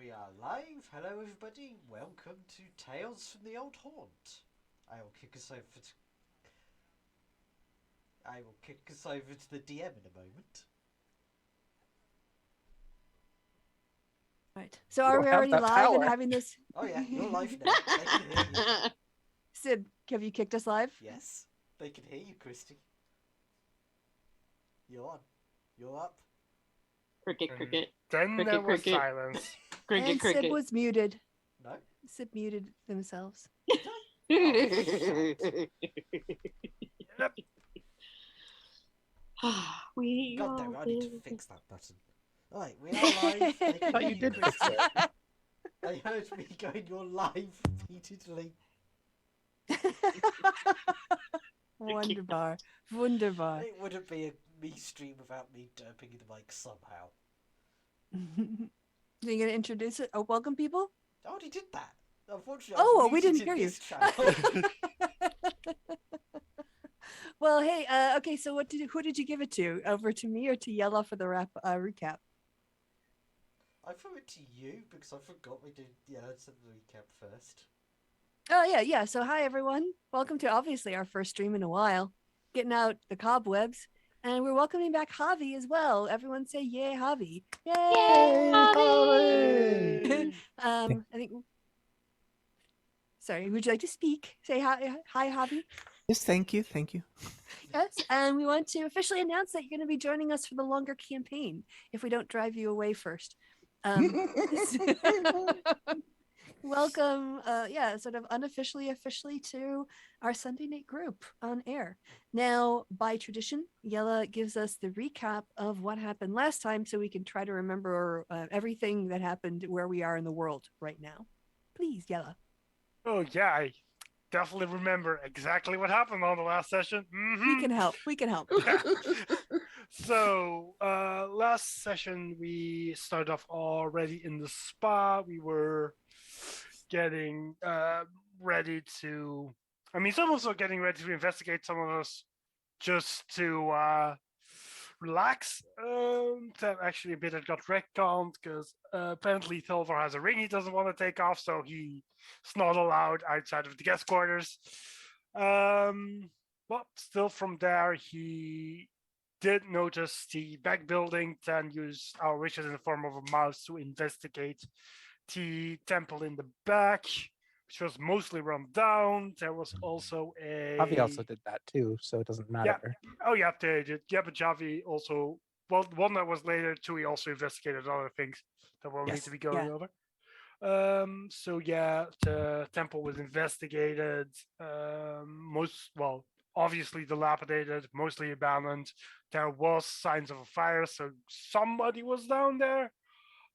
We are live. Hello, everybody. Welcome to Tales from the Old Haunt. I will kick us over. I will kick us over to the DM in a moment. Right. So are we already live and having this? Oh yeah, you're live now. They can hear you. Sid, have you kicked us live? Yes, they can hear you, Kristi. You're on. You're up. Cricket. Then Cricket, there was cricket. silence. And Sid was muted. No. Sid muted themselves. Yep. We God all damn it, I need to live. fix that button. Alright, we are live. They can Oh, hear you you, did fix Kristi. it. They heard me going, you're live repeatedly. Wunderbar. Wunderbar. It wouldn't be a me stream without me derping in the mic somehow. Are you going to introduce it? Oh, welcome people? I already did that. Unfortunately, I was We muted didn't in hear you. this channel. Well, hey, okay, so who did you give it to? Over to me or to Yella for the recap? I threw it to you because I forgot we did the recap first. Oh, yeah. So hi, everyone. Welcome to obviously our first stream in a while. Getting out the cobwebs. And we're welcoming back Javi as well. Everyone say yay, Javi. Yay! Yay! I think... Sorry, would you like to speak? Say hi, Javi. Yes, thank you. Yes, and we want to officially announce that you're going to be joining us for the longer campaign if we don't drive you away first. Welcome, sort of officially to our Sunday night group on air. Now, by tradition, Yella gives us the recap of what happened last time so we can try to remember everything that happened where we are in the world right now. Please, Yella. Oh, yeah, I definitely remember exactly what happened on the last session. We can help. Yeah. So, last session, we started off already in the spa. We were getting ready to... some of us were getting ready to investigate, some of us just to relax. Then actually a bit that got retconned because apparently Thilvar has a ring he doesn't want to take off, so he's not allowed outside of the guest quarters. But still from there, he did notice the back building, then used our wishes in the form of a mouse to investigate the temple in the back, which was mostly run down. There was also a... Javi also did that too, so it doesn't matter. Yeah. Oh, yeah, they did. Yeah, but Javi also... Well, one that was later too, he also investigated other things that we'll need to be going over. So yeah, the temple was investigated. Obviously dilapidated, mostly abandoned. There was signs of a fire, so somebody was down there.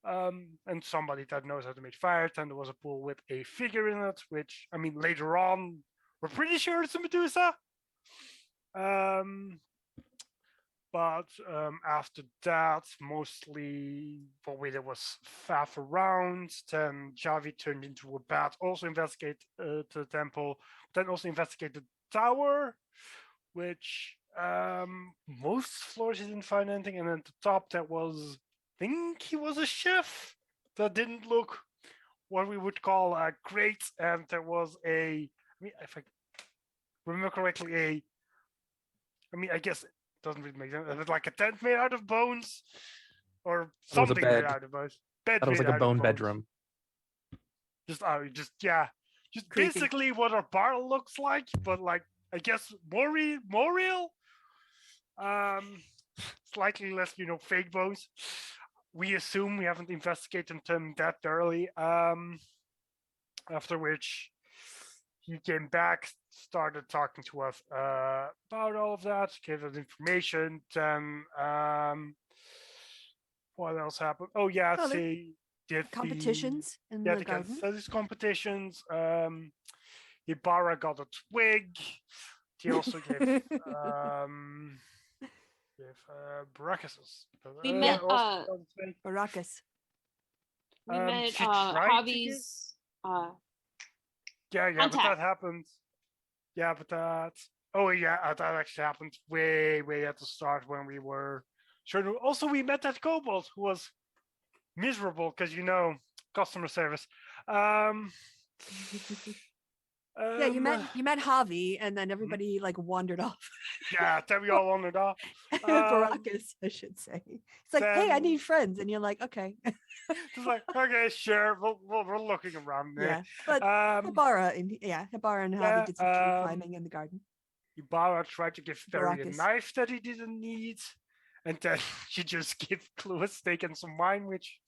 And somebody that knows how to make fire. Then there was a pool with a figure in it, which, later on, we're pretty sure it's a Medusa. But after that, mostly what we did was faff around. Then Javi turned into a bat, also investigate the temple, then also investigate the tower, which most floors he didn't find anything. And at the top, there was, I think he was a chef that didn't look what we would call great. And there was if I remember correctly, I guess it doesn't really make sense. It was like a tent made out of bones or something made out of bones. That was like a bone bedroom. Just basically what our bar looks like, but like, I guess more real. Slightly less, fake bones. We assume we haven't investigated them that thoroughly. After which he came back, started talking to us about all of that, gave us information. Then what else happened? Oh yeah, they did competitions in the garden. These competitions. Ibarra got a twig. He also gave Baracus. We met Baracus. We met Javi's but that happened. Yeah, but that that actually happened way at the start when we were sure. Also, we met that kobold who was miserable because customer service. Yeah, you met Javi, and then everybody like wandered off. Yeah, then we all wandered off. Baracus, I should say. It's like, hey, I then- need friends, and you're like, okay. Just like, okay, sure, we're looking around there. Yeah, but Hibara and Javi yeah, did some tree climbing in the garden. Ibarra tried to give Ferry a Baracus. knife that he didn't need, and then she just gave Clue a steak and some wine, which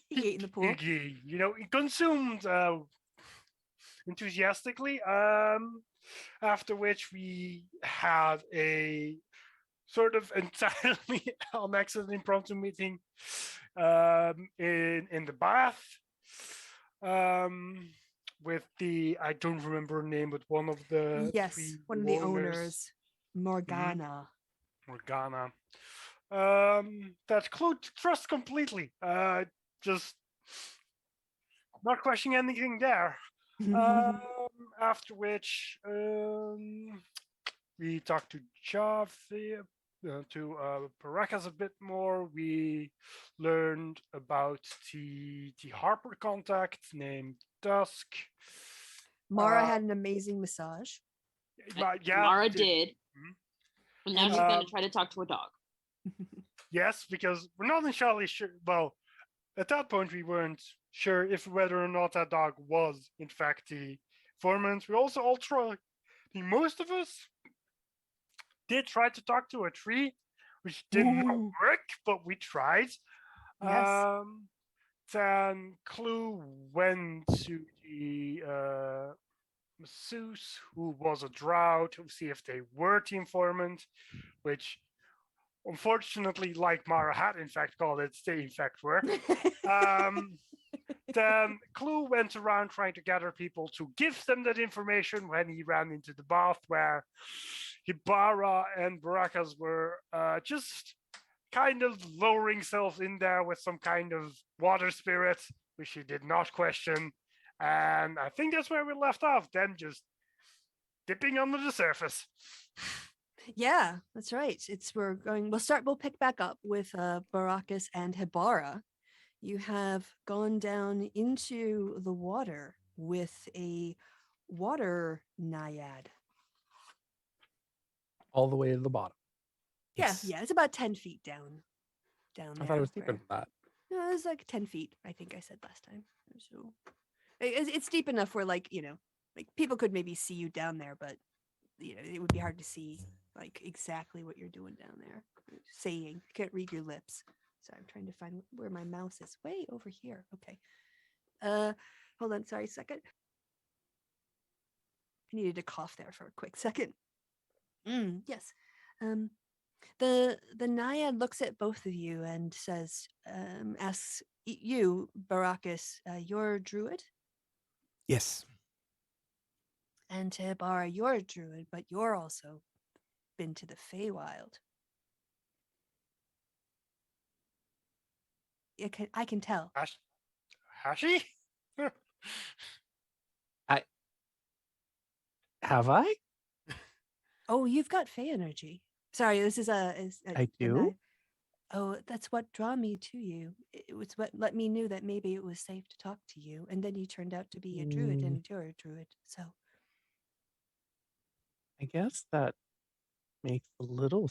He ate in the pool. he consumed enthusiastically. After which we had a sort of entirely on accident impromptu meeting in the bath with I don't remember her name, but one of the three one of the owners, Morgana. Morgana. That Clue trust completely. Just not questioning anything there. After which we talked to Javi, to Paracas a bit more. We learned about the Harper contact named Dusk. Mara had an amazing massage. Yeah, Mara did. And now she's going to try to talk to a dog. Yes, because we're not entirely sure. Well, at that point, we weren't sure if whether or not that dog was, in fact, the informant. We also all tried. Most of us did try to talk to a tree, which did not work, but we tried. Yes. Then Clue went to the masseuse, who was a drow, to see if they were the informant, which unfortunately, like Mara had in fact called it, they in fact were. Then Clue went around trying to gather people to give them that information when he ran into the bath where Hibara and Baracas were just kind of lowering themselves in there with some kind of water spirit, which he did not question. And I think that's where we left off, them just dipping under the surface. Yeah, that's right. We'll pick back up with Baracus and Hibara. You have gone down into the water with a water naiad. All the way to the bottom. Yes. Yeah, it's about 10 feet down there. I thought it was deeper than that. No, it was like 10 feet, I think I said last time. So it's deep enough where like people could maybe see you down there, but it would be hard to see like exactly what you're doing down there. Saying, you can't read your lips. So I'm trying to find where my mouse is. Way over here. Okay. Hold on. Sorry, a second. I needed to cough there for a quick second. Yes. The Naiad looks at both of you and says, asks you, Baracus, you're a druid? Yes. And Hibara, you're a druid, but you're also been to the Feywild. I can tell. Hashi? Have I? Oh, you've got Fey energy. Sorry, this is I do? Oh, that's what drew me to you. It was what let me know that maybe it was safe to talk to you. And then you turned out to be a druid, and you're a druid. So I guess that makes a little.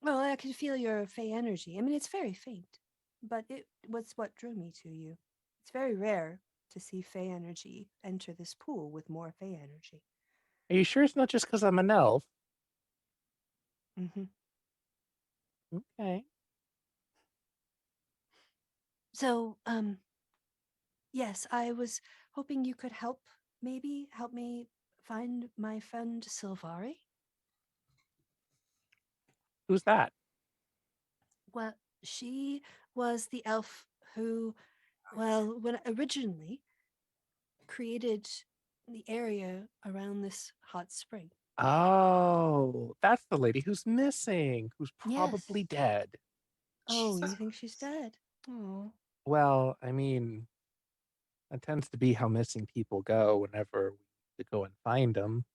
Well, I can feel your Fey energy. I mean, it's very faint, but it was what drew me to you. It's very rare to see Fey energy enter this pool with more Fey energy. Are you sure it's not just because I'm an elf? Mm-hmm. Okay. So, yes, I was hoping you could help me find my friend Silvari. Who's that? Well, she was the elf who, when originally created the area around this hot spring. Oh, that's the lady who's missing, who's probably dead. Oh, you think she's dead? Oh. Well, I mean, that tends to be how missing people go whenever we go and find them.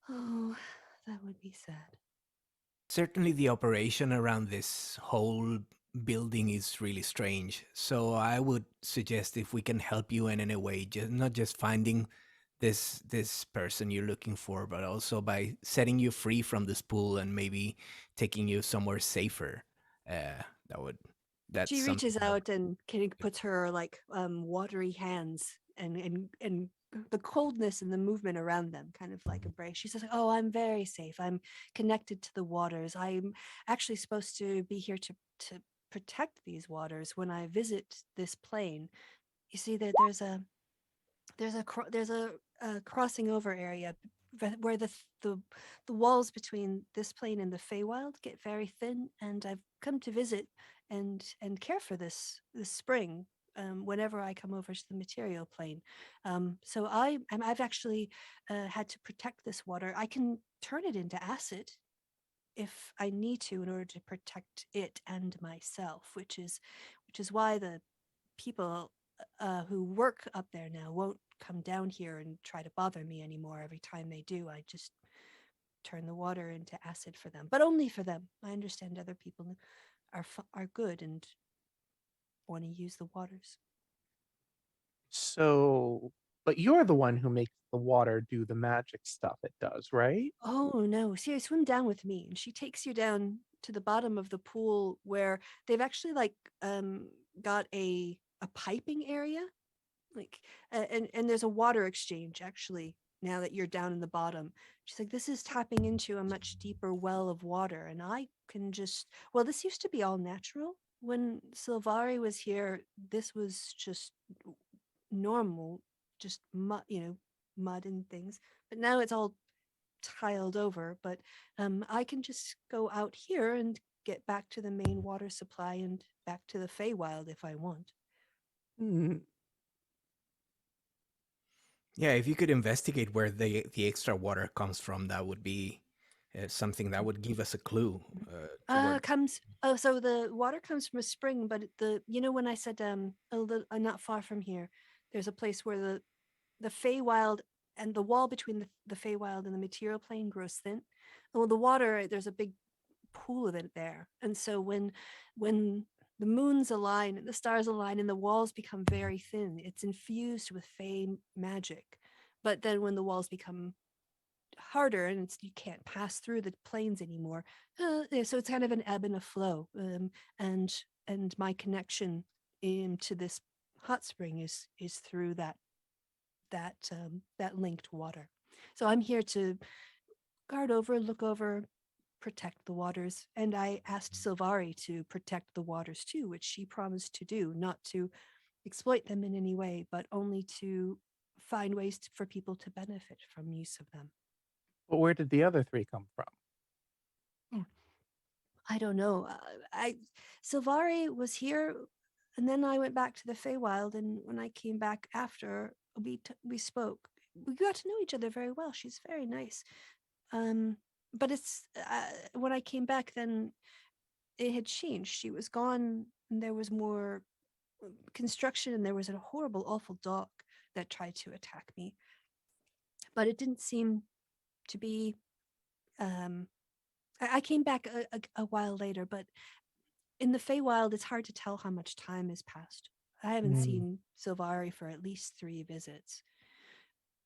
Oh, that would be sad. Certainly, the operation around this whole building is really strange. So I would suggest if we can help you in any way, just not just finding this person you're looking for, but also by setting you free from this pool and maybe taking you somewhere safer. That would that's She reaches something. out and kind of puts her like watery hands and the coldness and the movement around them kind of like embrace. She says, "Oh, I'm very safe. I'm connected to the waters. I'm actually supposed to be here to protect these waters when I visit this plane. You see that there's a crossing over area where the walls between this plane and the Feywild get very thin, and I've come to visit and care for this spring whenever I come over to the material plane. So I've actually had to protect this water. I can turn it into acid if I need to in order to protect it and myself, which is why the people who work up there now won't come down here and try to bother me anymore. Every time they do, I just turn the water into acid for them, but only for them. I understand other people are good and want to use the waters. So, but you're the one who makes the water do the magic stuff it does, right? Oh no, see, swim down with me. And she takes you down to the bottom of the pool where they've actually like got a piping area. Like and there's a water exchange actually now that you're down in the bottom. She's like, this is tapping into a much deeper well of water. And I can just well, this used to be all natural. When Silvari was here, this was just normal, just mud, mud and things. But now it's all tiled over, but I can just go out here and get back to the main water supply and back to the Feywild if I want. Hmm. Yeah, if you could investigate where the extra water comes from, that would be something that would give us a clue toward. So the water comes from a spring, but when I said a little not far from here, there's a place where the Feywild and the wall between the Feywild and the material plane grows thin. Well, the water, there's a big pool of it there. And so when the moons align and the stars align and the walls become very thin, it's infused with Fey magic. But then when the walls become harder and you can't pass through the planes anymore, so it's kind of an ebb and a flow. And my connection into this hot spring is through that linked water. So I'm here to guard over, look over, protect the waters. And I asked Silvari to protect the waters too, which she promised to do, not to exploit them in any way, but only to find ways for people to benefit from use of them. But where did the other three come from? I don't know. Silvari was here, and then I went back to the Feywild. And when I came back after, we spoke. We got to know each other very well. She's very nice. But it's when I came back, then it had changed. She was gone, and there was more construction, and there was a horrible, awful dog that tried to attack me. But it didn't seem to be. I came back a while later, but in the Feywild, it's hard to tell how much time has passed. I haven't seen Silvari for at least 3 visits.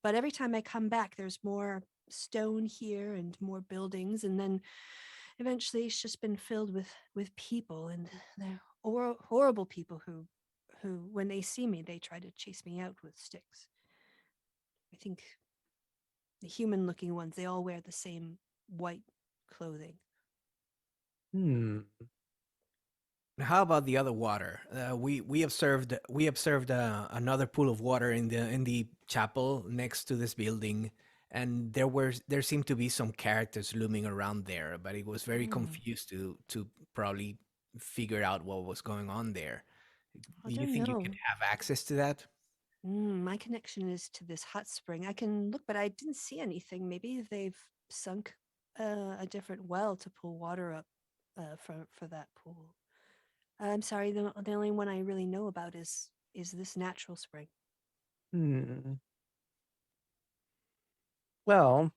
But every time I come back, there's more stone here and more buildings, and then eventually it's just been filled with people, and they're horrible people who when they see me, they try to chase me out with sticks. I think the human-looking ones, they all wear the same white clothing. How about the other water? We observed another pool of water in the chapel next to this building, and there seemed to be some characters looming around there, but it was very confused to probably figure out what was going on there. I Do you don't think you know. could have access to that? My connection is to this hot spring. I can look, but I didn't see anything. Maybe they've sunk a different well to pull water up for that pool. I'm sorry. The only one I really know about is this natural spring. Well,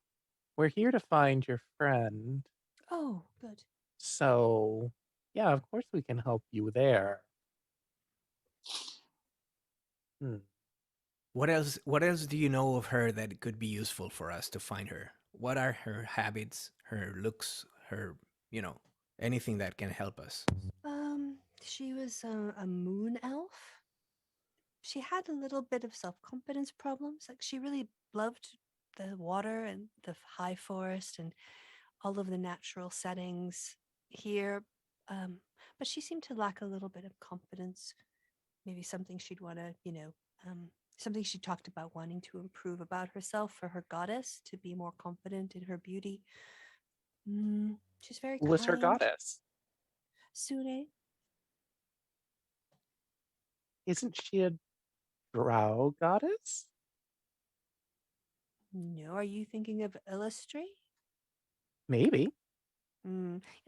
we're here to find your friend. Oh, Good. So, yeah, of course we can help you there. Hmm. What else? What else do you know of her that could be useful for us to find her? What are her habits, her looks, her, you know, anything that can help us? She was a moon elf. She had a little bit of self-confidence problems. Like she really loved the water and the high forest and all of the natural settings here. Um, but she seemed to lack a little bit of confidence. Maybe something she'd want to, something she talked about wanting to improve about herself for her goddess to be more confident in her beauty. She's very Who was her kind. goddess? Sune. Isn't she a drow goddess? No, are you thinking of Illustri? Maybe.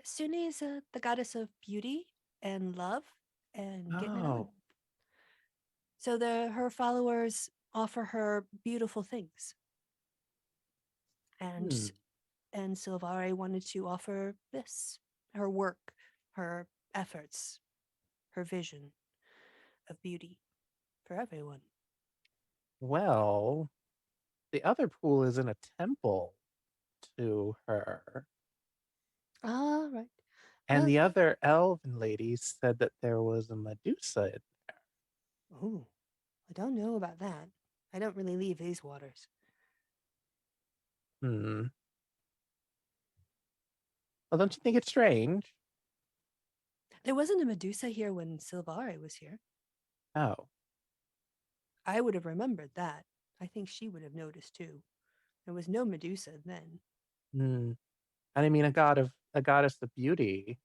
Sune is the goddess of beauty and love and getting it on. Oh, So her followers offer her beautiful things, and hmm. and Silvare wanted to offer this, her work, her efforts, her vision of beauty for everyone. Well, the other pool is in a temple to her. Ah, right. And Well, the other elven lady said that there was a Medusa. oh, I don't know about that. I don't really leave these waters. Hmm. Well, don't you think it's strange? There wasn't a Medusa here when Silvare was here. Oh. I would have remembered that. I think she would have noticed too. There was no Medusa then. Hmm. And I mean, a goddess of beauty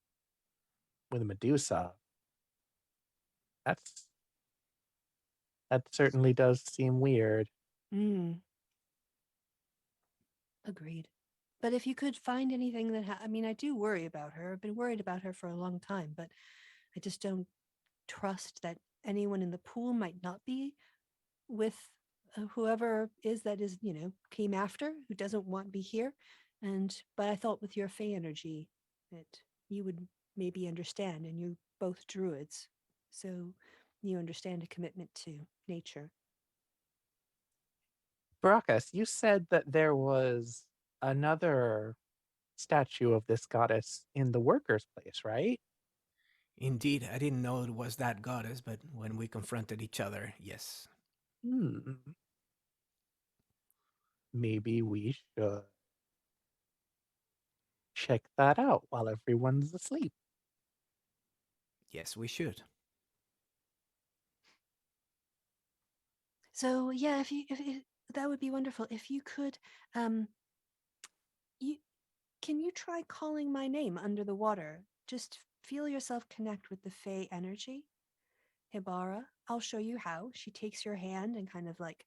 with a Medusa. That's that certainly does seem weird. Mm, agreed. But if you could find anything that, I mean, I do worry about her. I've been worried about her for a long time, but I just don't trust that anyone in the pool might not be with whoever is that is, came after, who doesn't want to be here. But I thought with your Fey energy that you would maybe understand, and you're both druids. So you understand a commitment to nature. Barakas, you said that there was another statue of this goddess in the workers' place, right? Indeed, I didn't know it was that goddess, but when we confronted each other, yes. Hmm. Maybe we should check that out while everyone's asleep. Yes, we should. So yeah, if that would be wonderful. If you could, you can you try calling my name under the water? Just feel yourself connect with the Fey energy. Hibara, I'll show you how. She takes your hand and kind of like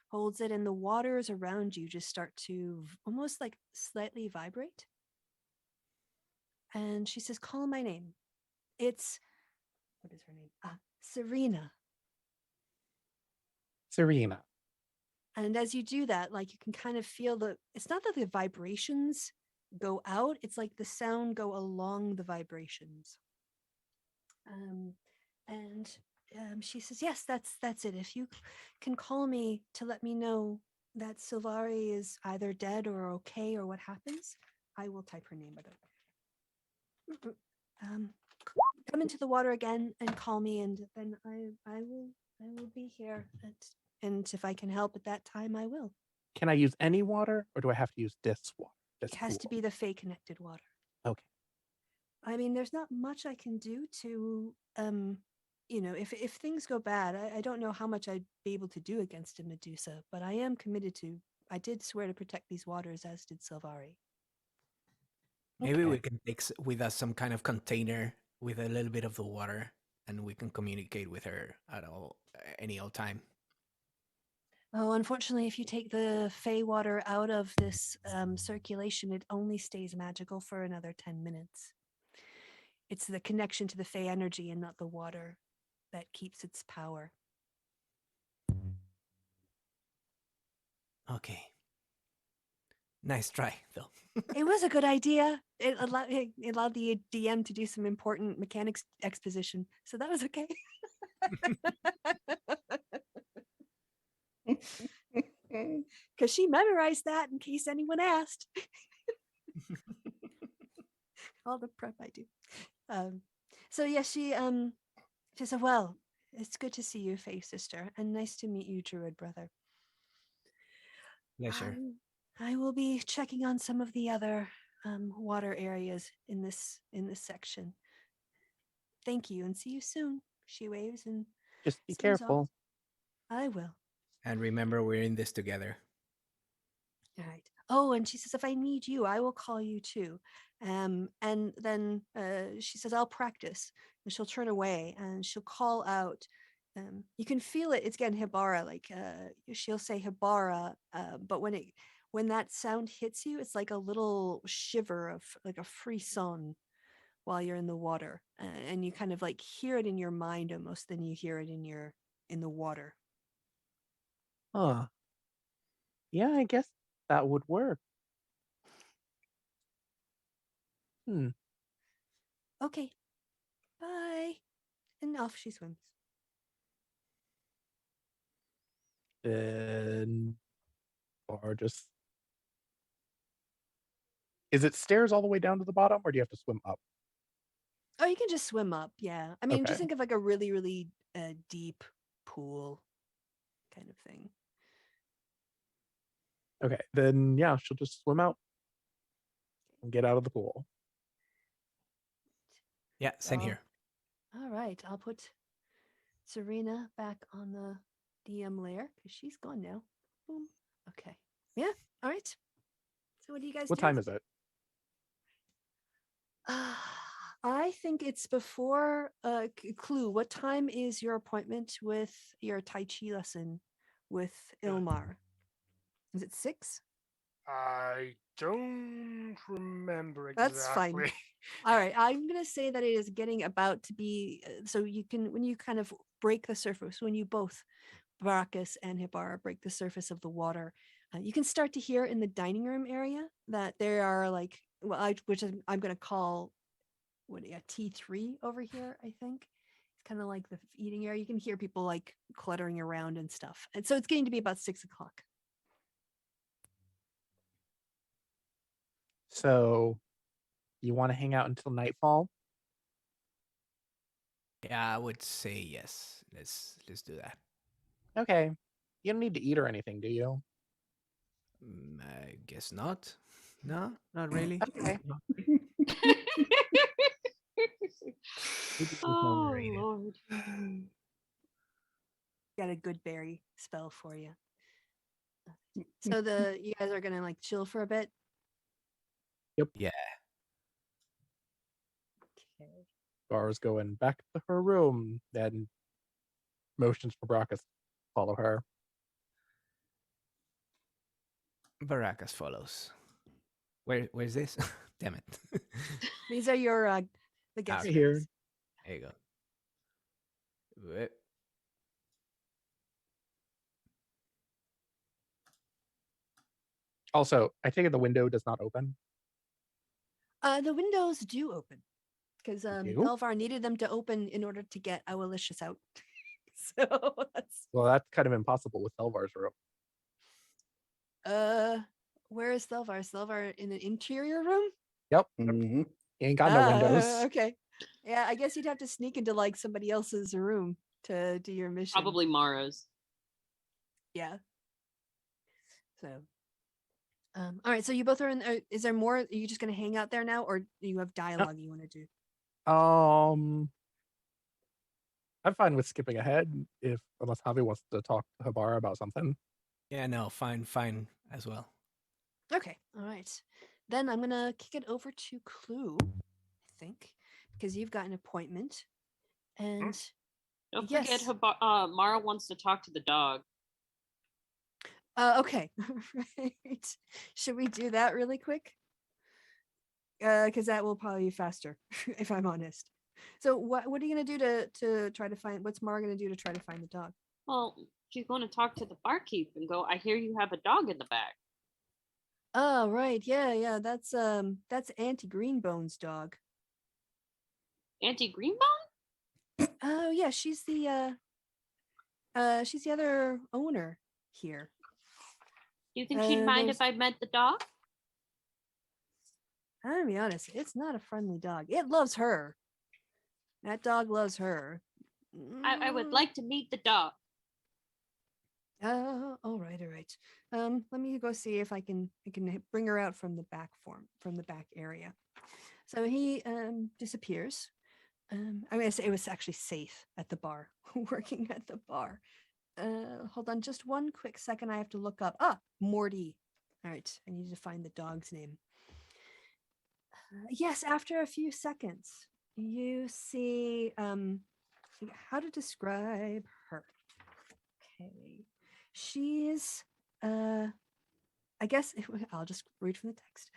holds it, and the waters around you just start to almost like slightly vibrate. And she says, "Call my name. It's what is her name? Serena." Serena. And as you do that, like you can kind of feel it's not that the vibrations go out, it's like the sound go along the vibrations. Um, and she says, "Yes, that's it. If you can call me to let me know that Silvari is either dead or okay or what happens, I will type her name with it. Um, come into the water again and call me, and then I will be here. And if I can help at that time, I will. Can I use any water or do I have to use this water? This It has to pool? be the Fey connected water. Okay. I mean, there's not much I can do to, if things go bad, I don't know how much I'd be able to do against a Medusa, but I am committed to. I did swear to protect these waters, as did Silvari. Maybe we Okay. can take with us some kind of container with a little bit of the water, and we can communicate with her at any old time. Oh, unfortunately, if you take the Fey water out of this circulation, it only stays magical for another 10 minutes. It's the connection to the Fey energy and not the water that keeps its power. Okay. Nice try, though. It was a good idea. It allowed the DM to do some important mechanics exposition, so that was okay. Because she memorized that in case anyone asked. All the prep I do. So yeah, she said, "Well, it's good to see you, Faye sister, and nice to meet you, Druid brother. Pleasure. I will be checking on some of the other water areas in this section. Thank you, and see you soon." She waves and Just be swims careful. off. I will. And remember, we're in this together. All right. Oh, and she says, if I need you, I will call you too. And then she says, I'll practice. And she'll turn away and she'll call out. You can feel it. It's again Hibara. Like she'll say Hibara, but when that sound hits you, it's like a little shiver of like a frisson while you're in the water, and you kind of like hear it in your mind almost than you hear it in the water. Huh. Yeah, I guess that would work. Okay. Bye. And off she swims. Then, or just. Is it stairs all the way down to the bottom, or do you have to swim up? Oh, you can just swim up. Yeah. I mean, Okay. just think of like a really, really deep pool kind of thing. Okay, then yeah, she'll just swim out and get out of the pool. Yeah, same Well, here. All right. I'll put Serena back on the DM layer because she's gone now. Boom. Okay. Yeah. All right. So what do you guys What do? time is it? I think it's before Clue. What time is your appointment with your Tai Chi lesson with Ilmar? Is it 6? I don't remember That's fine. exactly. All right. I'm going to say that it is getting about to be. So you can, when you kind of break the surface, when you both, Baracus and Hibara, break the surface of the water, you can start to hear in the dining room area that there are like, which I'm going to call T3 over here, I think. It's kind of like the eating area. You can hear people like cluttering around and stuff. And so it's getting to be about 6 o'clock. So, you want to hang out until nightfall? Yeah, I would say yes. Let's do that. Okay. You don't need to eat or anything, do you? I guess not. No, not really. Okay. Oh Lord. Got a good berry spell for you. So you guys are gonna like chill for a bit. Yeah. Okay. Bar's going back to her room, then motions for Brackus to follow her. Baracus follows. Where's this? Damn it. These are your the guest Okay. Here. rooms. There you go. Whoop. Also, I take it the window does not open. The windows do open because Do? Belvar needed them to open in order to get Owlicious out. So that's Well, that's kind of impossible with Selvar's room. where is Selvar? Is Selvar in an interior room? Yep. Mm-hmm. He ain't got no windows. Okay. Yeah, I guess you'd have to sneak into like somebody else's room to do your mission. Probably Mara's. Yeah. So all right, so you both are in is there more? Are you just gonna hang out there now, or do you have dialogue you want to do? I'm fine with skipping ahead unless Javi wants to talk to Hibara about something. Yeah, no, fine as well. Okay, all right. Then I'm gonna kick it over to Clue, I think, because you've got an appointment. And Don't yes. forget, Mara wants to talk to the dog. Okay. Right. Should we do that really quick? Because that will probably be faster, if I'm honest. So what are you gonna do to try to find? What's Mara gonna do to try to find the dog? Well, she's going to talk to the barkeep and go, I hear you have a dog in the back. Oh, right. Yeah. That's Auntie Greenbone's dog. Auntie Greenbone? Oh, yeah. She's the other owner here. Do you think she'd mind there's- if I met the dog? I'm gonna be honest, it's not a friendly dog. It loves her. That dog loves her. I would like to meet the dog. All right. Let me go see if I can bring her out from the back area. So he disappears. I mean, it was actually safe at the bar, working at the bar. Hold on, just one quick second. I have to look up. Morty. All right, I need to find the dog's name. Yes, after a few seconds, you see how to describe her. Okay, she's I guess I'll just read from the text.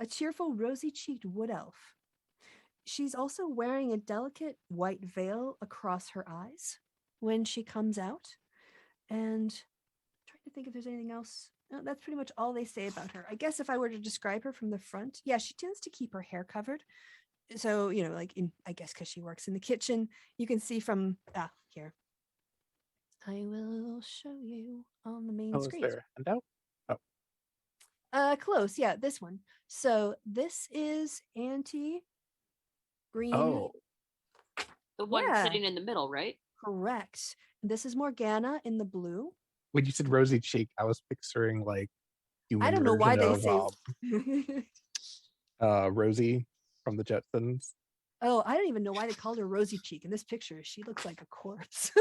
A cheerful, rosy-cheeked wood elf. She's also wearing a delicate white veil across her eyes when she comes out. And I'm trying to think if there's anything else. No, that's pretty much all they say about her. I guess if I were to describe her from the front, yeah, she tends to keep her hair covered. So, I guess because she works in the kitchen, you can see from here. I will show you on the main Oh, is screen. there a handout? Close, yeah, this one. So this is Auntie Green. Oh, The one Yeah. sitting in the middle, right? Correct. And this is Morgana in the blue. when you said rosy cheek, I was picturing like human I don't know why they version say. of Rosie from the Jetsons. Oh, I don't even know why they called her Rosy Cheek in this picture. She looks like a corpse.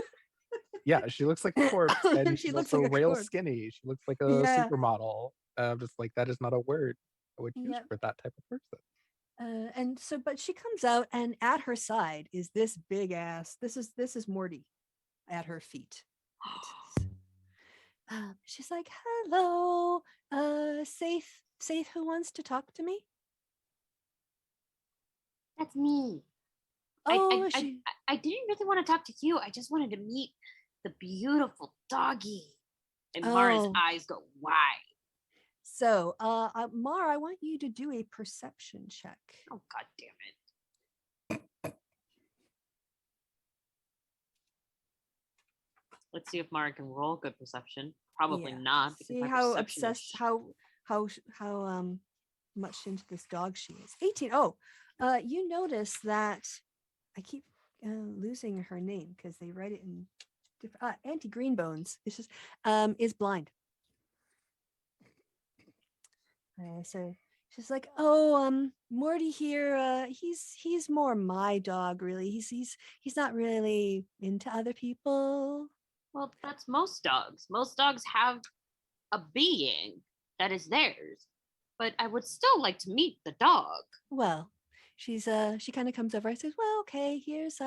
Yeah, she looks like a corpse, and She she's looks also like a rail corpse. skinny. She looks like a Yeah. supermodel. Just like that is not a word I would use Yep. for that type of person. And so, but she comes out, and at her side is this big ass. This is Morty at her feet. She's like, "Hello, Saith, who wants to talk to me?" That's me. Oh, I didn't really want to talk to you. I just wanted to meet the beautiful doggy. And Mara's Oh. eyes go wide. So, Mara, I want you to do a perception check. Oh, God damn it. Let's see if Mara can roll good perception. Probably Yeah. not. Because See my how perception is obsessed, how much into this dog she is. 18. Oh, you notice that I keep losing her name because they write it in different. Auntie Greenbones. It's just is blind. So she's like, "Oh, Morty here. He's more my dog, really. He's not really into other people." Well, that's most dogs. Most dogs have a being that is theirs. But I would still like to meet the dog. Well, she kind of comes over and says, "Well, okay, here's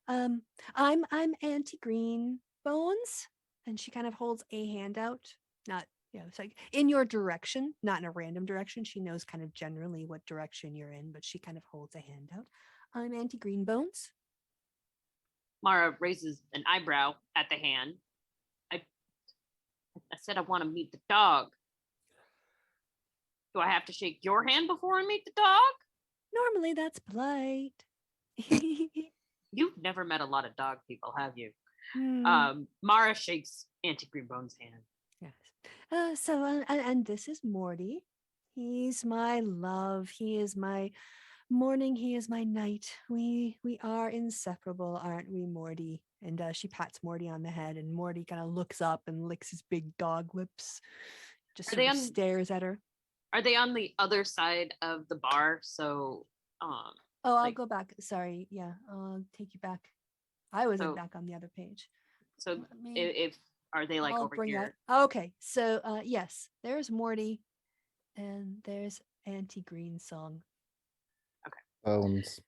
I'm Auntie Green Bones," and she kind of holds a hand out, not it's like in your direction, not in a random direction. She knows kind of generally what direction you're in, but she kind of holds a hand out. "I'm Auntie Green Bones." Mara raises an eyebrow at the hand. I said I want to meet the dog. Do I have to shake your hand before I meet the dog? Normally that's polite. You've never met a lot of dog people, have you? Hmm. Mara shakes Auntie Greenbone's hand. Yes. And this is Morty. He's my love. He is my morning. He is my night. We are inseparable, aren't we, Morty? And she pats Morty on the head, and Morty kind of looks up and licks his big dog lips. Just sort of stares at her. Are they on the other side of the bar? So, I'll go back. Sorry. Yeah, I'll take you back. I wasn't back on the other page. So if are they like over here? Okay. So yes, there's Morty, and there's Auntie Green's song. Okay. Bones.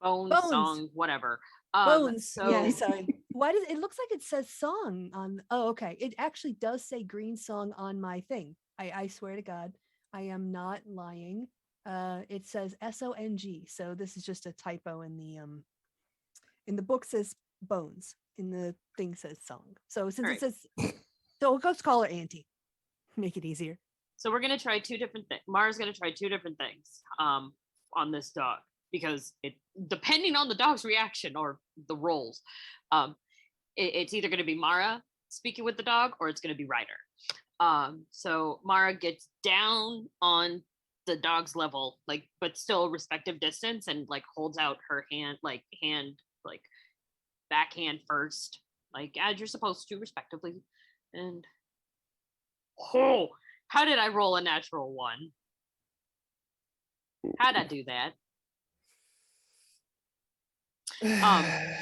Song, whatever. Bones. So yeah, sorry. Why does it looks like it says song on? Oh, okay. It actually does say Green song on my thing. I swear to God, I am not lying. It says SONG. So this is just a typo in the book says Bones. In the thing says song. So since it says, so let's call her Auntie. Make it easier. So we're gonna try two different things. Mara's gonna try two different things on this dog because it depending on the dog's reaction or the rolls, it's either gonna be Mara speaking with the dog or it's gonna be Ryder. So Mara gets down on the dog's level, like, but still respective distance, and like holds out her hand, like backhand first, like as you're supposed to, respectively. And oh, how did I roll a natural one? How'd I do that?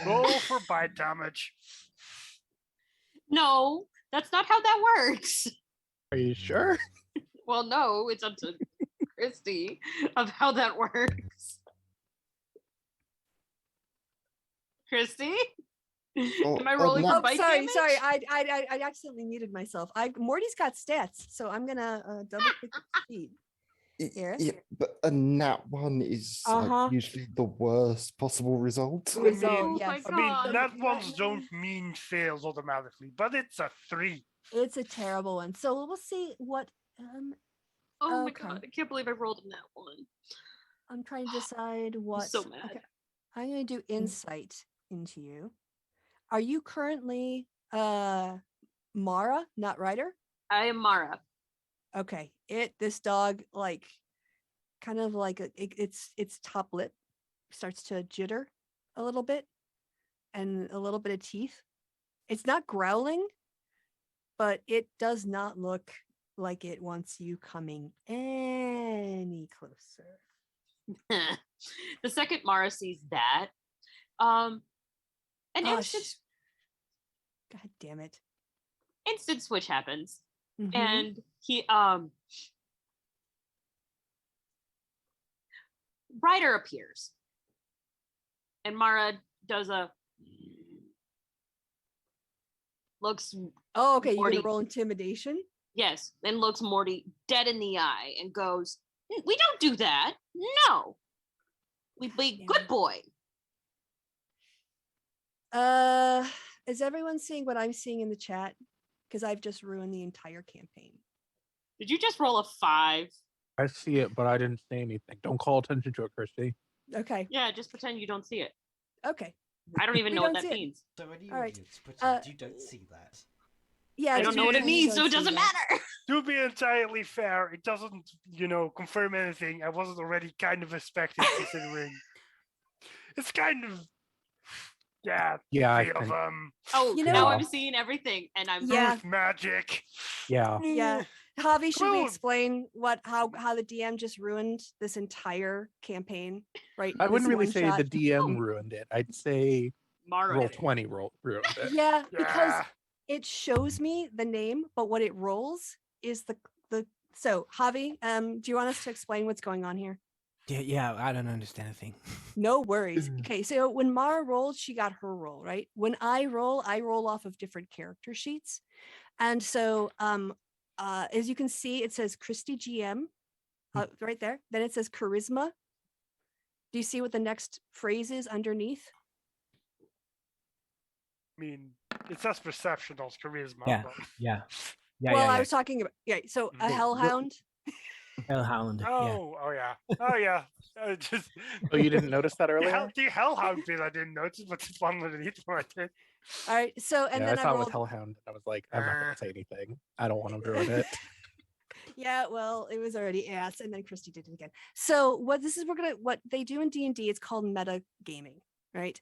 Roll for bite damage. No, that's not how that works. Are you sure? Well, no, it's up to Kristi of how that works. Kristi? Am I rolling for bite sorry, damage? sorry. I accidentally muted myself. Morty's got stats, so I'm gonna double click the sheet. Here. Yeah, but a nat one is like usually the worst possible result. Result, my yes. I mean, God. nat ones don't mean fails automatically, but it's a 3. It's a terrible one. So we'll see what. Oh my okay. God, I can't believe I rolled in that one. I'm trying to decide what. so mad. Okay. I'm gonna do insight into you. Are you currently Mara, not Ryder? I am Mara. Okay. This dog like kind of like its top lip starts to jitter a little bit and a little bit of teeth. It's not growling, but it does not look like it wants you coming any closer. The second Mara sees that, an instant God damn it. instant switch happens. Mhm. And he Ryder appears. And Mara does a looks Oh, okay. You're Morty. gonna roll intimidation? yes, and looks Morty dead in the eye and goes, "We don't do that. No. We be good boy." Is everyone seeing what I'm seeing in the chat? Because I've just ruined the entire campaign. Did you just roll a 5? I see it, but I didn't say anything. Don't call attention to it, Kristi. Okay. Yeah, just pretend you don't see it. Okay. I don't even We know what don't that see it. means. So any All right. audience, pretend you don't see that. Yeah. I don't just know what it pretend you means, so don't it see doesn't that. matter. To be entirely fair, it doesn't, confirm anything. I wasn't already kind of expecting, considering it's kind of Yeah, I feel of can- Oh, You now know- I'm seeing everything, and I'm Yeah. booth magic. Yeah. Yeah. Javi, should we Cool. explain how the DM just ruined this entire campaign? Right. I wouldn't this really one say shot? the DM ruined it. I'd say Mara. roll 20 ruined it. Yeah, because Yeah. it shows me the name, but what it rolls is the so Javi, do you want us to explain what's going on here? Yeah, I don't understand a thing. No worries. Okay, so when Mara rolled, she got her roll, right? When I roll off of different character sheets. And so as you can see, it says Kristi GM right there. Then it says charisma. Do you see what the next phrase is underneath? I mean, it says perception of charisma. Yeah. but- Yeah, Well, I yeah. was talking about so a Mhm. hellhound. Hellhound. Yeah. Oh yeah. Oh yeah. Just Oh, you didn't notice that earlier? the hellhound bit I didn't notice, but this one underneath one I did. All right, so and Yeah, then I saw it rolled. with Hellhound. I was like, I'm not gonna say anything. I don't want to ruin it. Yeah, well, it was already asked, and then Kristi did it again. So what they do in D&D, it's called meta gaming, right?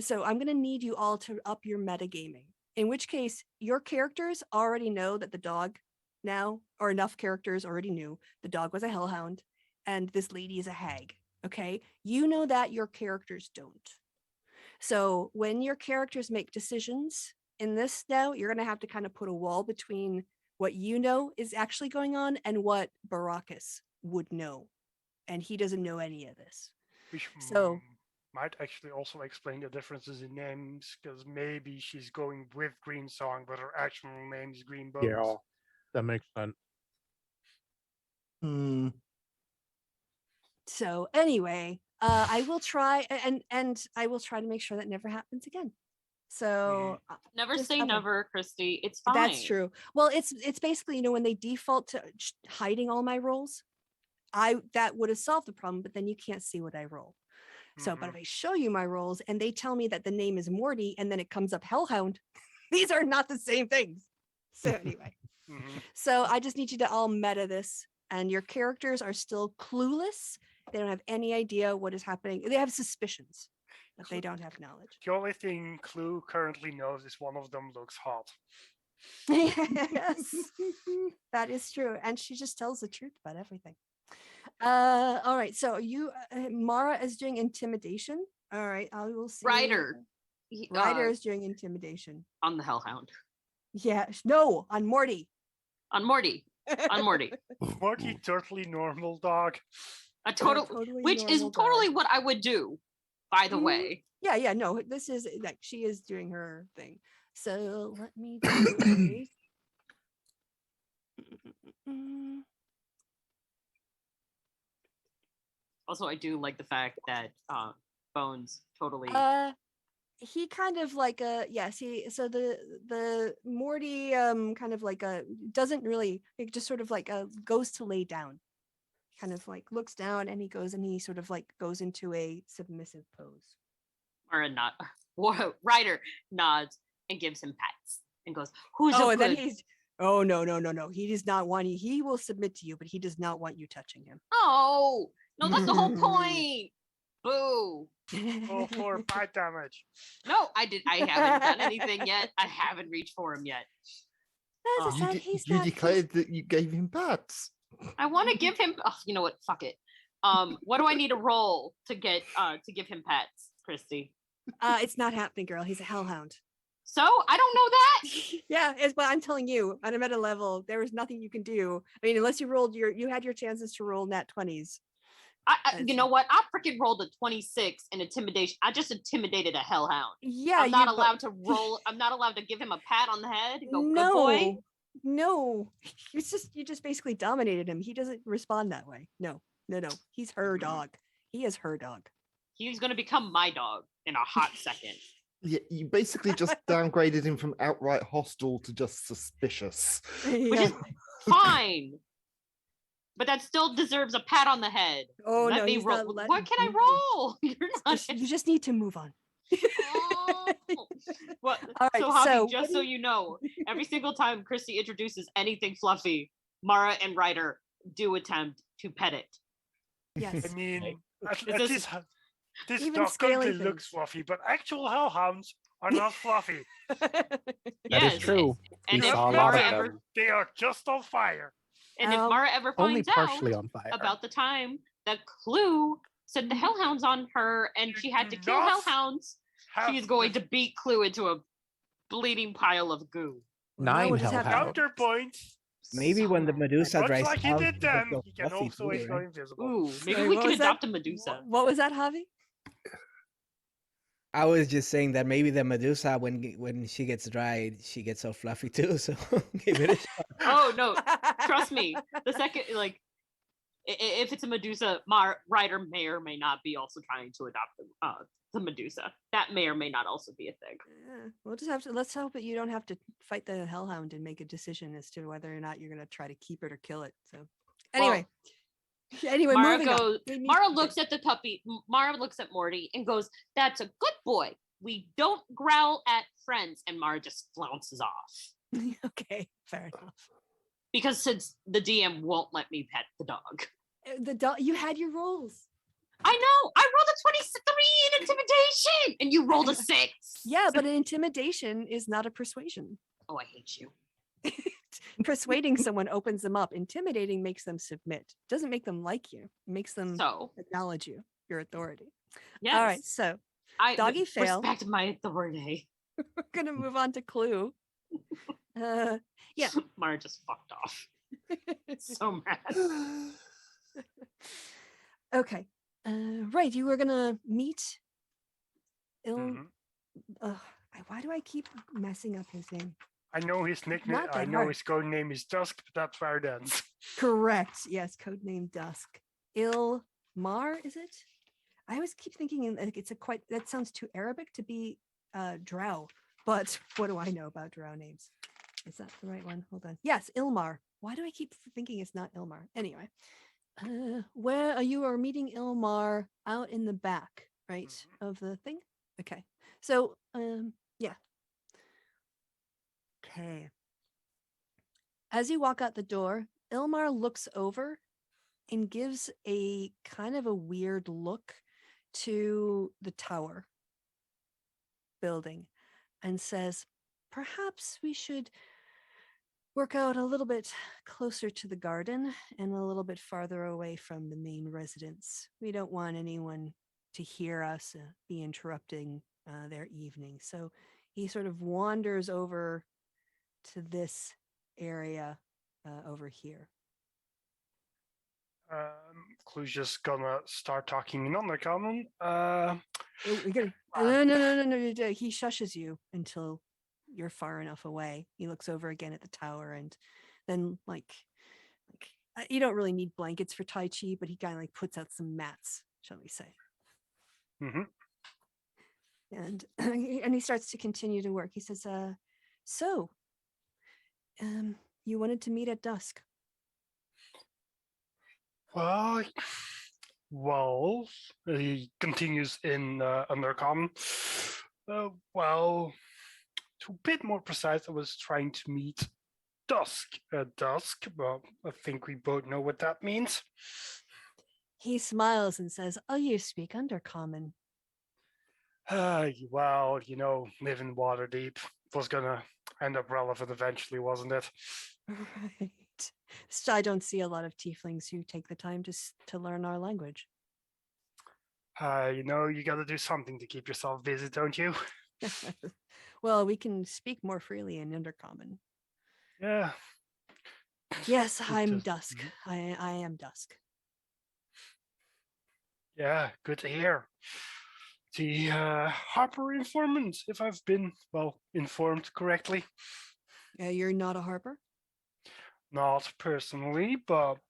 So I'm gonna need you all to up your meta gaming. In which case, your characters already know that the dog now, or enough characters already knew the dog was a hellhound, and this lady is a hag. Okay, you know that your characters don't. So when your characters make decisions in this now, you're gonna have to kind of put a wall between what you know is actually going on and what Baracus would know. And he doesn't know any of this. Which So- might actually also explain the differences in names, because maybe she's going with Green Song, but her actual name is Green Bones. Yeah, that makes sense. So anyway, I will try and I will try to make sure that never happens again. So Never just say up a- never, Kristi. It's fine. that's true. Well, it's basically, when they default to hiding all my rolls, that would have solved the problem, but then you can't see what I roll. So, but if I show you my rolls and they tell me that the name is Morty and then it comes up Hellhound, these are not the same things. So anyway, so I just need you to all meta this, and your characters are still clueless. They don't have any idea what is happening. They have suspicions, but they don't have knowledge. The only thing Clue currently knows is one of them looks hot. Yes, that is true. And she just tells the truth about everything. All right. So Mara is doing intimidation. All right. I will see. Ryder. Ryder is doing intimidation. On the Hellhound. Yeah. No, on Morty. On Morty. On Morty. Morty, totally normal dog. A total, totally which is normal totally dog. what I would do, by the Mhm. way. Yeah. No, this is like she is doing her thing. So let me do a. Also, I do like the fact that Bones totally. He kind of like so the Morty kind of like doesn't really, it just sort of like goes to lay down, kind of like looks down, and he sort of like goes into a submissive pose. Or a nod. Ryder nods and gives him pats and goes, "Who's Oh, a and good?" then oh no, he does not want you. He will submit to you, but he does not want you touching him. Oh no, that's the whole point. Boo. Roll for bite damage. No, I haven't done anything yet. I haven't reached for him yet. As I said, he's You not. declared that you gave him pats. I want to give him. Oh, you know what? Fuck it. What do I need to roll to get to give him pets, Kristi? It's not happening, girl. He's a hellhound. So I don't know that. Yeah, but I'm telling you, at a meta level, there is nothing you can do. I mean, unless you had your chances to roll nat 20s. You know what? I freaking rolled a 26 in intimidation. I just intimidated a hellhound. Yeah, I'm not allowed to roll. I'm not allowed to give him a pat on the head. And go, good boy. No, you just basically dominated him. He doesn't respond that way. No. He's her dog. He is her dog. He's gonna become my dog in a hot second. Yeah, you basically just downgraded him from outright hostile to just suspicious. Which is fine. But that still deserves a pat on the head. Oh, Let no, me he's roll. not What can I roll? You're not. You just need to move on. Oh. Well, All right, so Javi, so just so you know, every single time Kristi introduces anything fluffy, Mara and Ryder do attempt to pet it. Yes. I mean, This this even dog scaly currently things. looks fluffy, but actual hellhounds are not fluffy. That Yes, is true. And We if saw a lot Mara of ever, them. They are just on fire. and if Mara ever Only finds out partially on fire. about the time that Clue set the hellhounds on her and she had to kill Not hellhounds, Have she's going the to beat Clue into a bleeding pile of goo. Well, now 9 we'll just have to- hellhounds. counterpoint. Maybe when the Medusa Much dries like he out, did it'll then, go he can fluffy also too, go right? invisible. Ooh, maybe Sorry, we what can was that? adopt a Medusa. What was that, Javi? I was just saying that maybe the Medusa, when she gets dried, she gets so fluffy too. So give it a shot. Oh no, trust me. The second, like, if it's a Medusa, Ryder may or may not be also trying to adopt the Medusa. That may or may not also be a thing. Yeah, we'll just have to. Let's hope that you don't have to fight the hellhound and make a decision as to whether or not you're going to try to keep it or kill it. So, anyway, Mara moving on. goes. We need- Mara looks at the puppy. Mara looks at Morty and goes, "That's a good boy. We don't growl at friends." And Mara just flounces off Okay, fair enough. because since the DM won't let me pet the dog. The dog. You had your rolls. I know. I rolled a 23 in intimidation, and you rolled a 6. Yeah, but an intimidation is not a persuasion. Oh, I hate you. Persuading someone opens them up. Intimidating makes them submit. Doesn't make them like you. It makes them So, acknowledge you, your authority. yes. All right, so I doggy fail. respect my authority. we're gonna move on to Clue. Yeah. Mara just fucked off. So mad. Okay. Right, you were gonna meet Il. Mhm. Why do I keep messing up his name? I know his nickname. Not that I know hard. his code name is Dusk, but that's where it ends. Correct. Yes, codename Dusk. Il Mar, is it? I always keep thinking like it's that sounds too Arabic to be drow. But what do I know about drow names? Is that the right one? Hold on. Yes, Ilmar. Why do I keep thinking it's not Ilmar? Anyway, where are you? Are meeting Ilmar out in the back, right, of the thing? Okay. So, yeah. Okay. As you walk out the door, Ilmar looks over and gives a kind of a weird look to the tower building and says, perhaps we should work out a little bit closer to the garden and a little bit farther away from the main residence. We don't want anyone to hear us be interrupting their evening. So he sort of wanders over to this area over here. Clue's just gonna start talking in Undercommon. We're gonna, no. He shushes you until you're far enough away. He looks over again at the tower, and then like you don't really need blankets for Tai Chi, but he kind of like puts out some mats, shall we say? Mm-hmm. And and he starts to continue to work. He says, "So, you wanted to meet at dusk." Well, he continues in Undercommon. Well, to be a bit more precise, I was trying to meet dusk at dusk. Well, I think we both know what that means. He smiles and says, "Oh, you speak Undercommon." Well, living water deep was gonna end up relevant eventually, wasn't it? Right. So I don't see a lot of tieflings who take the time to learn our language. You gotta do something to keep yourself busy, don't you? Well, we can speak more freely in Undercommon. Yeah. Yes, It I'm just- Dusk. I am Dusk. Yeah, good to hear. The Harper informant, if I've been, informed correctly. You're not a Harper? Not personally, but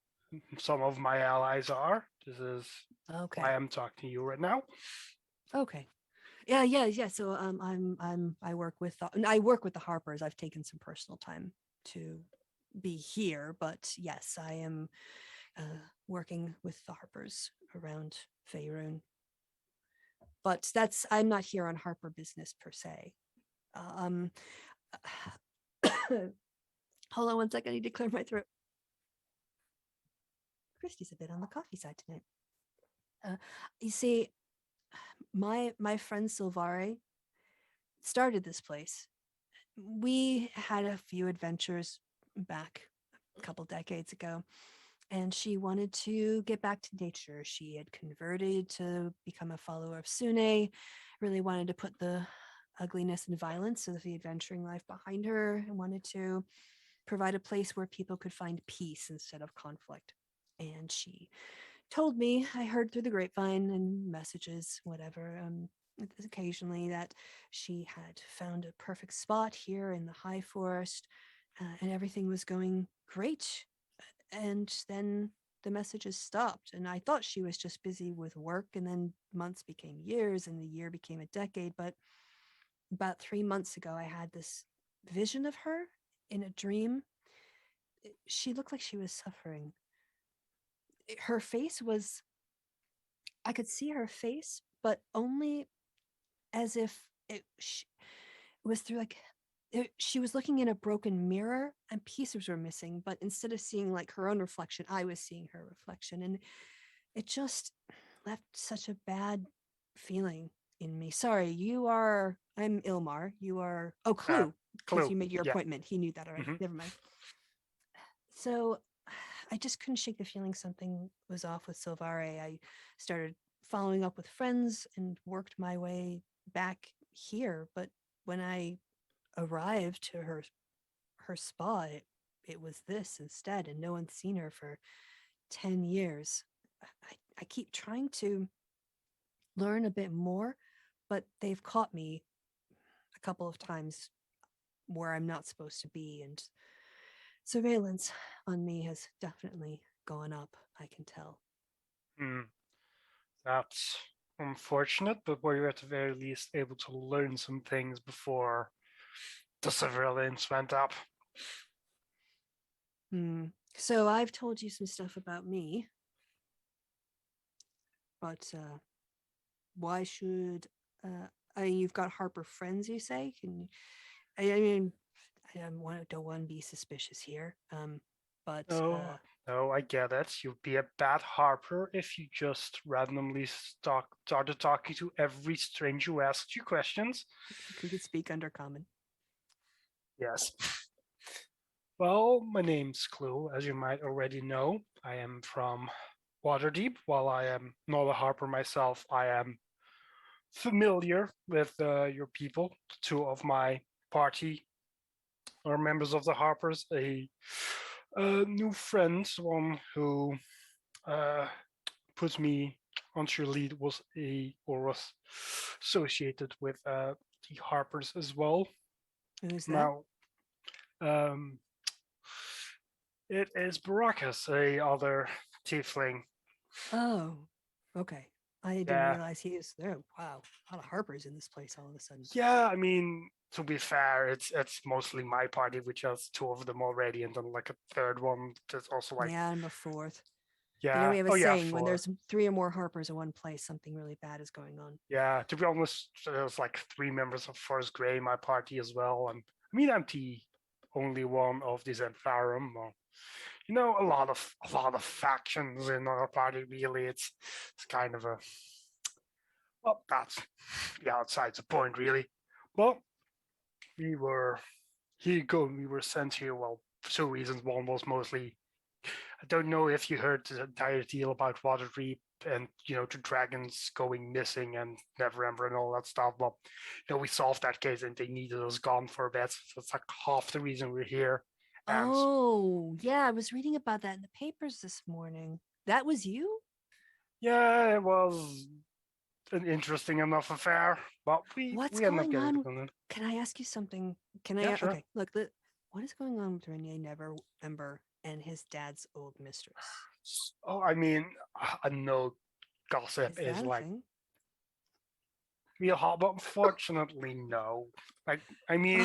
some of my allies are. This is Okay. why I'm talking to you right now. Okay. Yeah. So I work with the Harpers. I've taken some personal time to be here, but yes, I am working with the Harpers around Faerun. But I'm not here on Harper business per se. Hold on one second. I need to clear my throat. Kristi's a bit on the coffee side tonight. You see, my friend Silvare started this place. We had a few adventures back a couple decades ago, and she wanted to get back to nature. She had converted to become a follower of Sune, really wanted to put the ugliness and violence of the adventuring life behind her, and wanted to provide a place where people could find peace instead of conflict. And she told me, I heard through the grapevine and messages, whatever, occasionally, that she had found a perfect spot here in the high forest, and everything was going great. And then the messages stopped, and I thought she was just busy with work, and then months became years, and the year became a decade. But about 3 months ago, I had this vision of her in a dream. She looked like she was suffering. Her face was, I could see her face, but only as if it was through she was looking in a broken mirror and pieces were missing, but instead of seeing like her own reflection, I was seeing her reflection, and it just left such a bad feeling in me. Sorry, I'm Ilmar. You are, Clue, because Clue, you made your yeah. appointment. He knew that already. Mhm. Never mind. So I just couldn't shake the feeling something was off with Silvare. I started following up with friends and worked my way back here. But when I arrived to her spot, it was this instead, and no one's seen her for 10 years. I keep trying to learn a bit more, but they've caught me a couple of times where I'm not supposed to be, and surveillance on me has definitely gone up, I can tell. That's unfortunate, but were you at the very least able to learn some things before the surveillance went up. So I've told you some stuff about me, but why should you've got Harper friends, you say? I mean, I don't want to be suspicious here, but No, I get it. You'd be a bad Harper if you just randomly started talking to every stranger who asked you questions. you could speak undercommon. Yes. Well, my name's Clue, as you might already know. I am from Waterdeep. While I am not a Harper myself, I am familiar with your people. Two of my party are members of the Harpers. A new friend, one who put me onto your lead, was associated with the Harpers as well. Who's that? Now, it is Baracus, a other tiefling. Oh, okay. I didn't Yeah. realize he is there. Wow, a lot of Harpers in this place all of a sudden. Yeah, I mean, to be fair, it's mostly my party, which has two of them already, and then like a third one that's also like Yeah, I'm a fourth. yeah. You know, we have a Oh yeah, saying when four. there's 3 or more Harpers in one place, something really bad is going on. Yeah, to be honest, there's like 3 members of First Grey in my party as well, and I mean I'm the only one of this Empharum. You know, a lot of factions in our party. Really, it's kind of a well, that's outside the point, really. But we were sent here. Well, for 2 reasons. One was mostly I don't know if you heard the entire deal about Waterdeep and the dragons going missing and Neverember and all that stuff. But we solved that case and they needed us gone for a bit. So it's like half the reason we're here. And Oh, yeah, I was reading about that in the papers this morning. That was you? yeah, it was an interesting enough affair, but we What's ended up going getting on? it done. Can I ask you something? Can I? Yeah, sure. Okay, look, what is going on with Renier Neverember and his dad's old mistress? Oh, I mean, I know gossip Is is that a like thing? real hot, but unfortunately, no. Like, I mean,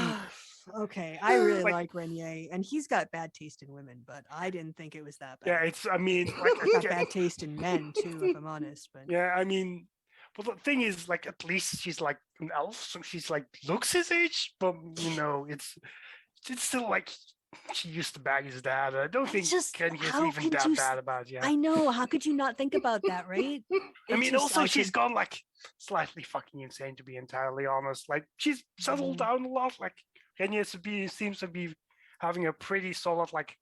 Okay, I really like- like Renier, and he's got bad taste in women, but I didn't think it was that bad. yeah, it's. I mean, like, He's got bad taste in men too, if I'm honest. But yeah, I mean, but the thing is, like, at least she's like an elf, so she's like looks his age, but it's still like she used to bag his dad. I don't think Kenny is how even could that you bad about it. I know. How could you not think about that, right? I mean, also she's could- gone like slightly fucking insane, to be entirely honest. Like she's settled down a lot. Like Kenya seems to be having a pretty solid like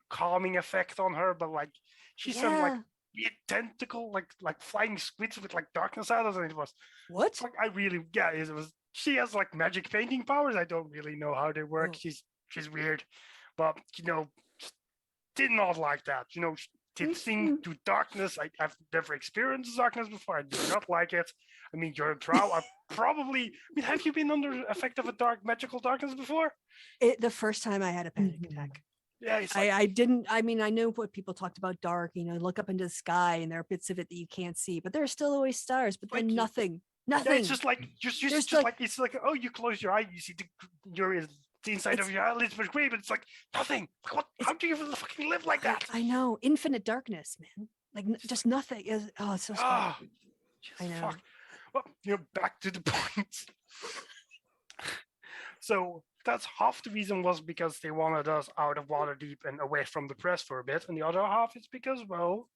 calming effect on her, but like she's some like Yeah. weird tentacle, like flying squids with like darkness out of it. It was What? like it was. She has like magic painting powers. I don't really know how they work. Oh. She's weird, but did not like that. Did thing to darkness. I've never experienced darkness before. I do not like it. I mean, you're a drow. Have you been under effect of a magical darkness before? The first time I had a panic attack. Yeah, it's like, I didn't. I mean, I know what people talked about dark. Look up into the sky, and there are bits of it that you can't see, but there are still always stars. But then Like, nothing. yeah, Nothing. it's just like There's just like it's like oh, you close your eye, you see the inside of your eyelids was gray, but it's like nothing. Like, what? How do you fucking live like that? I know. Infinite darkness, man. Like just nothing. It's so scary. Ah, I just know. fuck. Well, back to the point. So that's half the reason was because they wanted us out of Waterdeep and away from the press for a bit, and the other half is because, well,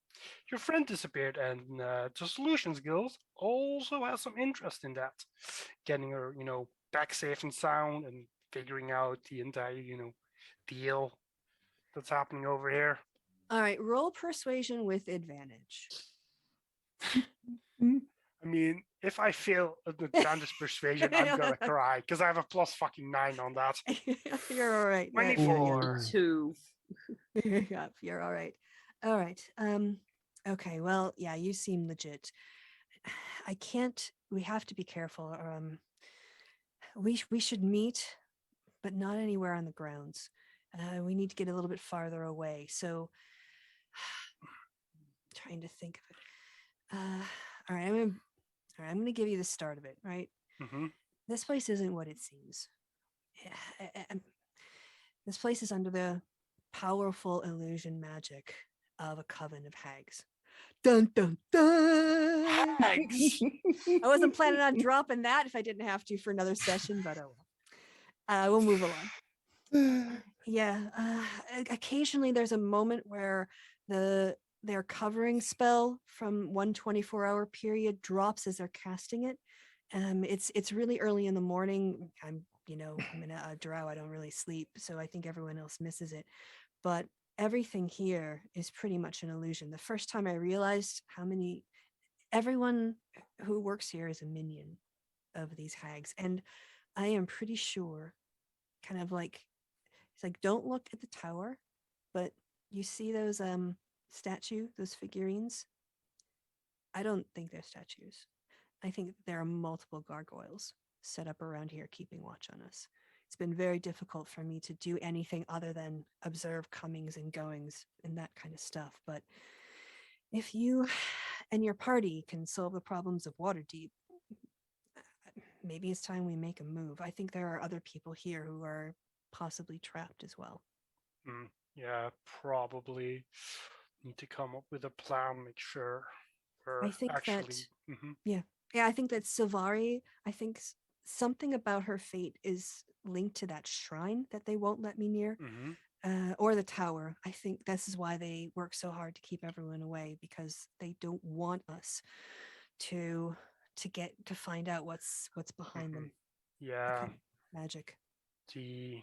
your friend disappeared, and the Solutions Guild also has some interest in that, getting her, back safe and sound, and figuring out the entire, deal that's happening over here. All right. Roll persuasion with advantage. I mean, if I fail at the advantage persuasion, I'm gonna cry because I have a +9 on that. You're all right. 24. 2. Yeah, you're all right. All right. Okay. Well, yeah, you seem legit. I can't. We have to be careful. We should meet, but not anywhere on the grounds. We need to get a little bit farther away. So, trying to think of it. All right. I'm going to give you the start of it. Right. Mm-hmm. This place isn't what it seems. This place is under the powerful illusion magic of a coven of hags. Dun dun dun. Hags. I wasn't planning on dropping that if I didn't have to for another session, but oh well. We'll move along. Yeah. Occasionally there's a moment where their covering spell from 1 24-hour period drops as they're casting it. It's really early in the morning. I'm in a drow. I don't really sleep, so I think everyone else misses it. But everything here is pretty much an illusion. The first time I realized everyone who works here is a minion of these hags, and I am pretty sure, kind of like, it's like, don't look at the tower, but you see those those figurines. I don't think they're statues. I think there are multiple gargoyles set up around here keeping watch on us. It's been very difficult for me to do anything other than observe comings and goings and that kind of stuff. But if you and your party can solve the problems of Waterdeep, maybe it's time we make a move. I think there are other people here who are possibly trapped as well. Yeah, probably need to come up with a plan, make sure we're I think actually. I think that Silvari, I think something about her fate is linked to that shrine that they won't let me near, or the tower. I think this is why they work so hard to keep everyone away, because they don't want us to find out what's behind them. Yeah, magic. The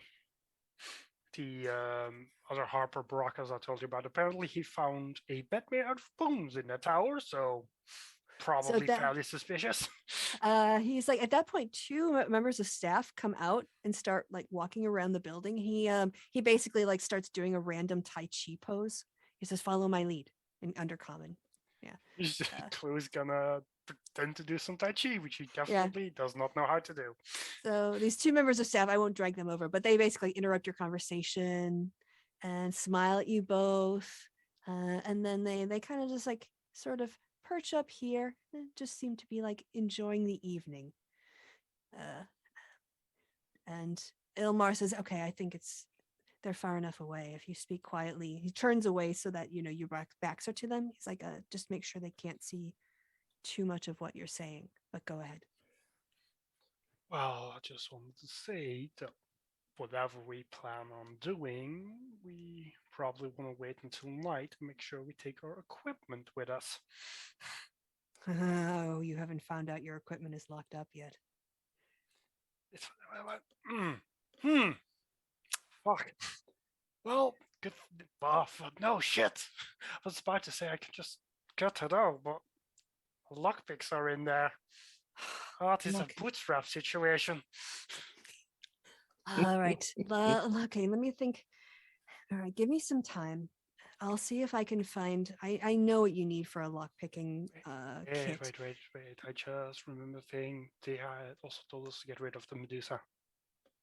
other Harper Brock, as I told you about, apparently he found a bed made out of bones in the tower, so probably fairly suspicious. He's like, at that point, two members of staff come out and start like walking around the building. He basically like starts doing a random Tai Chi pose. He says, "Follow my lead," in Undercommon. Yeah. Chloe's gonna pretend to do some Tai Chi, which he definitely does not know how to do. So these two members of staff, I won't drag them over, but they basically interrupt your conversation and smile at you both. And then they kind of just like sort of perch up here and just seem to be like enjoying the evening. And Ilmar says, "Okay, I think they're far enough away. If you speak quietly," he turns away so that, your backs are to them. He's like, just make sure they can't see too much of what you're saying, but go ahead. Well, I just wanted to say that whatever we plan on doing, we probably want to wait until night to make sure we take our equipment with us. Oh, you haven't found out your equipment is locked up yet. Fuck. Well, good. No shit. I was about to say I could just get it out, but lockpicks are in there. It is a bootstrap situation. All right. Okay, let me think. All right, give me some time. I'll see if I can find. I know what you need for a lockpicking kit. Wait. I just remember the thing. They had also told us to get rid of the Medusa.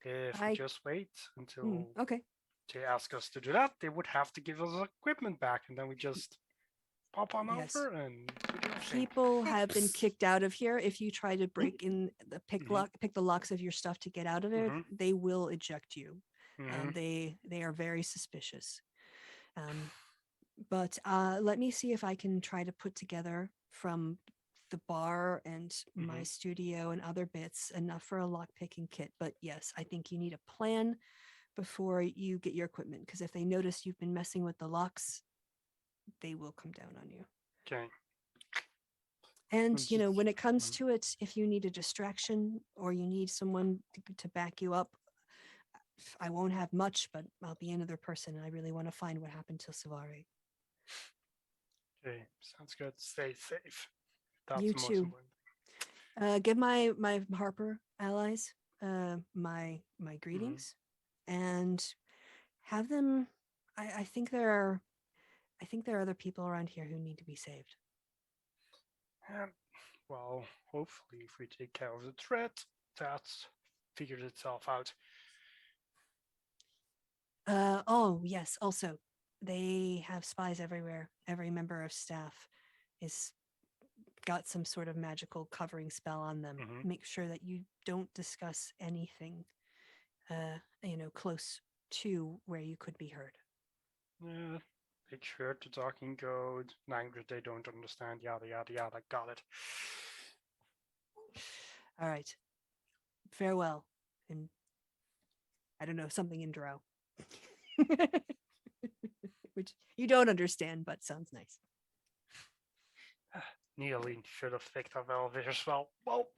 If we just wait until they ask us to do that, they would have to give us equipment back, and then we just pop on over and people have been kicked out of here. If you try to break in the pick the locks of your stuff to get out of it, they will eject you. They are very suspicious. But let me see if I can try to put together from the bar and my studio and other bits enough for a lockpicking kit. But yes, I think you need a plan before you get your equipment, because if they notice you've been messing with the locks, they will come down on you. Okay. And when it comes to it, if you need a distraction or you need someone to back you up, I won't have much, but I'll be another person, and I really want to find what happened to Silvari. Okay, sounds good. Stay safe. That's you the most too. important thing. Give my Harper allies my greetings, and have them. I think there are other people around here who need to be saved. Well, hopefully, if we take care of the threat, that's figured itself out. Oh yes. Also, they have spies everywhere. Every member of staff is got some sort of magical covering spell on them. Make sure that you don't discuss anything close to where you could be heard. Yeah, make sure to talking code, language they don't understand, yada yada yada. Got it. All right. Farewell. And I don't know, something in Drow. Which you don't understand, but sounds nice. Nearly should have picked up Elvish as well. Well.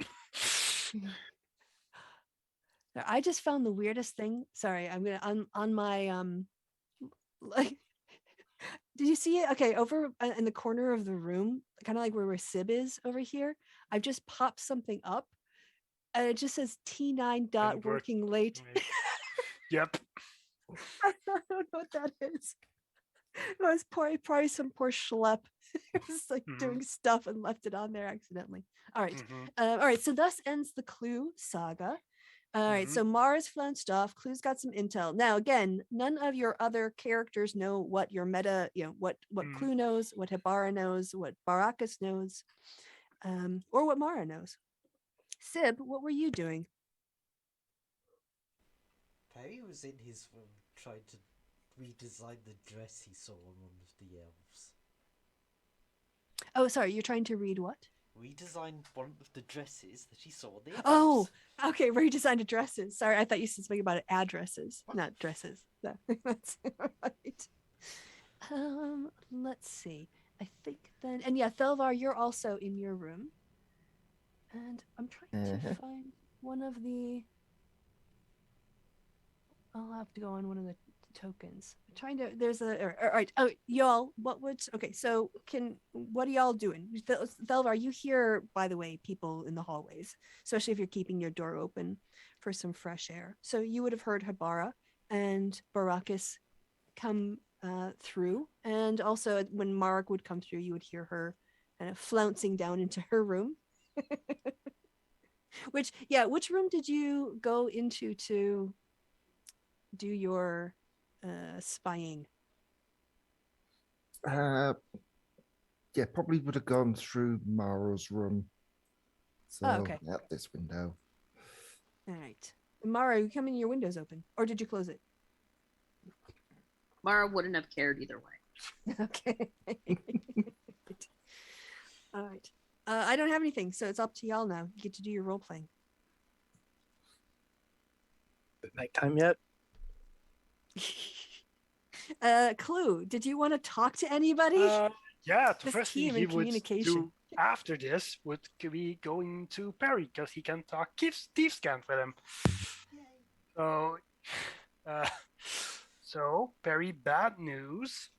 Now, I just found the weirdest thing. Sorry, I'm gonna on my like. Did you see it? Okay, over in the corner of the room, kind of like where Sib is over here. I've just popped something up, and it just says T9 dot working late. Yep. I don't know what that is. It was probably some poor schlep. It was like doing stuff and left it on there accidentally. All right. All right. So thus ends the Clue saga. All right. So Mars flanched off. Clue's got some intel. Now, again, none of your other characters know what your meta, what Clue knows, what Hibara knows, what Barakas knows, or what Mara knows. Sib, what were you doing? Perry was in his room trying to redesign the dress he saw on one of the elves. Oh, sorry. You're trying to read what? Redesigned one of the dresses that he saw on the elves. Oh, okay. Redesigned dresses. Sorry, I thought you said something about addresses, not dresses. No, that's right. Let's see. I think then, and yeah, Thelvar, you're also in your room, and I'm trying to find one of the. I'll have to go on one of the tokens. I'm trying to. There's a. All right. Oh, y'all. What would? Okay. So what are y'all doing? Thelvar, you hear, by the way, people in the hallways, especially if you're keeping your door open for some fresh air. So you would have heard Hibara and Barakas come through, and also when Mark would come through, you would hear her kind of flouncing down into her room. Which room did you go into to do your spying? Yeah, probably would have gone through Mara's room. So okay. out this window. All right. Mara, you come in, your window's open, or did you close it? Mara wouldn't have cared either way. Okay. All right. I don't have anything, so it's up to y'all now. You get to do your role playing. Is it nighttime yet? Clue, did you want to talk to anybody? Yeah, the This first thing team he and would communication. do after this would be going to Perry because he can talk thief scan with him. So, so Perry, bad news.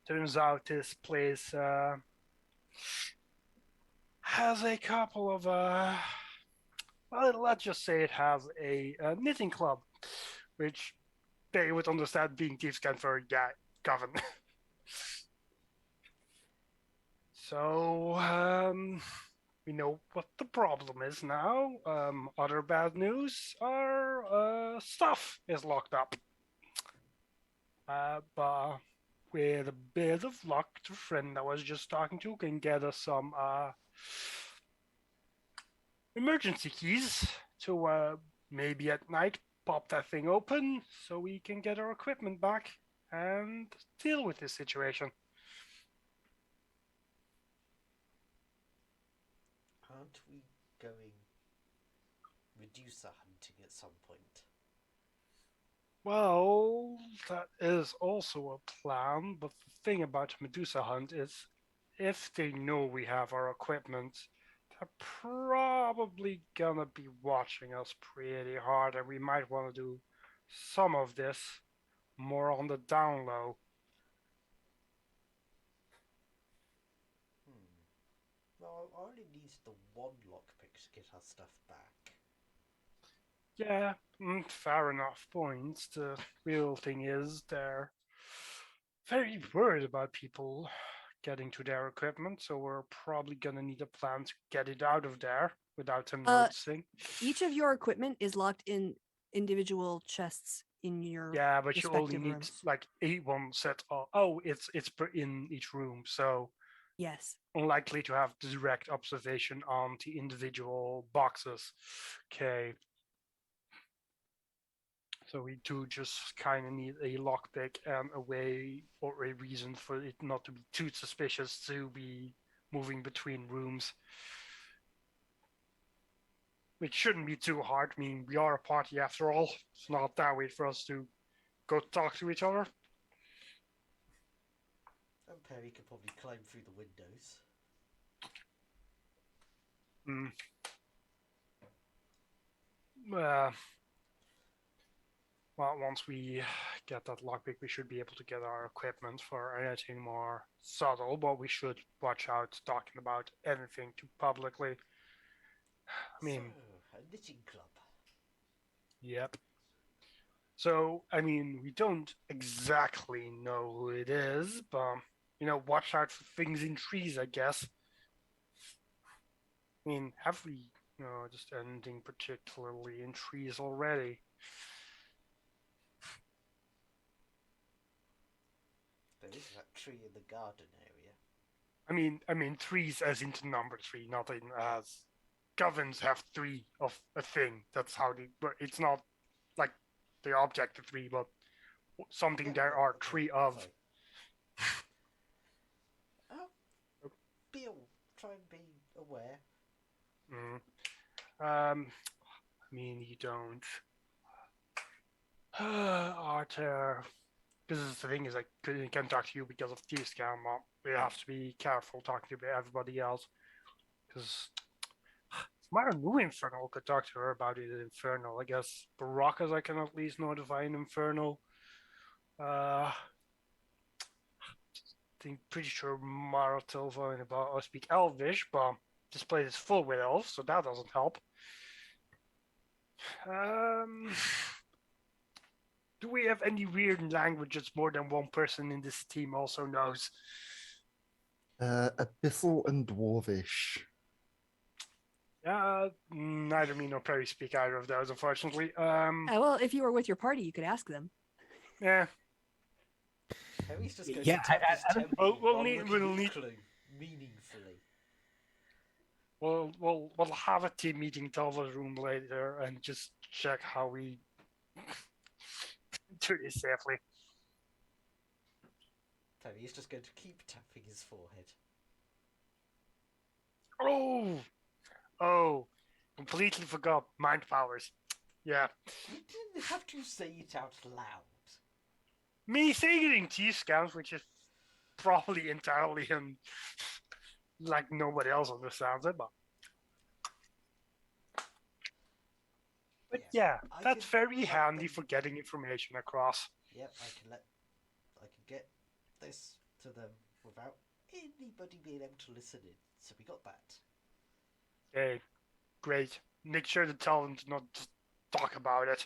Turns out this place has a couple of well, let's just say it has a knitting club, which they would understand being thief scan for a guy coven. So we know what the problem is now. Other bad news: our stuff is locked up. But with a bit of luck, the friend I was just talking to can get us some emergency keys to maybe at night pop that thing open so we can get our equipment back and deal with this situation. Aren't we going Medusa hunting at some point? Well, that is also a plan, but the thing about Medusa Hunt is if they know we have our equipment, they're probably gonna be watching us pretty hard, and we might want to do some of this more on the down low. Well, I only need the one lockpick to get our stuff back. Yeah, fair enough points. The real thing is they're very worried about people getting to their equipment, so we're probably gonna need a plan to get it out of there without them noticing. Each of your equipment is locked in individual chests in your but you only need rooms. like one set of it's per in each room, so yes, unlikely to have direct observation on the individual boxes. Okay. So we do just kind of need a lockpick and a way or a reason for it not to be too suspicious to be moving between rooms. Which shouldn't be too hard. I mean, we are a party after all. It's not that way for us to go talk to each other. And Perry could probably climb through the windows. Well, once we get that lockpick, we should be able to get our equipment for anything more subtle, but we should watch out talking about anything too publicly. I mean, So, a knitting club. yep. So, I mean, we don't exactly know who it is, but, watch out for things in trees, I guess. I mean, have we, just anything particularly in trees already? There is that tree in the garden area. I mean, threes as into number three, not in as governs have three of a thing. That's how they. But it's not like the object of three, but something Yeah, there are okay, three of. Bill, try and be aware. I mean, you don't. Arthur. This is the thing is I can't talk to you because of T-Scan, but we have to be careful talking to everybody else. Because Mara knew Infernal could talk to her about it in Infernal. I guess Baracus I can at least notify in Infernal. I'm pretty sure Mara told her about I speak Elvish, but this place is full with elves, so that doesn't help. Do we have any weird languages more than one person in this team also knows? Abyssal and Dwarvish. Neither me nor Perry speak either of those, unfortunately. Well, if you were with your party, you could ask them. Yeah. Perry's just going Yeah, to tap his temple we'll while need- looking we'll at need- Clue meaningfully. We'll have a team meeting Telva's room later and just check how we do this safely. Perry's just going to keep tapping his forehead. Oh, completely forgot mind powers. Yeah. You didn't have to say it out loud. Me saying it in T-Scams, which is probably entirely him, like nobody else understands it, but yeah, that's very handy for getting information across. Yep, I can get this to them without anybody being able to listen in. So we got that. Okay, great. Make sure to tell them to not just talk about it.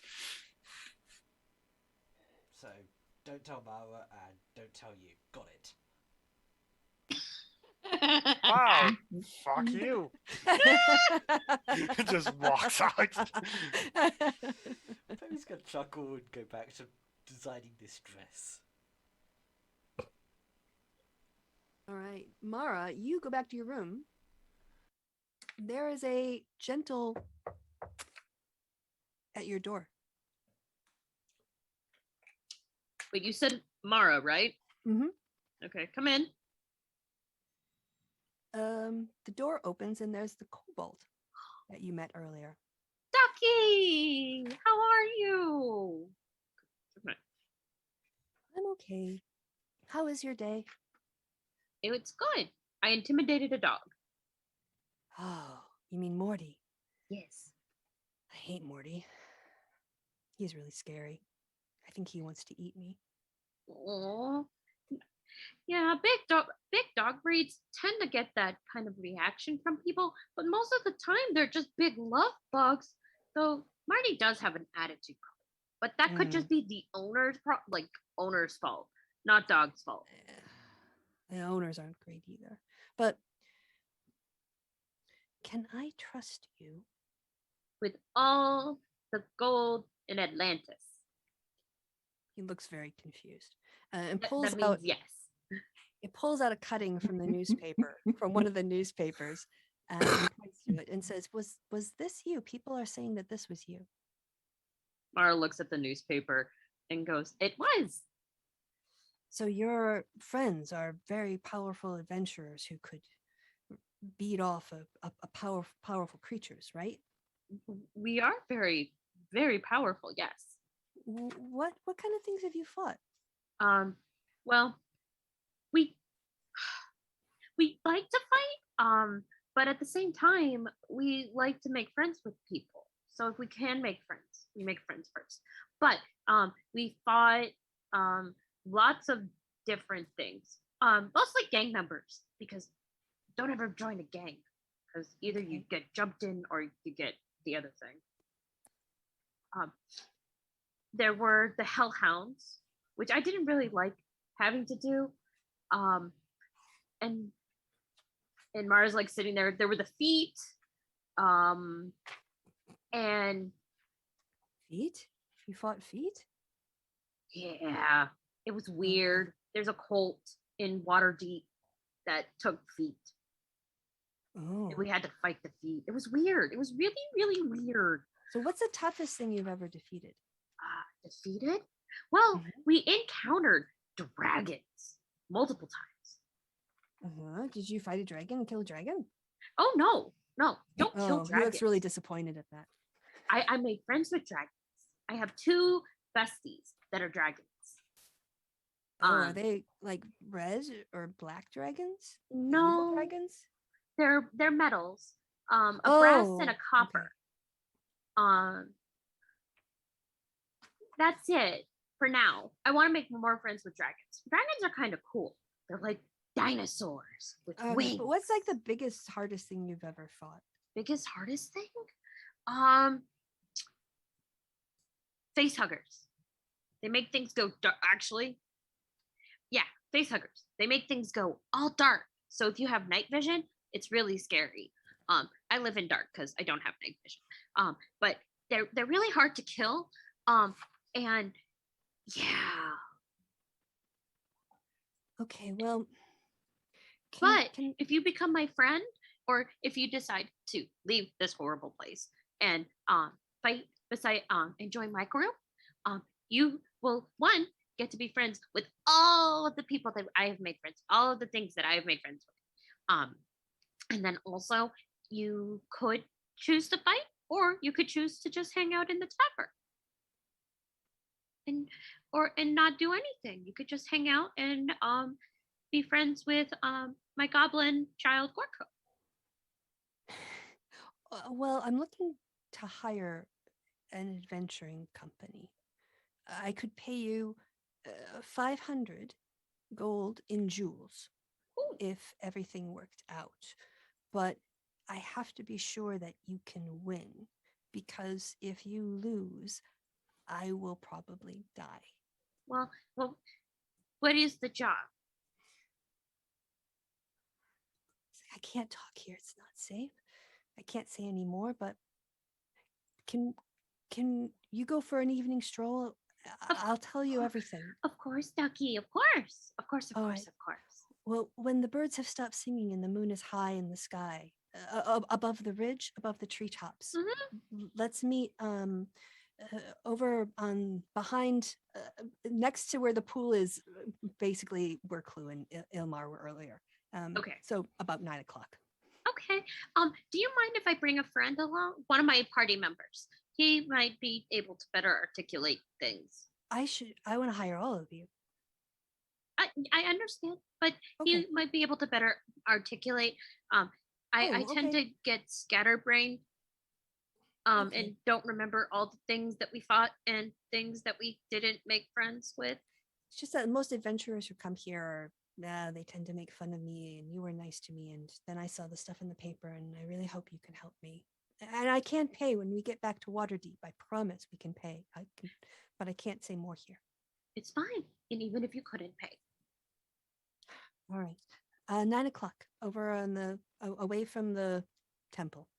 So don't tell Mara and don't tell you. Got it. Wow, fuck you. Just walks out. Perry's gonna chuckle and go back to designing this dress. All right, Mara, you go back to your room. There is a gentle at your door. Wait, you said Mara, right? Mhm. Okay, come in. The door opens and there's the kobold that you met earlier. Ducky, how are you? I'm okay. How is your day? It's good. I intimidated a dog. Oh, you mean Morty? Yes. I hate Morty. He's really scary. I think he wants to eat me. Oh. Yeah, big dog breeds tend to get that kind of reaction from people, but most of the time they're just big love bugs. Though Marty does have an attitude problem, but that could just be the owner's fault, not dog's fault. The owners aren't great either. But can I trust you? With all the gold in Atlantis. He looks very confused and That pulls means out. yes. It pulls out a cutting from the newspaper, from one of the newspapers, and points to it and says, "Was this you? People are saying that this was you." Mara looks at the newspaper and goes, "It was." So your friends are very powerful adventurers who could beat off a powerful creatures, right? We are very, very powerful. Yes. What kind of things have you fought? Well, we we like to fight. But at the same time, we like to make friends with people. So if we can make friends, we make friends first. But we fought lots of different things. Mostly gang members because don't ever join a gang because either you Okay. get jumped in or you get the other thing. There were the hellhounds, which I didn't really like having to do. And Mara's like sitting there. There were the feet, and Feet? You fought feet? yeah, it was weird. There's a cult in Waterdeep that took feet. Oh. And we had to fight the feet. It was weird. It was really, really weird. So what's the toughest thing you've ever defeated? Defeated? Well, Mhm. we encountered dragons multiple times. Did you fight a dragon and kill a dragon? Oh no, don't kill He dragons. looks really disappointed at that. I made friends with dragons. I have 2 besties that are dragons. Oh, are Um, they like red or black dragons? Like evil No, dragons? they're metals. A brass and a Oh, copper. That's it for now. I want to make more friends with dragons. Dragons are kind of cool. They're like dinosaurs with Okay, wings. but what's like the biggest, hardest thing you've ever fought? biggest, hardest thing? Face huggers. They make things go dark. Actually, yeah, face huggers. They make things go all dark. So if you have night vision, it's really scary. I live in dark because I don't have night vision. But they're really hard to kill. And yeah. Okay, well, But if you become my friend, or if you decide to leave this horrible place and fight beside and join my group, you will get to be friends with all of the people that I have made friends, all of the things that I have made friends with. And then also you could choose to fight, or you could choose to just hang out in the tavern. And not do anything. You could just hang out and be friends with my goblin child Gorko. Well, I'm looking to hire an adventuring company. I could pay you 500 gold in jewels Ooh. if everything worked out. But I have to be sure that you can win, because if you lose, I will probably die. Well, what is the job? I can't talk here. It's not safe. I can't say any more, but can you go for an evening stroll? I'll tell you everything. Of course, Ducky. Of course. Of course. Of All course. right. Of course. Well, when the birds have stopped singing and the moon is high in the sky, above the ridge, above the treetops, let's meet over on behind, next to where the pool is, basically where Clue and Ilmar were earlier. Okay. So about 9 o'clock. Okay. Do you mind if I bring a friend along? One of my party members. He might be able to better articulate things. I want to hire all of you. I understand, but Okay. he might be able to better articulate. I tend okay. to get scatterbrained, Okay. and don't remember all the things that we fought and things that we didn't make friends with. It's just that most adventurers who come here are, they tend to make fun of me, and you were nice to me, and then I saw the stuff in the paper, and I really hope you can help me. And I can pay when we get back to Waterdeep. I promise we can pay. But I can't say more here. It's fine, and even if you couldn't pay. All right. 9 o'clock over on the away from the temple.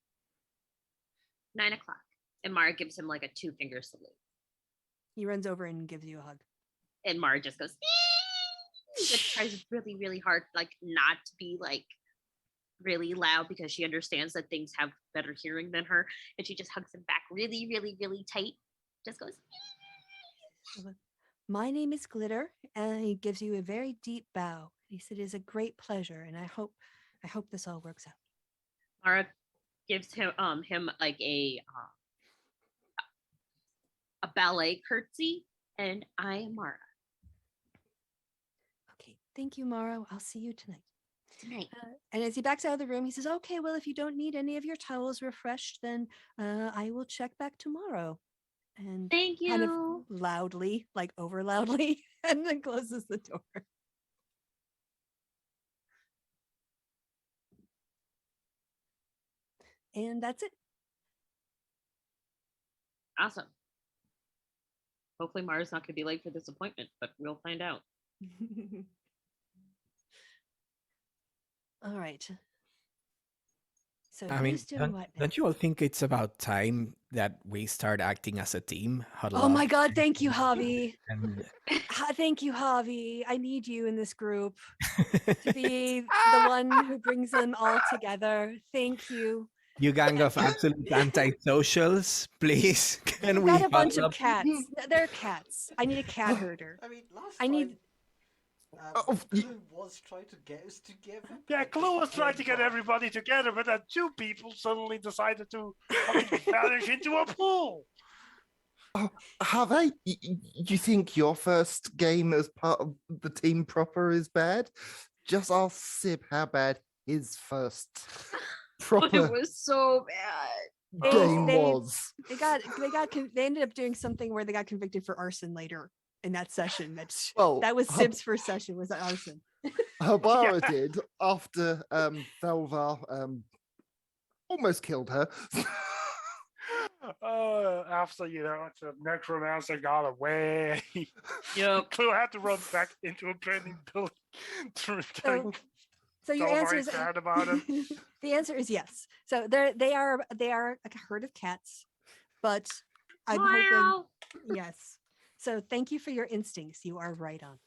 9 o'clock. And Mara gives him like a 2-finger salute. He runs over and gives you a hug. And Mara just goes, but tries really, really hard, like not to be like really loud because she understands that things have better hearing than her. And she just hugs him back really, really, really tight. just goes. My name is Glitter, and he gives you a very deep bow. He said, "It is a great pleasure, and I hope this all works out." Mara gives him like a ballet curtsy, and I am Mara Okay, thank you, Mara. I'll see you tonight. tonight. And as he backs out of the room, he says, "Okay, well, if you don't need any of your towels refreshed, then I will check back tomorrow." And Thank kind of you. loudly, like over loudly, and then closes the door. And that's it. Awesome. Hopefully Mara's not going to be late for this appointment, but we'll find out. All right. So I mean, who's doing what now? don't you all think it's about time that we start acting as a team? Huddle Oh my up God! Thank you, Javi. and Thank you, Javi. I need you in this group to be the one who brings them all together. Thank you. you gang of absolute antisocials, please, can We've we got a bunch huddle of up? cats. They're cats. I need a cat herder. I mean, last I time need. Clue was trying to get us together. Yeah, but Clue was just trying to get went off. everybody together, but then two people suddenly decided to vanish into a pool. Oh, Harvey, you think your first game as part of the team proper is bad? Just ask Sib how bad his first It proper was so bad. game They was. they ended up doing something where they got convicted for arson later in that session. Well, That was Sib's first session, was arson. Habara did after Thelvar almost killed her. After the necromancer got away, Yep. Clue had to run back into a burning building. So your Tell answer very is sad about it. the answer is yes. So they are like a herd of cats, but I'm hoping Wow. yes. So thank you for your instincts. You are right on.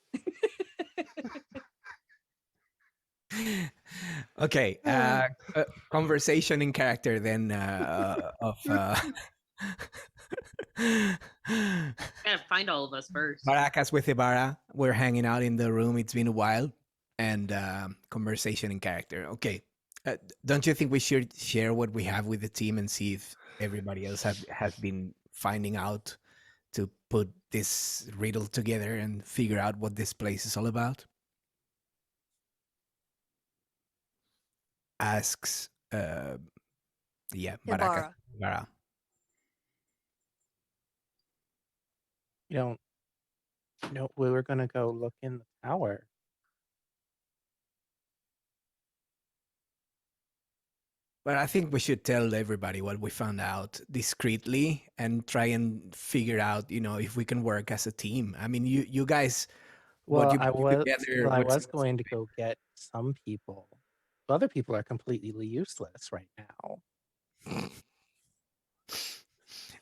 Okay, conversation in character then of Gotta find all of us first. Baracas with Ibarra. We're hanging out in the room. It's been a while, and conversation in character. Okay, don't you think we should share what we have with the team and see if everybody else has been finding out to put this riddle together and figure out what this place is all about? Asks, Baracas Ibarra. Ibarra. We were gonna go look in the tower. But I think we should tell everybody what we found out discreetly and try and figure out, if we can work as a team. I mean, you guys, Well, you I put was together. I was going to go get some people. Other people are completely useless right now.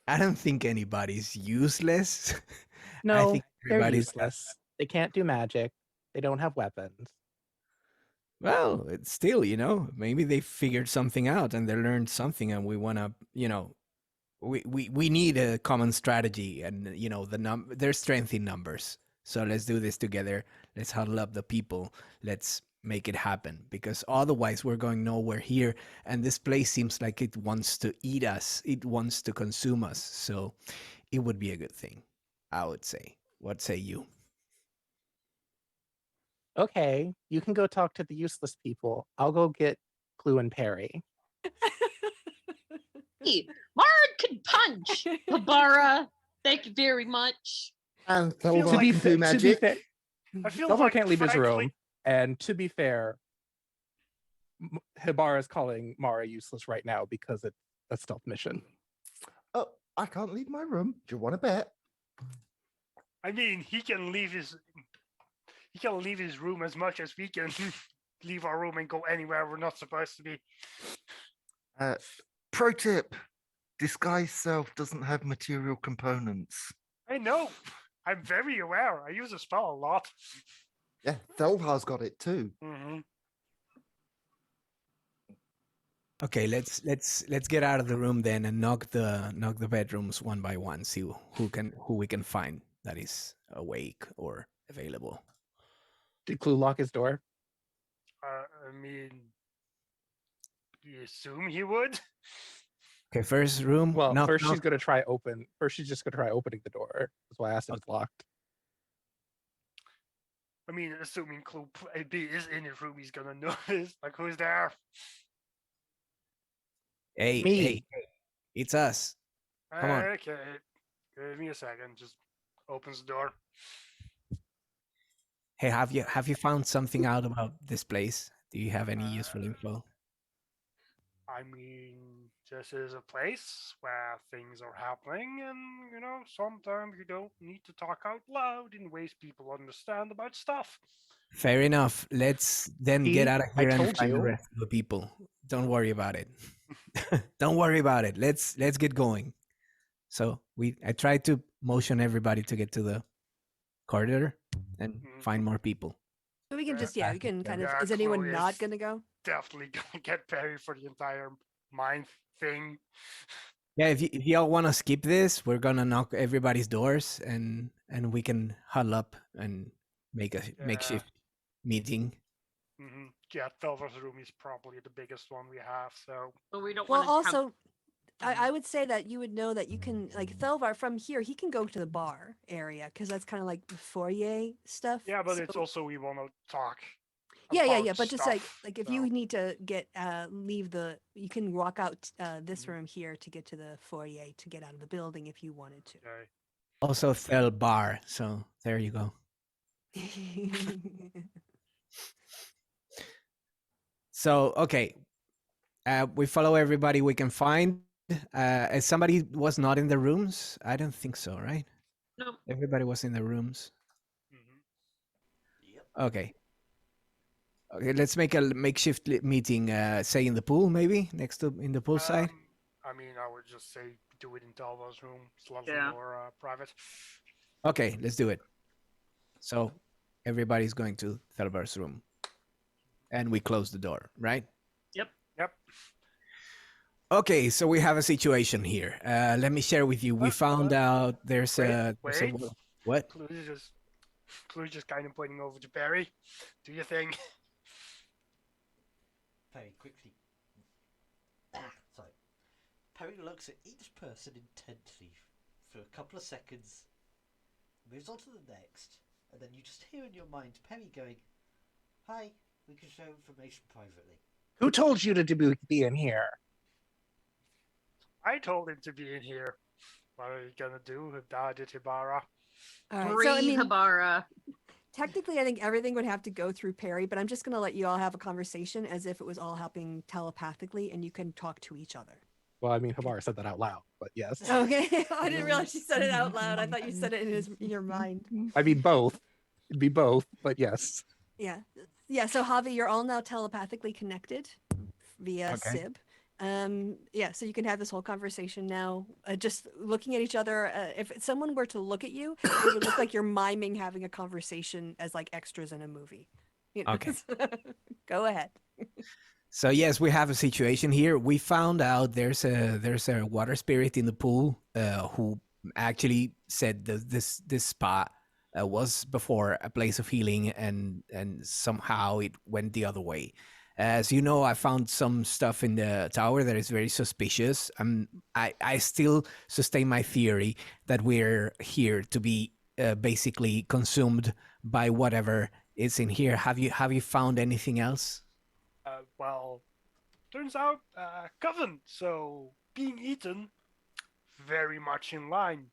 I don't think anybody's useless. I No, think they're everybody's useless. They can't do magic. They don't have weapons. Well, it's still, maybe they figured something out and they learned something, and we want to, we need a common strategy, and there's strength in numbers. So let's do this together. Let's huddle up the people. Let's make it happen, because otherwise we're going nowhere here, and this place seems like it wants to eat us. It wants to consume us. So it would be a good thing, I would say. What say you? Okay, you can go talk to the useless people. I'll go get Clue and Perry. Hey, Mara can punch. Habara, thank you very much. And feel Thelvar like- can do magic. To be fair, I feel Thelvar like can't leave his frankly- room. And to be fair, Hibara is calling Mara useless right now because it's a stealth mission. Oh, I can't leave my room. Do you want to bet? I mean, he can leave his room as much as we can leave our room and go anywhere we're not supposed to be. Pro tip: disguise self doesn't have material components. I know. I'm very aware. I use a spell a lot. Yeah, Thelvar's got it too. Mm-hmm. Okay, let's get out of the room then and knock the bedrooms one by one. See who we can find that is awake or available. Did Clue lock his door? I mean, you assume he would? Okay, first room. Well, knock, first knock. she's gonna try open. First, she's just gonna try opening the door. That's why I asked if it's locked. I mean, assuming Clue is in his room, he's gonna notice. Like, who's there? Hey, Me. hey, it's us. Come on. Okay, give me a second. Just opens the door. Hey, have you found something out about this place? Do you have any useful info? I mean, this is a place where things are happening, and sometimes you don't need to talk out loud in ways people understand about stuff. Fair enough. Let's then get See? out of I here and told find the you. rest of the people. Don't worry about it. Don't worry about it. Let's get going. So I tried to motion everybody to get to the corridor and find more people. So we can just, we can kind of. Yeah, Is anyone Chloe not is gonna go? Definitely gonna get Perry for the entire mind thing. Yeah, if y'all want to skip this, we're gonna knock everybody's doors and we can huddle up and make a makeshift meeting. Mm-hmm. Yeah, Telver's room is probably the biggest one we have. So, But we don't Well, want to also, I would say that you would know that you can, like, Thelvar from here, he can go to the bar area because that's kind of like the foyer stuff. yeah, but so, it's also we want to talk. yeah. about But just stuff, like if so. you need to get leave you can walk out this Mm-hmm. room here to get to the foyer to get out of the building if you wanted to. Okay. Also, Thel bar. So there you go. So okay, we follow everybody we can find. As somebody was not in the rooms, I don't think so, right? No. Everybody was in the rooms. Yep. Okay. Okay, let's make a makeshift meeting. Say in the pool, maybe next to in the pool side. I mean, I would just say do it in Telver's room. It's a lot Yeah. more private. Okay, let's do it. So everybody's going to Thelbar's room, and we close the door, right? Yep. Yep. Okay, so we have a situation here. Let me share with you. We found out there's a what? Clue's just kind of pointing over to Perry. Do you think? Perry quickly. Sorry. Perry looks at each person intently for a couple of seconds, moves on to the next, and then you just hear in your mind Perry going, "Hi, we can share information privately." Who told you to be in here? I told him to be in here. What are you gonna do with Dada Tibara? All right, Breathe, so I mean, Habara. technically, I think everything would have to go through Perry, but I'm just gonna let you all have a conversation as if it was all happening telepathically, and you can talk to each other. Well, I mean, Habar said that out loud, but yes. Okay, I didn't realize she said it out loud. I thought you said it in your mind. I mean, both. It'd be both, but yes. Yeah. So Javi, you're all now telepathically connected via Okay. Sib. So you can have this whole conversation now, just looking at each other. If someone were to look at you, it would look like you're miming having a conversation as like extras in a movie. Okay. Go ahead. So yes, we have a situation here. We found out there's a water spirit in the pool who actually said that this spot was before a place of healing, and somehow it went the other way. As you know, I found some stuff in the tower that is very suspicious. I still sustain my theory that we're here to be basically consumed by whatever is in here. Have you found anything else? Well, turns out Coven, so being eaten, very much in line.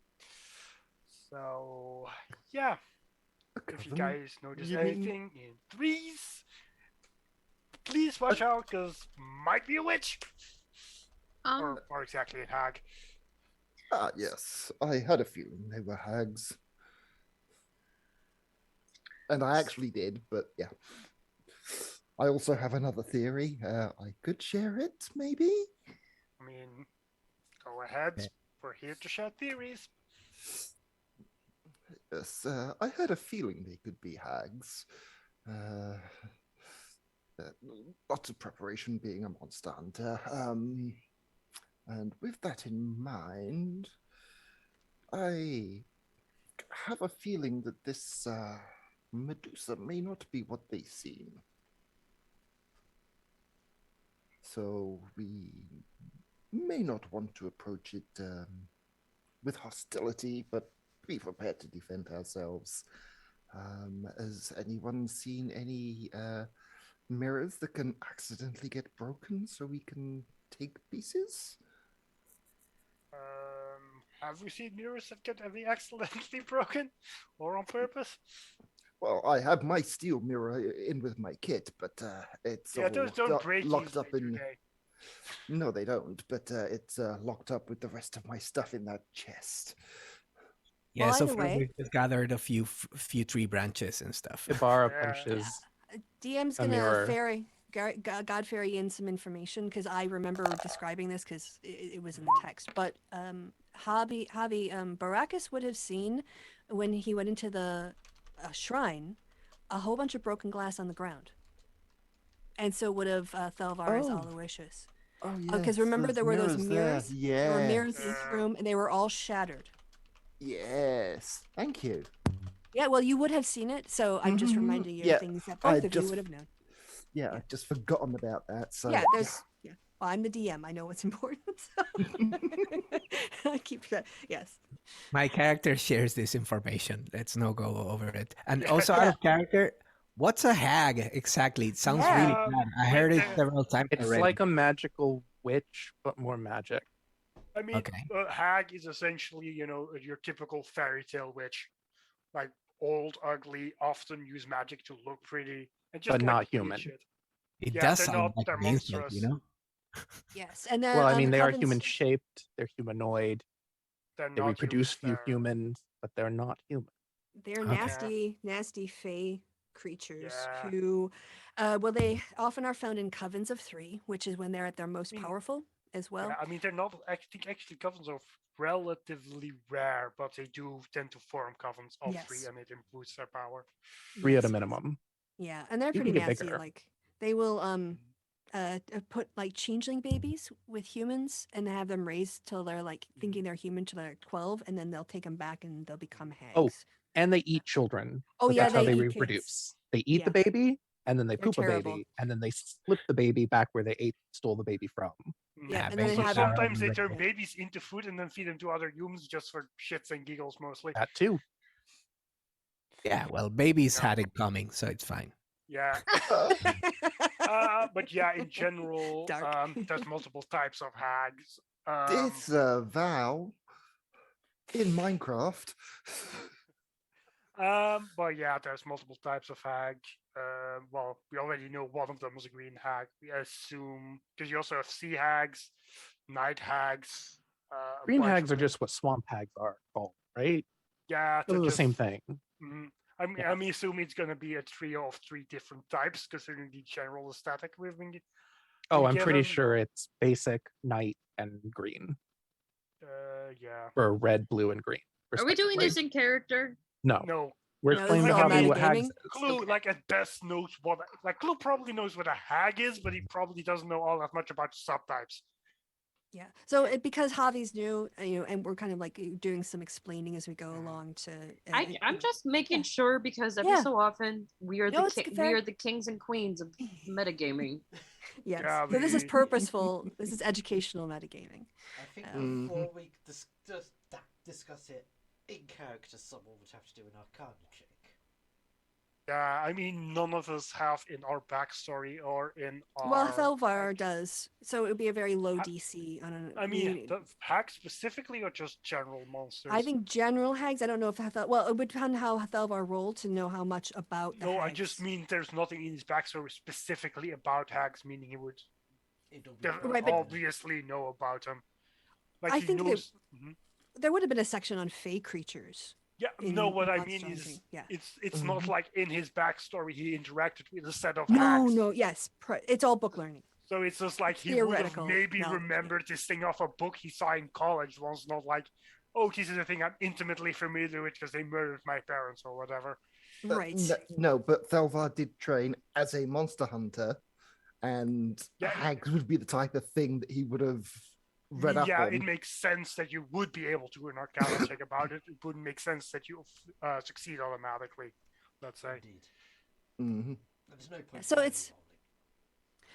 So yeah, if you guys notice You mean- anything in threes, please watch out, because might be a witch, or more exactly a hag. Ah, yes. I had a feeling they were hags. And I actually did, but yeah. I also have another theory. I could share it, maybe? I mean, go ahead. Okay. We're here to share theories. Yes, I had a feeling they could be hags. uh, lots of preparation being a monster hunter. And with that in mind, I have a feeling that this Medusa may not be what they seem. So we may not want to approach it with hostility, but be prepared to defend ourselves. Has anyone seen any mirrors that can accidentally get broken so we can take pieces? Have we seen mirrors that get any accidentally broken or on purpose? Well, I have my steel mirror in with my kit, but it's Yeah, all those don't break locked easily, up in. do they? No, they don't. But it's locked up with the rest of my stuff in that chest. Yeah, Well, so either far way- we've just gathered a few tree branches and stuff. Ibarra Yeah. punches DM's a gonna mirror. God fairy in some information because I remember describing this because it was in the text. But Javi Baracus would have seen when he went into the shrine a whole bunch of broken glass on the ground, and so would have Thelvar's Oh. Aloysius. Oh yeah. Because remember there were those mirrors. There. There were mirrors in Yeah. each room, and they were all shattered. Yes. Thank you. Yeah, well, you would have seen it, so I'm just Mhm. reminding you Yeah, of things that I both of you just- would have known. Yeah, Yeah. I've just forgotten about that. So Yeah, there's yeah. Well, I'm the DM. I know what's important. So I keep track. Yes. My character shares this information. Let's not go over it. And also Yeah. out of character, what's a hag exactly? It sounds really Yeah. bad. I heard it Like the- several times It's already. like a magical witch, but more magic. I mean, Okay. hag is essentially, your typical fairy tale witch, like old, ugly, often use magic to look pretty, and just But like not to create human. shit. It Yeah, does they're sound not- like they're an insult, monstrous. you know? Yes, and then Well, I mean, they are Coven's- human shaped, they're humanoid, They're they not reproduce few they're- humans, but they're not human. They're Okay. nasty, nasty fey creatures Yeah. who, they often are found in covens of 3, which is when they're at their most mean, powerful as well. Yeah, I mean, they're not. I think actually covens are relatively rare, but they do tend to form covens of 3, Yes. and it improves their power. 3 at a Yes. minimum. Yeah, and they're You pretty can get nasty. bigger. Like they will put like changeling babies with humans and have them raised till they're like thinking they're human till they're like 12, and then they'll take them back and they'll become hags. Oh, And they eat children. Oh, but yeah, that's how they they eat kids. reproduce. They eat the Yeah. baby, and then they They're poop a terrible. baby, and then they slip the baby back where they stole the baby from. Yeah, and then babies they So have are sometimes they turn unreal. babies into food and then feed them to other humans just for shits and giggles, mostly. That too. Yeah, well, babies Yeah. had it coming, so it's fine. Yeah. But yeah, in general, Dark. there's multiple types of hags. This Val in Minecraft. But yeah, there's multiple types of hag. Well, we already know one of them is a green hag. We assume because you also have sea hags, night hags. A Green bunch of hags are them. just what swamp hags are called, right? Yeah, Those they're are the same just- thing. Mhm. Yeah. I'm assuming it's going to be a trio of 3 different types, considering the general aesthetic we've been. Oh, been I'm pretty given. sure it's basic, night, and green, Yeah. or red, blue, and green. Are we doing respectively. this in character? No, No. we're No, explaining this to is all Javi what hags metagaming. is. Clue, Okay. like at best, knows what. Like Clue probably knows what a hag is, but he probably doesn't know all that much about subtypes. Yeah. So because Javi's new, and we're kind of like doing some explaining as we go along to. I'm just making yeah. sure because every Yeah. so often we are No, the it's we fair. are the kings and queens of metagaming. Yes. Yeah, so this is we- purposeful. This is educational metagaming. I think Mhm. before we discuss it in character, someone would have to do an Arcana check. Yeah, I mean, none of us have in our backstory or in our. Well, Thelvar like, does, so it would be a very low I- DC on an. I mean, the hags specifically, or just general monsters. I think general hags. I don't know if well, it would depend how Thelvar rolled to know how much about the No, I hags. just mean there's nothing in his backstory specifically about hags, meaning he would It'll be Right, but- obviously know about them. Like I he think they- knows. Mhm. there would have been a section on fey creatures. Yeah, in no. What I Monster mean is, Hunting, yeah. it's not like in his backstory he interacted with a set of No, hags. no, yes, it's all book learning. So it's just like he would have Theoretical maybe knowledge, yeah. remembered this thing off a book he saw in college once, not like, oh, this is a thing I'm intimately familiar with because they murdered my parents or whatever. Right. No, but Thelvar did train as a monster hunter, and Yeah. hags would be the type of thing that he would have read up Yeah, on. it makes sense that you would be able to do an Arcana check about it. It wouldn't make sense that you succeed automatically, let's say. Indeed. Mhm. There's no point. So in it's- rolling.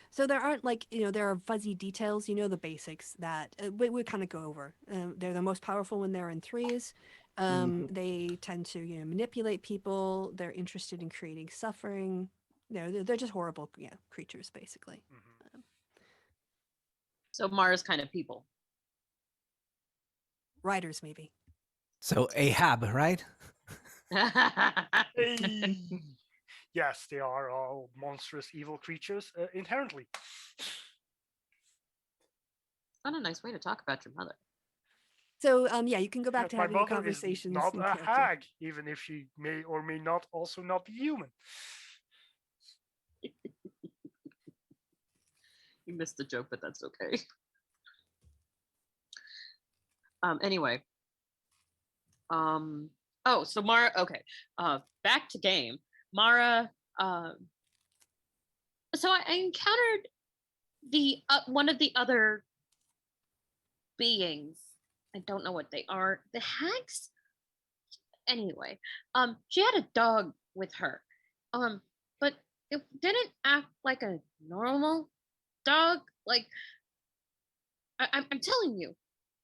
So there aren't like, there are fuzzy details, the basics that we kind of go over. They're the most powerful when they're in threes. They tend to, manipulate people. They're interested in creating suffering. They're just horrible, creatures basically. Mhm. So Mara's kind of people. Riders maybe. So Ahab, right? Hey! Yes, they are all monstrous evil creatures inherently. Not a nice way to talk about your mother. So yeah, you can go back to My having your mother is conversations. not in a character. hag, even if she may or may not also not be human. You missed the joke, but that's okay. Anyway. Oh, so Mara, okay. Back to game. Mara, so I encountered the one of the other beings. I don't know what they are. The hags? Anyway, she had a dog with her. But it didn't act like a normal dog. Like I'm telling you,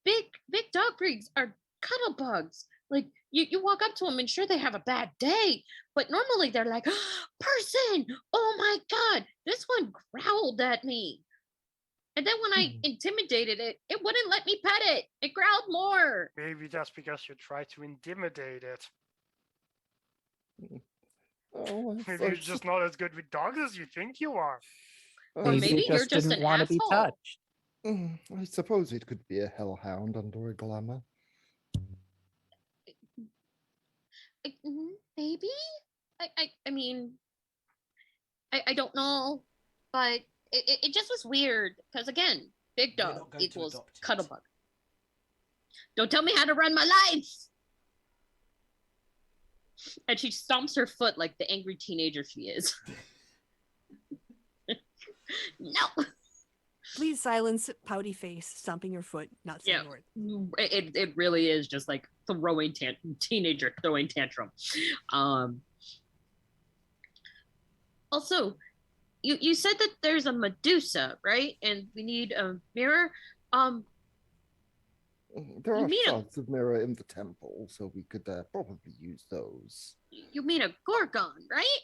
big dog breeds are cuddle bugs. Like you walk up to them and sure they have a bad day, but normally they're like, person, oh my god, this one growled at me. And then when I intimidated it, it wouldn't let me pet it. It growled more. Maybe that's because you try to intimidate it. Oh, Maybe you're just not as good with dogs as you think you are. Or Maybe maybe it you're just just didn't an want to be asshole. touched. I suppose it could be a hellhound under a glamour. Maybe? I mean, I don't know, but it just was weird because again, big We're dog not going to equals adopt it. cuddle bug. Don't tell me how to run my life. And she stomps her foot like the angry teenager she is. No. Please silence pouty face, stomping your foot, not saying Yeah. a word. It really is just like teenager throwing tantrum. Also, you said that there's a Medusa, right? And we need a mirror. There You are mean a- shards of mirror in the temple, so we could probably use those. You mean a Gorgon, right?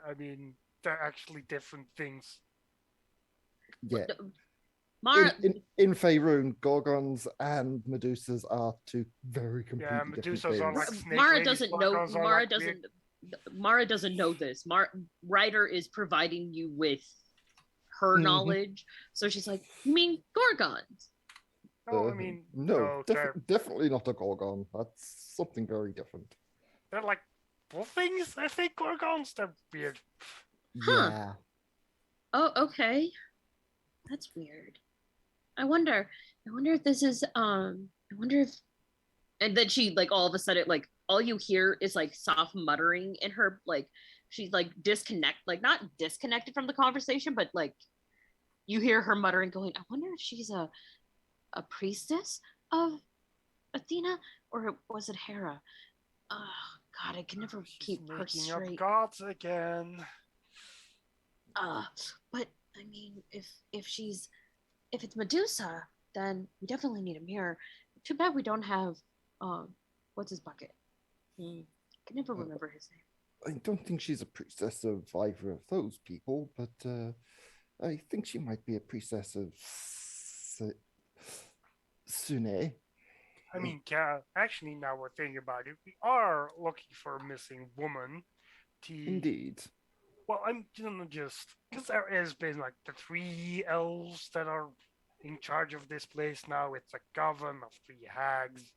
I mean, they're actually different things. Yeah. Mara, In Faerun, Gorgons and Medusas are two very completely different Medusas are things. like snake Mara ladies, doesn't know. Gorgons are Mara like doesn't. weird- Mara doesn't know this. Ryder is providing you with her Mhm. knowledge, so she's like, "You mean Gorgons?" No, I mean, no, they're definitely not a Gorgon. That's something very different. like wolf things. I think Gorgons. They're weird. Huh. Yeah. Oh, okay. That's weird. I wonder if this is I wonder if and then she like all of a sudden like all you hear is like soft muttering in her like she's like not disconnected from the conversation, but like you hear her muttering going, I wonder if she's a priestess of Athena or was it Hera? Oh god, I can never She's keep her making up straight. gods again. But I mean if it's Medusa, then we definitely need a mirror. Too bad we don't have what's his bucket? I can never remember his name. I don't think she's a priestess of either of those people, but I think she might be a priestess of Sune. I mean, actually, now we're thinking about it, we are looking for a missing woman. Indeed. Well, I'm gonna just because there has been like the 3 elves that are in charge of this place now. It's a coven of 3 hags.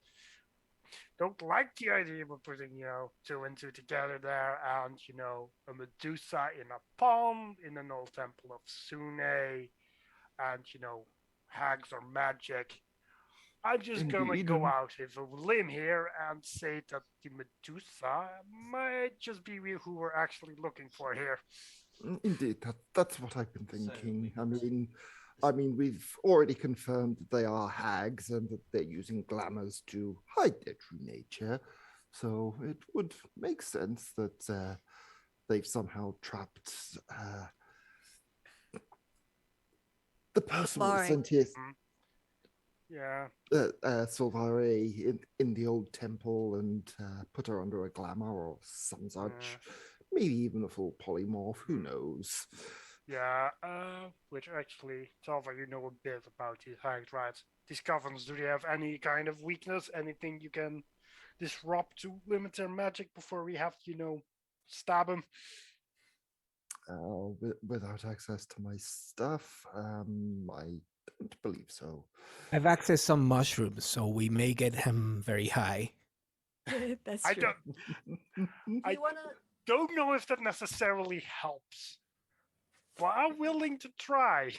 Don't like the idea of putting 2 and 2 together there, and a Medusa in a pond in an old temple of Sune, and hags are magic. I'm just gonna Indeed, go and- out with a limb here and say that the Medusa might just be who we're actually looking for here. Indeed, that's what I've been So thinking. we- I mean, we've already confirmed that they are hags and that they're using glamours to hide their true nature. So it would make sense that they've somehow trapped the person that was Safari. sent here, Yeah. Solvare, in the old temple and put her under a glamour or some such. Maybe even a full polymorph. Who knows? Yeah, which actually, Salva, you know a bit about these hags, right? These covenants, do they have any kind of weakness? Anything you can disrupt to limit their magic before we have to, stab them? Without access to my stuff, I don't believe so. I've accessed some mushrooms, so we may get him very high. That's I true. don't, I You wanna? don't know if that necessarily helps, but I'm willing to try.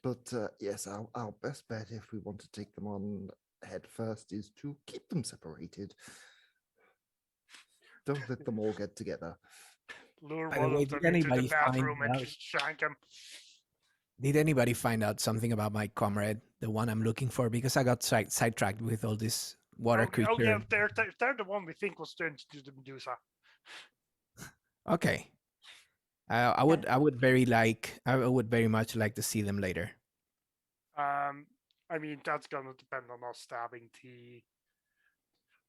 But yes, our best bet if we want to take them on head first is to keep them separated. Don't let them all get together. Lure By the one way, of them did into the anybody bathroom find and out? just shank him. Did anybody find out something about my comrade, the one I'm looking for? Because I got sidetracked with all this water creature. Oh yeah, they're the one we think was turned into the Medusa. Okay. I would very much like to see them later. I mean that's gonna depend on us stabbing the.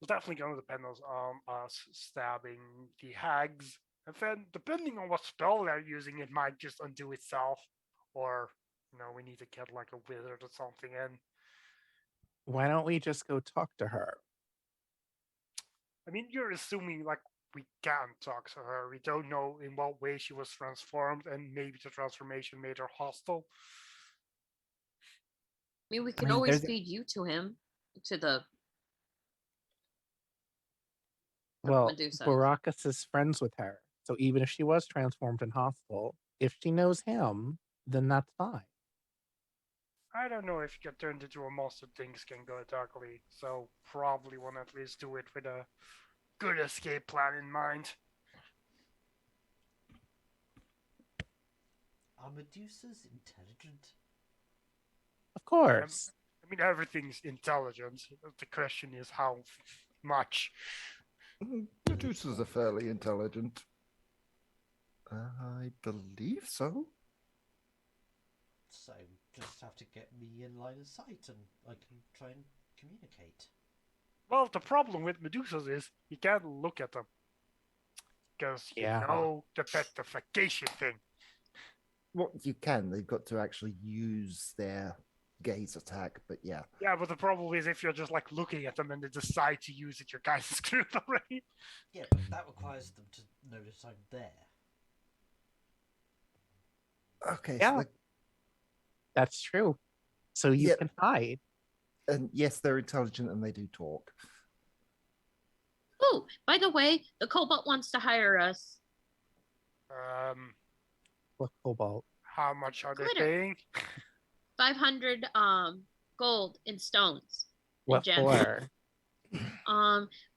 It's definitely gonna depend on us stabbing the hags, and then depending on what spell they're using, it might just undo itself, or we need to get like a wizard or something in. Why don't we just go talk to her? I mean, you're assuming like we can't talk to her. We don't know in what way she was transformed, and maybe the transformation made her hostile. I mean, we could mean, always there's- feed you to him, to the Well, Medusa. Barakas is friends with her. So even if she was transformed and hostile, if she knows him, then that's fine. I don't know if you get turned into a monster, things can go ugly. So probably want to at least do it with a good escape plan in mind. Are Medusas intelligent? Of course. I mean, everything's intelligent. The question is how much. Medusas are fairly intelligent. I believe so. So just have to get me in line of sight and I can try and communicate. Well, the problem with Medusas is you can't look at them. Because Yeah. the petrification thing. Well, you can. They've got to actually use their gaze attack, but yeah. Yeah, but the problem is if you're just like looking at them and they decide to use it, your guy's screwed already. Yeah, but that requires them to notice I'm there. Okay. Yeah. So That's true. So you Yeah. can hide. and yes, they're intelligent and they do talk. Oh, by the way, the Cobalt wants to hire us. What cobalt? How much are they Glitter. paying? 500 gold in stones. and What gems. for?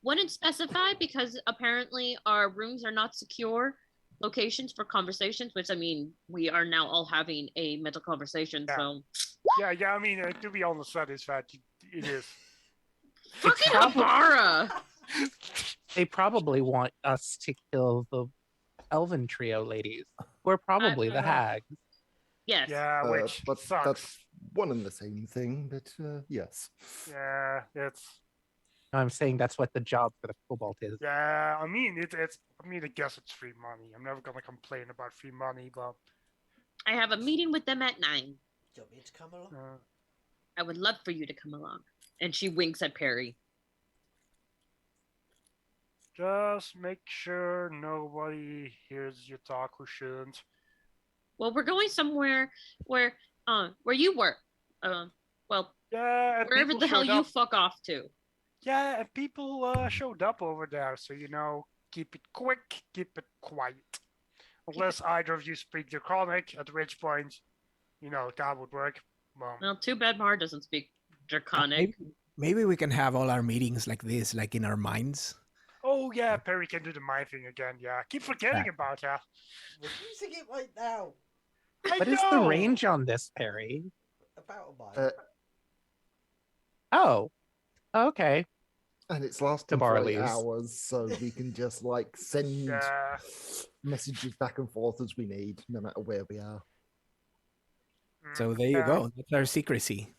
Wouldn't specify because apparently our rooms are not secure locations for conversations, which I mean we are now all having a mental conversation. Yeah. So Yeah. I mean, to be honest, that is that it is. fucking probably- Habara. They probably want us to kill the elven trio ladies. We're probably the hags. Yes. Yeah, which But sucks. that's one and the same thing. But yes. Yeah, it's. I'm saying that's what the job for the cobalt is. Yeah, I mean, it's. I mean, I guess it's free money. I'm never gonna complain about free money, but. I have a meeting with them at 9. Do you want me to come along? I would love for you to come along. And she winks at Perry. Just make sure nobody hears you talk who shouldn't. Well, we're going somewhere where you work. Well, Yeah, and wherever people the hell showed you up. fuck off to. Yeah, and people showed up over there, so keep it quick, keep it quiet. Unless either of you speak Draconic, at which point, that would work. Well, Well, too bad Mar doesn't speak draconic. Maybe we can have all our meetings like this, like in our minds. Oh yeah, Perry can do the mind thing again. Yeah, keep forgetting about her. We're using it right now. I What know. is the range on this, Perry? About a mile. Oh, okay. And it's lasting for 8 Barley's. hours, so we can just like send Yeah. messages back and forth as we need, no matter where we are. So there you go. That's our secrecy.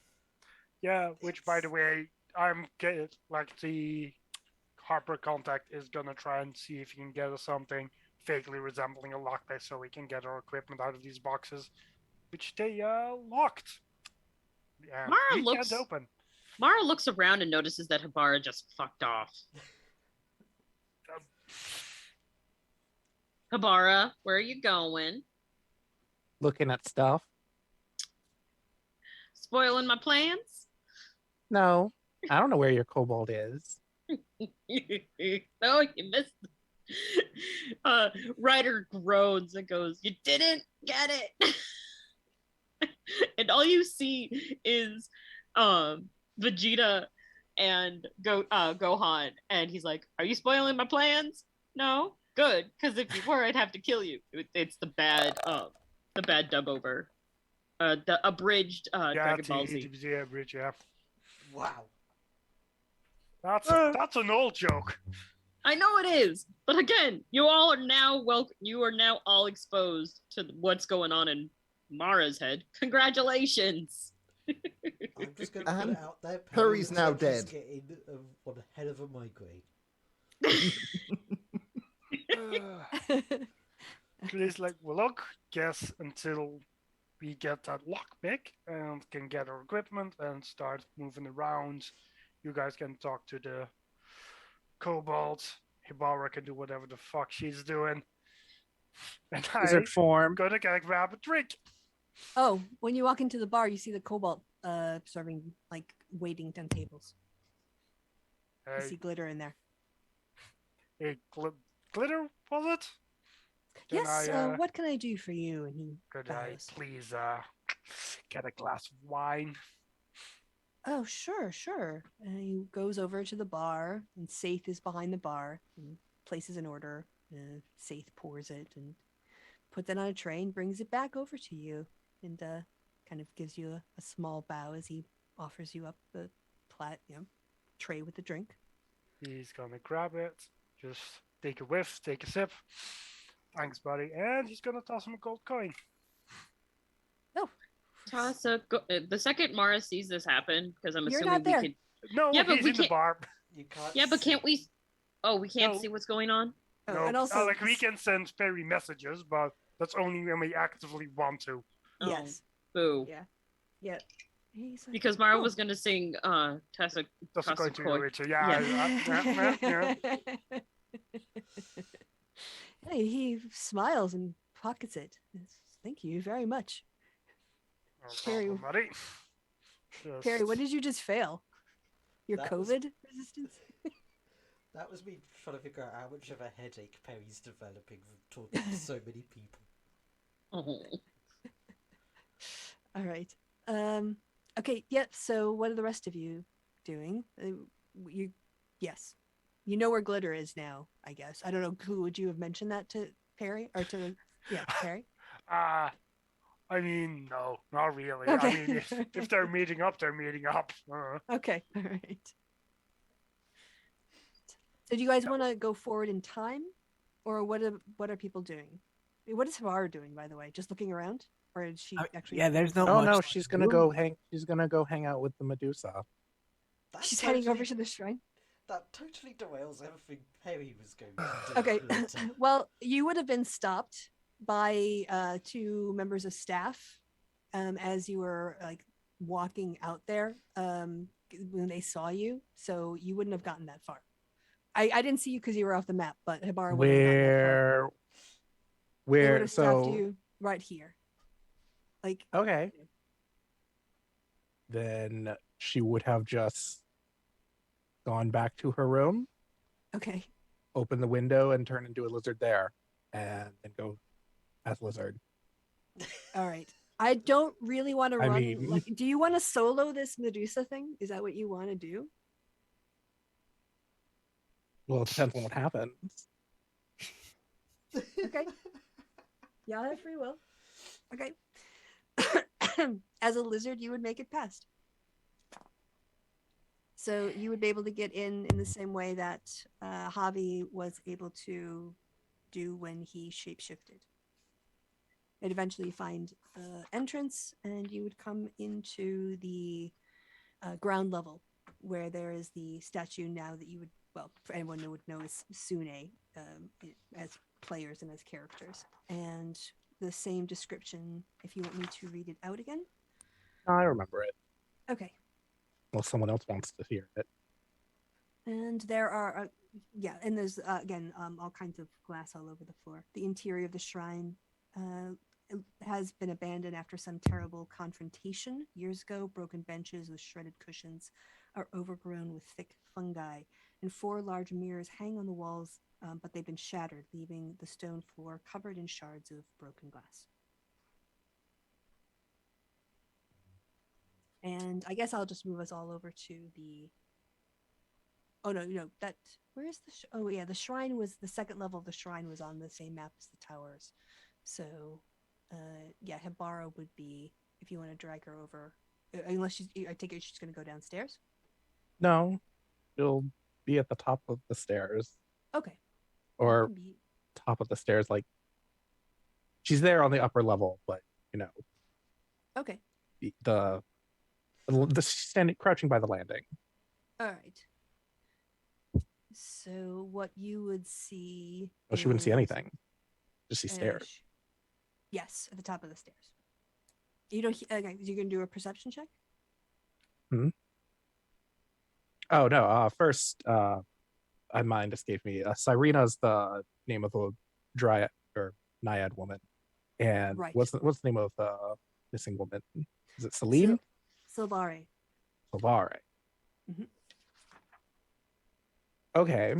Yeah, which by the way, I'm get like the Harper contact is gonna try and see if he can get us something vaguely resembling a lockpick so we can get our equipment out of these boxes, which they locked. Yeah, Mara we looks- can't open. Mara looks around and notices that Habara just fucked off. Habara, where are you going? Looking at stuff. Spoiling my plans? No, I don't know where your kobold is. Oh, you missed. Ryder groans and goes, "You didn't get it." And all you see is Vegeta and Gohan, and he's like, "Are you spoiling my plans?" No, good, because if you were, I'd have to kill you. It's the bad dub over, the abridged Dragon Ball Z. Yeah, bridge. Yeah, Wow. that's an old joke. I know it is, but again, you all are now You are now all exposed to what's going on in Mara's head. Congratulations. I'm just going to put it out there. Perry's looks now like he's dead. getting on the head of a migraine. He's like, well, look, guess until we get that lockpick and can get our equipment and start moving around, you guys can talk to the kobold. Hibara can do whatever the fuck she's doing. And Wizard form. gonna go grab a drink. Oh, when you walk into the bar, you see the cobalt serving, like, waiting 10 tables. You see glitter in there. Hey, glitter, was it? Can Yes, I, what can I do for you? And he Could I bows. please get a glass of wine? Oh, sure. And he goes over to the bar, and Saith is behind the bar and places an order. Saith pours it and puts it on a tray and brings it back over to you, and kind of gives you a small bow as he offers you up the tray with the drink. He's gonna grab it, just take a whiff, take a sip. Thanks, buddy. And he's gonna toss him a gold coin. Toss the second Mara sees this happen, because I'm You're assuming not there. we could. No, Yeah, but he's we in the can't- bar. You can't. Yeah, but can't we? Oh, we can't No. see what's going on. Oh, No, and also, like we can send Perry messages, but that's only when we actively want to. Oh, yes, Boo. yeah. He's like, Because Mara "Oh." was going to sing Tessa. That's Toss going a to coin. Rachel. Yeah. Hey, he smiles and pockets it. Thank you very much. No Perry- problem, buddy. Perry, what did you just fail? Your That was- COVID resistance? That was me trying to figure out how much of a headache Perry's developing from talking to so many people. Oh. All right. Okay. Yep. So, what are the rest of you doing? Yes. You know where glitter is now. I guess. I don't know. Who would you have mentioned that to, Perry, or to? Yeah, Perry. I mean, no, not really. Okay. I mean, if they're meeting up, they're meeting up. Okay. All right. So, do you guys want to go forward in time, or what are people doing? What is Havara doing, by the way? Just looking around, or is she actually? Yeah, there's no. Oh much no, to she's gonna do. go hang. She's gonna go hang out with the Medusa. That She's heading over totally- to the shrine. That totally derails everything Perry was going to do. Okay. later. Well, you would have been stopped by two members of staff as you were like walking out there when they saw you. So you wouldn't have gotten that far. I didn't see you because you were off the map, but Hibara would have gotten that far. They would Where? have stopped So you right here. Like, okay. Then she would have just gone back to her room, okay. open the window, and turn into a lizard there, and then go as lizard. All right. I don't really want to I run. mean- Like, do you want to solo this Medusa thing? Is that what you want to do? Well, it depends on what happens. Okay. Y'all have free will. Okay. As a lizard, you would make it past. So you would be able to get in the same way that Javi was able to do when he shapeshifted. And eventually find the entrance, and you would come into the ground level, where there is the statue now that you would, well, for anyone who would know as Sune, as players and as characters. And the same description, if you want me to read it out again. No, I remember it. Okay. Well, someone else wants to hear it. And there are, and there's, again, all kinds of glass all over the floor. The interior of the shrine has been abandoned after some terrible confrontation years ago. Broken benches with shredded cushions are overgrown with thick fungi, and 4 large mirrors hang on the walls, but they've been shattered, leaving the stone floor covered in shards of broken glass. And I guess I'll just move us all over to the... Oh, no, where is the... Oh, yeah, the shrine was... The second level of the shrine was on the same map as the towers. So, yeah, Hibara would be, if you want to drag her over, unless she's... I take it she's going to go downstairs? No, she'll be at the top of the stairs. Okay. Or top of the stairs, like she's there on the upper level, but Okay. the standing crouching by the landing. All right. So what you would see... Oh, she wouldn't see is, anything. Just see stairs. Yes, at the top of the stairs. You don't... Okay, you're going to do a perception check? Oh no! First, my mind escaped me. Cyrena's the name of the dryad or naiad woman, and Right. what's the name of the missing woman? Is it Celine? Silvare. Silvare. Mhm. Okay.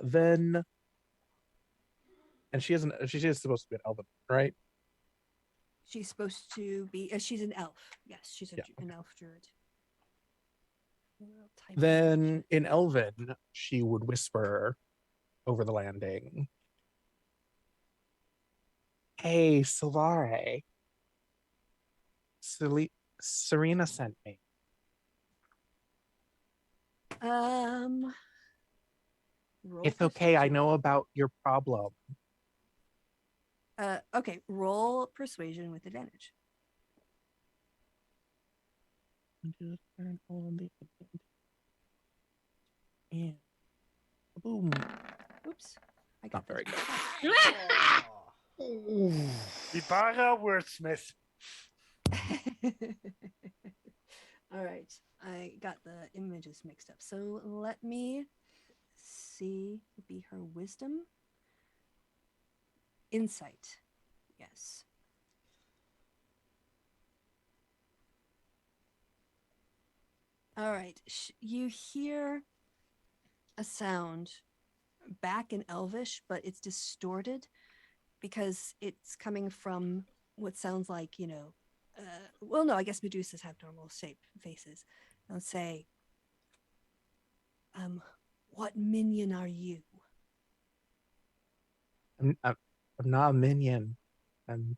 Then, and she isn't. She is supposed to be an elven, right? She's supposed to be... she's an elf. Yes, she's an elf druid. Then in Elven, she would whisper over the landing, "Hey, Silvare. Serena sent me." It's okay. I know about your problem. Okay, roll persuasion with advantage. And boom. Oops. I Not very good. Ibarra wordsmith. All right, I got the images mixed up. So let me see. Would be her wisdom, insight. Yes. All right. You hear a sound back in Elvish, but it's distorted because it's coming from what sounds like, well, no, I guess Medusas have normal faces. They'll say, what minion are you? I'm not a minion. I'm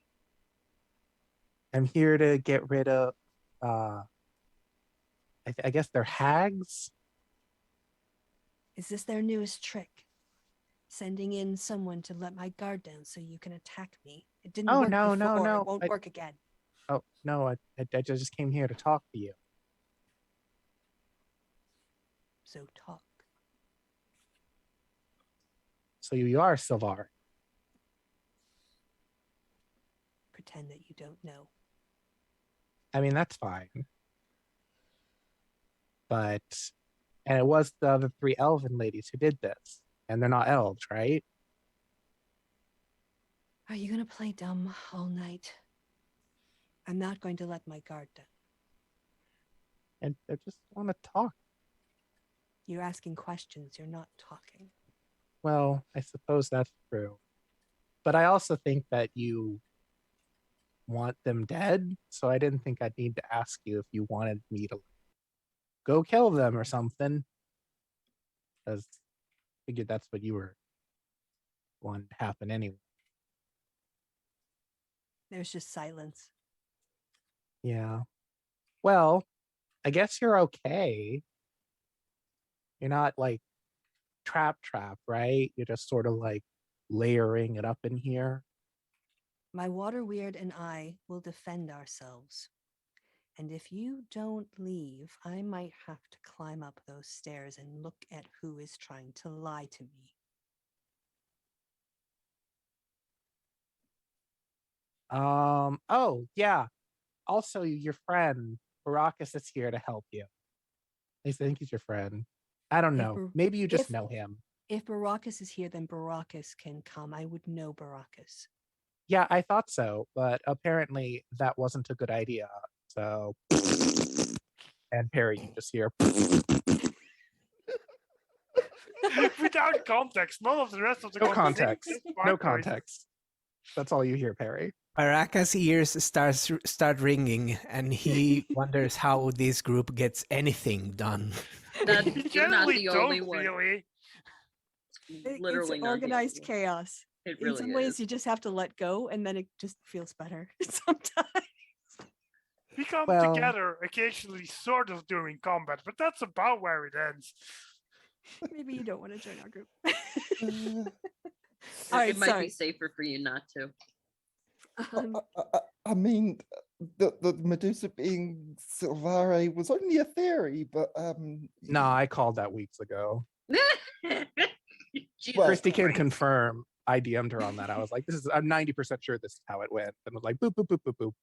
here to get rid of. I guess they're hags. Is this their newest trick? Sending in someone to let my guard down so you can attack me. It didn't work before. No. It won't work again. Oh no! I just came here to talk to you. So talk. So you are Silvar. Pretend that you don't know. I mean, that's fine. And it was the other 3 elven ladies who did this. And they're not elves, right? Are you going to play dumb all night? I'm not going to let my guard down. And I just want to talk. You're asking questions. You're not talking. Well, I suppose that's true. But I also think that you want them dead, so I didn't think I'd need to ask you if you wanted me to go kill them or something. Because I figured that's what you were wanting to happen anyway. There's just silence. Yeah. Well, I guess you're okay. You're not like trap, right? You're just sort of like layering it up in here. My water weird and I will defend ourselves. And if you don't leave, I might have to climb up those stairs and look at who is trying to lie to me. Oh, yeah. Also, your friend, Baracus, is here to help you. At least I think he's your friend. I don't know. Maybe you just know him. If Baracus is here, then Baracus can come. I would know Baracus. Yeah, I thought so, but apparently that wasn't a good idea. So, and Perry, you just hear. Without context, none of the rest of the No conversation context. is No backwards. context. That's all you hear, Perry. Baraka's ears start ringing, and he wonders how this group gets anything done. That You you're not generally the only don't one. really. Literally It's not the organized only one. chaos. It In really some is. ways, you just have to let go, and then it just feels better sometimes. We come Well- together occasionally, sort of during combat, but that's about where it ends. Maybe you don't want to join our group. Uh, All right, It might sorry. be safer for you not to. I mean, the Medusa being Silvare was only a theory, but No, I called that weeks ago. Jesus Well- Kristi can Christ. confirm. I DM'd her on that. I was like, I'm 90% sure this is how it went. And was like, boop, boop, boop, boop, boop.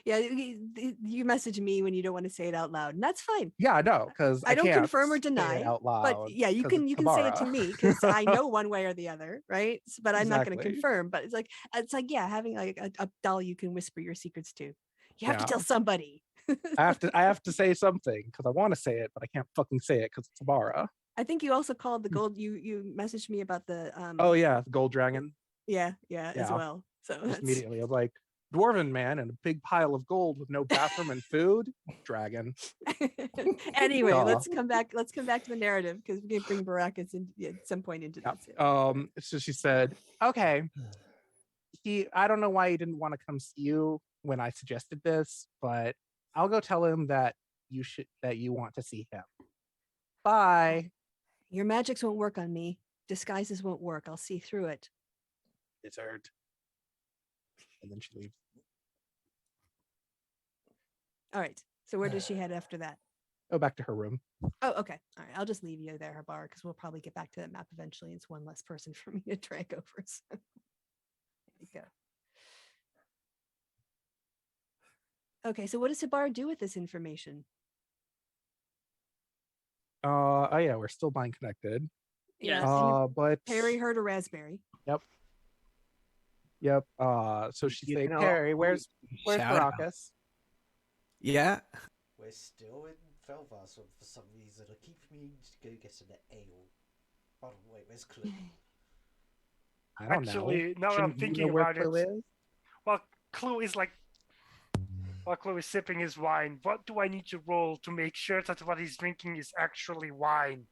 Yeah, you message me when you don't want to say it out loud, and that's fine. Yeah, I know, because I don't can't confirm or say it deny, out loud. But yeah, you 'cause can it's say it to Tabara. me because I know one way or the other, right? But I'm not going to Exactly. confirm. But it's like yeah, having like a doll you can whisper your secrets to. You have to Yeah. tell somebody. I have to say something because I want to say it, but I can't fucking say it because it's Tabara. I think you also called the gold. You messaged me about the Oh yeah, the gold dragon. yeah as Yeah. well. So Just that's immediately, I was like, dwarven man and a big pile of gold with no bathroom and food. Dragon. anyway. Duh. Let's come back to the narrative because we can bring Baracus in at some point into Yeah. this. Yeah. So she said, okay. I don't know why he didn't want to come see you when I suggested this, but I'll go tell him that you want to see him. Bye. Your magics won't work on me. Disguises won't work. I'll see through it. Lizard. And then she leaves. All right. So where does she head after that? Go back to her room. Oh, okay. All right. I'll just leave you there, Bar, because we'll probably get back to that map eventually. It's one less person for me to drag over. So. There you go. Okay. So what does Bar do with this information? Oh yeah, we're still mind connected. Yes. But Perry heard a raspberry. Yep. So she You say, know, Perry, where's shout out. Baracus? Yeah, We're still in Felvar, so for some reason I keep meaning to go get an ale. Hold on, wait, where's Clue? I don't Actually, know. now that I'm Shouldn't you thinking know where about it, Clue is? While Clue is sipping his wine, what do I need to roll to make sure that what he's drinking is actually wine?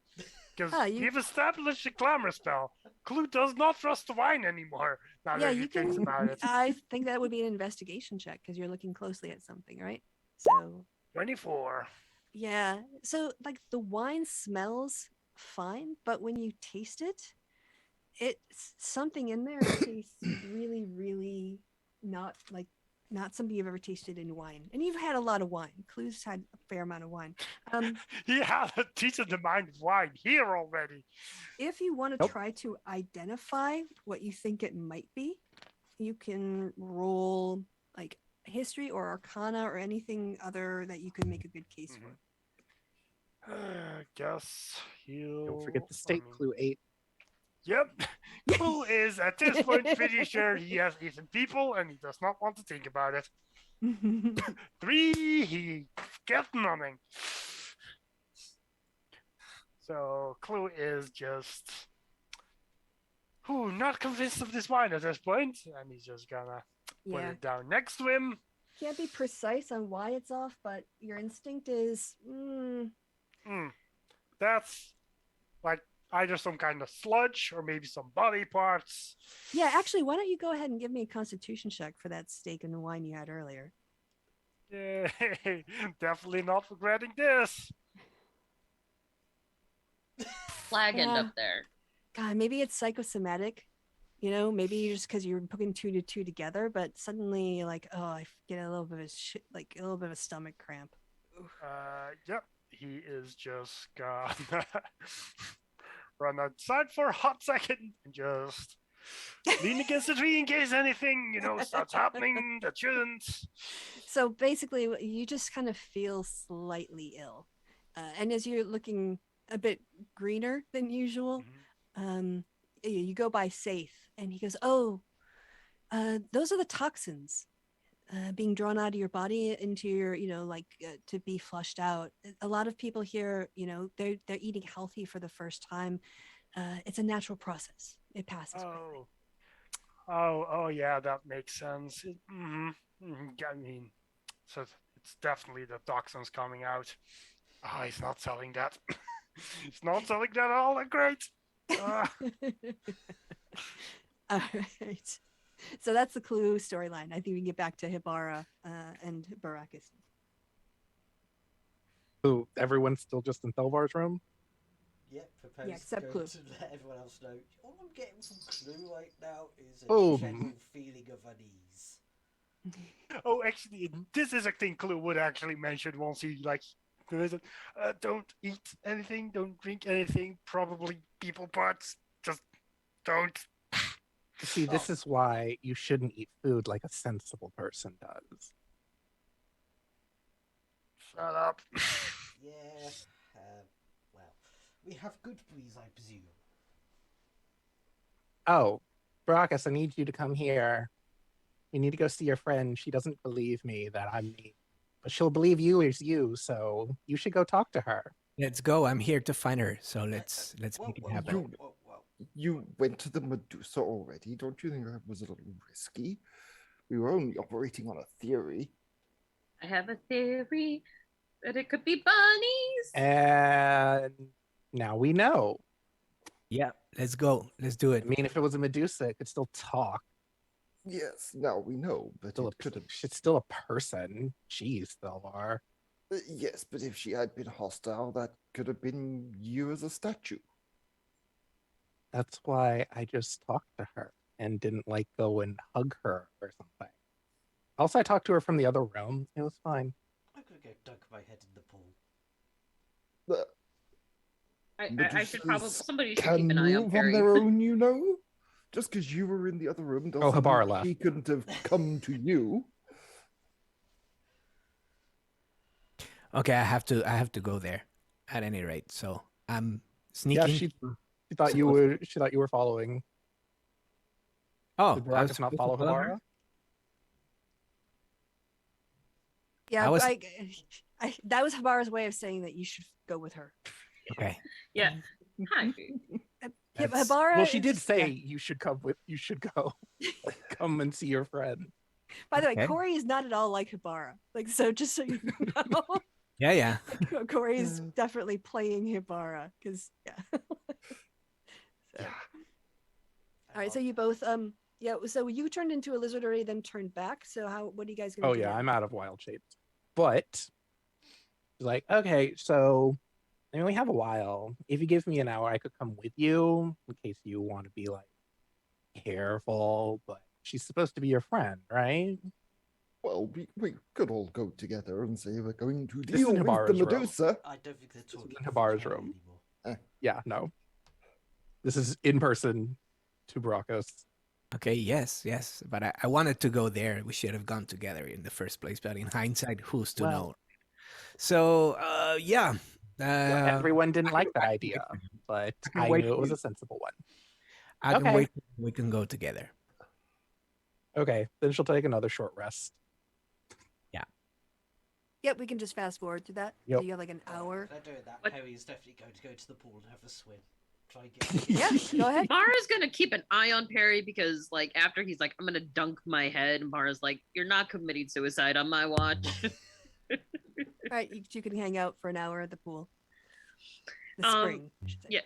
Because we've established a glamour spell. Clue does not trust the wine anymore. Now Yeah, that you he thinks can. about it. I think that would be an investigation check because you're looking closely at something, right? So 24. yeah. So like the wine smells fine, but when you taste it, it's something in there tastes really, really not something you've ever tasted in wine. And you've had a lot of wine. Clue's had a fair amount of wine. He had a decent amount of wine here already. If you want to Nope. try to identify what you think it might be, you can roll like history or arcana or anything other that you can make a good case for. Guess he'll. Don't forget the state Clue 8. Yep. Clue is at this point pretty sure he has eaten people and he does not want to think about it. 3, he gets nothing. So Clue is just not convinced of this wine at this point, and he's just gonna put Yeah. it down next to him. Can't be precise on why it's off, but your instinct is That's like either some kind of sludge or maybe some body parts. yeah, actually, why don't you go ahead and give me a constitution check for that steak and wine you had earlier? Yay! Definitely not regretting this. Flag end Yeah. up there. God, maybe it's psychosomatic. You know, maybe just because you're putting two to two together, but suddenly you're like, oh, I get a little bit of like a little bit of a stomach cramp. Yep, he is just gonna run outside for a hot second and just lean against the tree in case anything, starts happening that shouldn't. So basically, you just kind of feel slightly ill, and as you're looking a bit greener than usual, you go by Safe, and he goes, "Oh, those are the toxins being drawn out of your body into your, to be flushed out. A lot of people here, they're eating healthy for the first time. It's a natural process. It passes quickly." Oh, yeah, that makes sense. I mean, so it's definitely the toxins coming out. Oh, he's not selling that. He's not selling that at all. That great. All right. So that's the clue storyline. I think we can get back to Hibara and Baracus. Who? Everyone's still just in Thelvar's room? Yep, propose Yeah, except go Clue. to let everyone else know. All I'm getting from Clue right now is a Boom. general feeling of unease. Oh, actually, this is a thing Clue would actually mention once he don't eat anything, don't drink anything, probably people parts. Just don't. See, this is why you shouldn't eat food like a sensible person does. Shut up. Yeah, well, we have good breeze, I presume. Oh, Baracus, I need you to come here. You need to go see your friend. She doesn't believe me that I'm me, but she'll believe you is you, so you should go talk to her. Let's go. I'm here to find her. So let's make it Whoa, happen. whoa. You went to the Medusa already. Don't you think that was a little risky? We were only operating on a theory. I have a theory that it could be bunnies. And now we know. Yeah, let's go. Let's do it. I mean, if it was a Medusa, it could still talk. Yes, now we know, but Still it could have. It's still a person. Jeez, Thelvar. Yes, but if she had been hostile, that could have been you as a statue. That's why I just talked to her and didn't go and hug her or something. Also, I talked to her from the other room. It was fine. I'm gonna go dunk my head in the pool. I should probably somebody should Can keep an eye on move on Perry. their own, Just because you were in the other room doesn't Hibara mean left. she couldn't have come to you. Okay, I have to go there at any rate. So I'm sneaking. Yeah, she thought you were. She thought you were following. Oh, Did I was Baracus not supposed to follow follow her? Hibara? Yeah, I was- that was Hibara's way of saying that you should go with her. Okay. Yeah. Hi. That's- Hibara. Well, she is- did say yeah. you should come with. You should go. Come and see your friend. By the way, Okay. Corey is not at all like Hibara. So just so you know, Yeah. Corey is definitely playing Hibara because yeah. So. All right, so you both so you turned into a lizard already, then turned back. So what are you guys gonna Oh do? yeah, now? I'm out of wild shapes. But she's like, okay, so I only have a while. If you give me an hour, I could come with you in case you want to be careful. But she's supposed to be your friend, right? Well, we could all go together and say we're going to This is deal with the Hibara's room. Medusa. I don't think they're talking in Hibara's Carrie room. anymore. Yeah, no. This is in person to Baracus. Okay. Yes. But I wanted to go there. We should have gone together in the first place. But in hindsight, who's to Well. know? So yeah. Everyone didn't I like can- that I can idea, wait for you. but can I wait knew it for was you. a sensible one. I can Okay. wait. We can go together. Okay, then she'll take another short rest. Yep, we can just fast forward to that. Yep. So you have like an hour. If they're doing that, What? Perry is definitely going to go to the pool and have a swim. Try and get. Yeah, go ahead. Mara's gonna keep an eye on Perry because, like, after he's like, "I'm gonna dunk my head," and Mara's like, "You're not committing suicide on my watch." All right, you can hang out for an hour at the pool. The Um, spring, I should say. yeah.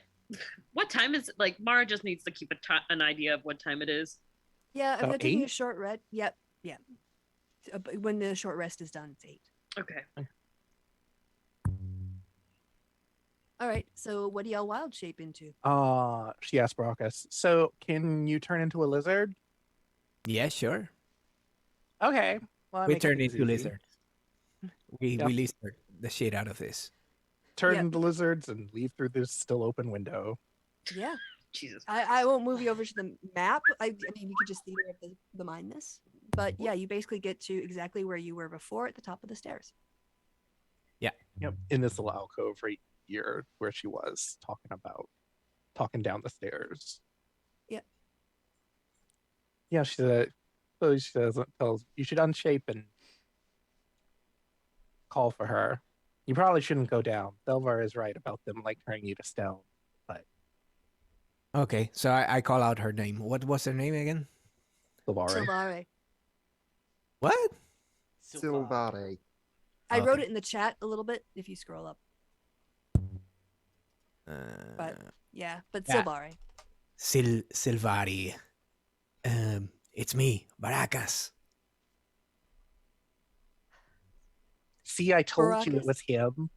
What time is it? Like, Mara just needs to keep an idea of what time it is. Yeah, if So they're taking a 8? short rest, yep, yeah. But when the short rest is done, it's 8. Okay. All right, so what do y'all wild shape into? She asked Baracus. So can you turn into a lizard? Yeah, sure. Okay. Well, that We makes turn things into easy. lizards. We Yep. lizard the shit out of this. Turn Yeah. into lizards and leave through this still open window. Yeah, Jesus. I won't move you over to the map. I mean, you could just theater of the mind this. But yeah, you basically get to exactly where you were before at the top of the stairs. Yep. In this little alcove right here where she was talking down the stairs. Yep. Yeah, she said. So she doesn't tell. You should unshape and call for her. You probably shouldn't go down. Delvar is right about them like turning you to stone. But Okay, so I call out her name. What was her name again? Silvari. Silvare. What? Silvare. I wrote Okay. it in the chat a little bit if you scroll up. But yeah, but Yeah. Silvare. Silvari. It's me, Baracas. See, I told you it Baracus. was him.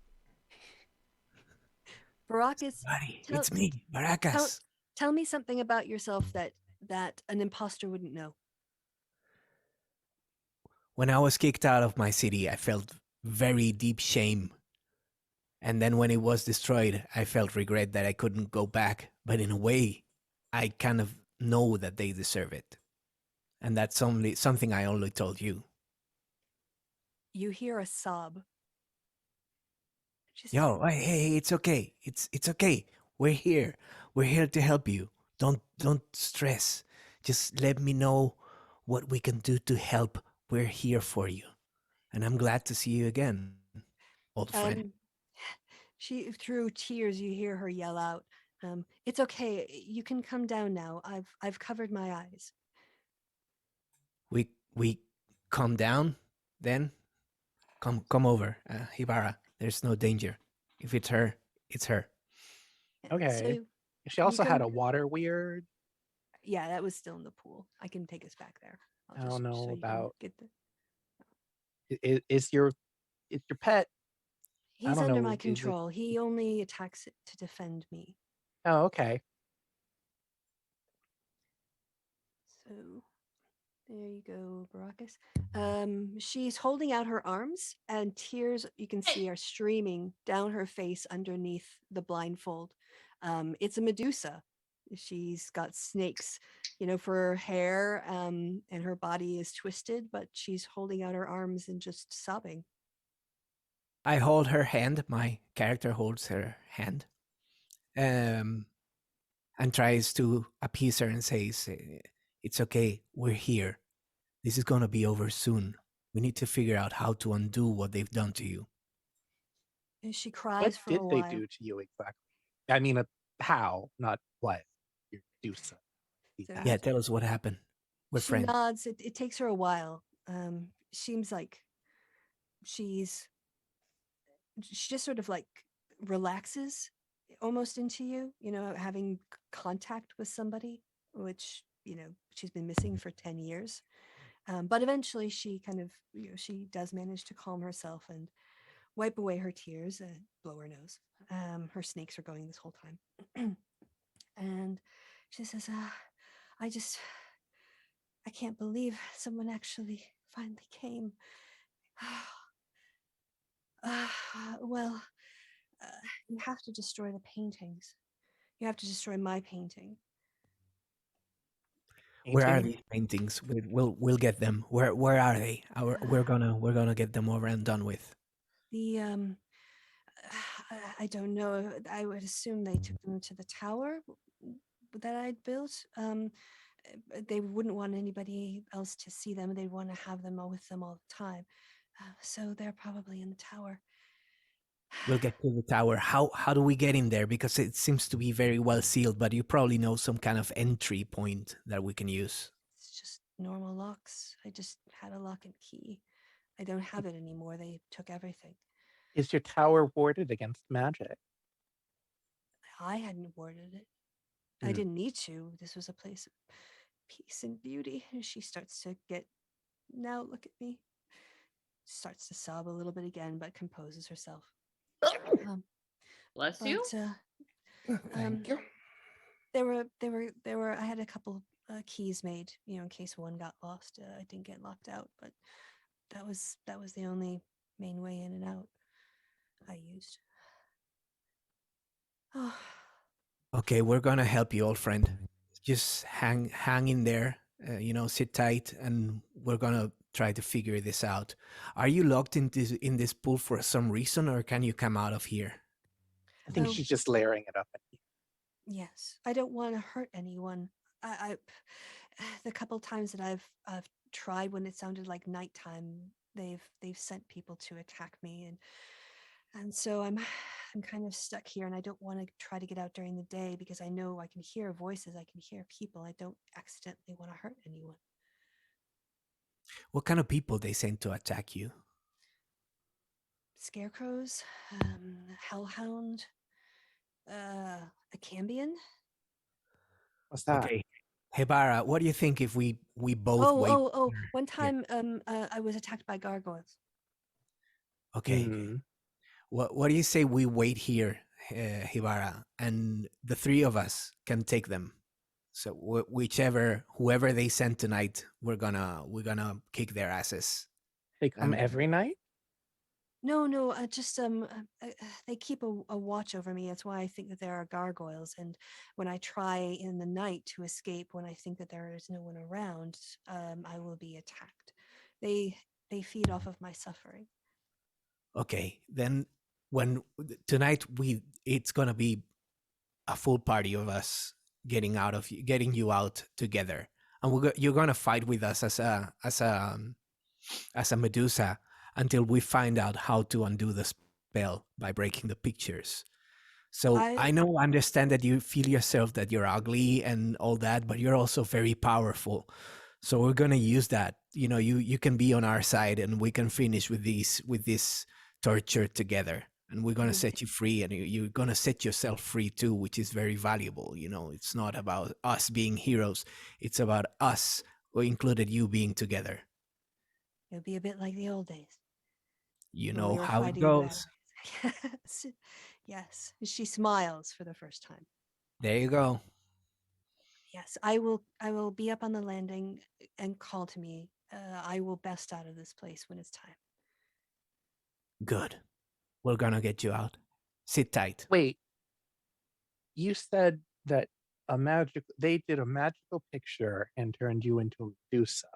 Baracus, Silvari, Tell- it's me, Baracas. tell me something about yourself that an imposter wouldn't know. When I was kicked out of my city, I felt very deep shame. And then when it was destroyed, I felt regret that I couldn't go back. But in a way, I kind of know that they deserve it. And that's only something I only told you. You hear a sob. Just Yo, hey, it's okay. It's okay. We're here. We're here to help you. Don't stress. Just let me know what we can do to help. We're here for you. And I'm glad to see you again, old friend. she through tears you hear her yell out. It's okay. You can come down now. I've covered my eyes. We calm down then. Come over, Hibara. There's no danger. If it's her, it's her. Okay. So She also had can- a water weird. yeah, that was still in the pool. I can take us back there. I don't know you can about- get the. Is your pet? I He's don't under know, my is it- control. He only attacks it to defend me. Oh, okay. So there you go, Baracus. She's holding out her arms, and tears you can see are streaming down her face underneath the blindfold. It's a Medusa. She's got snakes, for her hair, and her body is twisted, but she's holding out her arms and just sobbing. I hold her hand. My character holds her hand, and tries to appease her and says, "It's okay. We're here. This is gonna be over soon. We need to figure out how to undo what they've done to you." And she What cries for did a they while. do to you exactly? I mean, how, not what. You do something. So Yeah, tell us what happened. We're she friends. nods. It takes her a while. Seems like she just sort of like relaxes almost into you, having contact with somebody, which, she's been missing for 10 years. But eventually she kind of, she does manage to calm herself and wipe away her tears and blow her nose. Her snakes are going this whole time. And she says, I can't believe someone actually finally came. Well, you have to destroy the paintings. You have to destroy my painting. Where are Painting? these paintings? We'll get them. Where are they? We're gonna get them over and done with. The I don't know. I would assume they took them to the tower that I'd built. They wouldn't want anybody else to see them. They'd want to have them all with them all the time. So they're probably in the tower. We'll get to the tower. How do we get in there? Because it seems to be very well sealed, but you probably know some kind of entry point that we can use. It's just normal locks. I just had a lock and key. I don't have it anymore. They took everything. Is your tower warded against magic? I hadn't warded it. I Hmm. didn't need to. This was a place of peace and beauty. And she starts to get, now look at me. Starts to sob a little bit again, but composes herself. Um, Bless you. but Thank you. there were. I had a couple keys made, in case one got lost. I didn't get locked out, but that was the only main way in and out I used. Oh, Okay, we're gonna help you, old friend. Just hang in there. Sit tight, and we're gonna try to figure this out. Are you locked in this pool for some reason, or can you come out of here? I think Oh. she's just layering it up. yes, I don't want to hurt anyone. I the couple times that I've tried when it sounded like nighttime, they've sent people to attack me, and so I'm kind of stuck here, and I don't want to try to get out during the day because I know I can hear voices, I can hear people. I don't accidentally want to hurt anyone. What kind of people they send to attack you? Scarecrows, hellhound, a cambion. What's that? Okay, Hebara, what do you think if we both wait? Oh! here? One time, I was attacked by gargoyles. Okay. Hmm. What do you say we wait here, Hibara, and the three of us can take them. So whoever they send tonight, we're gonna kick their asses. They come And every night? No, just they keep a watch over me. That's why I think that there are gargoyles. And when I try in the night to escape, when I think that there is no one around, I will be attacked. They feed off of my suffering. Okay, then when tonight it's gonna be a full party of us getting you out together, and you're gonna fight with us as a Medusa until we find out how to undo the spell by breaking the pictures. So I understand that you feel yourself that you're ugly and all that, but you're also very powerful. So we're gonna use that. You can be on our side, and we can finish with this torture together. And we're gonna Mm. set you free, and you're gonna set yourself free too, which is very valuable. It's not about us being heroes; it's about us, or included you, being together. It'll be a bit like the old days You when we know were how it fighting the bad goes. guys. Yes, yes. She smiles for the first time. There you go. Yes, I will be up on the landing and call to me. I will best out of this place when it's time. Good. We're gonna get you out. Sit tight. Wait, you said that they did a magical picture and turned you into a Medusa.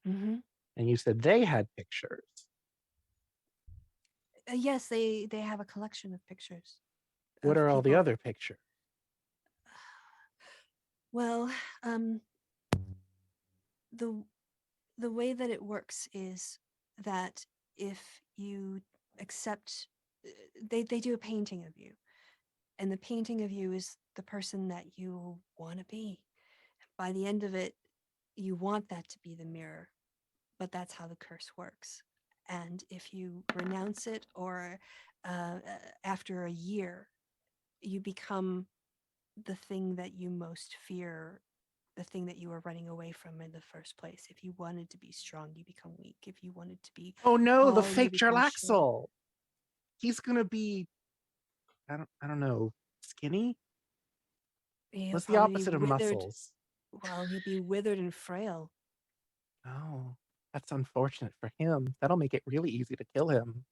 Mm-hmm. And you said they had pictures. Yes, they have a collection of pictures. What of are all the people. other pictures? Well, the way that it works is that if you accept, they do a painting of you, and the painting of you is the person that you want to be. By the end of it, you want that to be the mirror, but that's how the curse works. And if you renounce it, or after a year, you become the thing that you most fear, the thing that you were running away from in the first place. If you wanted to be strong, you become weak. If you wanted to be Oh no, the tall, you fake become short. Jarlaxle. He's gonna be I don't know, skinny? He'll What's the probably be opposite of withered. muscles? Well, he'll be withered and frail. Oh, that's unfortunate for him. That'll make it really easy to kill him.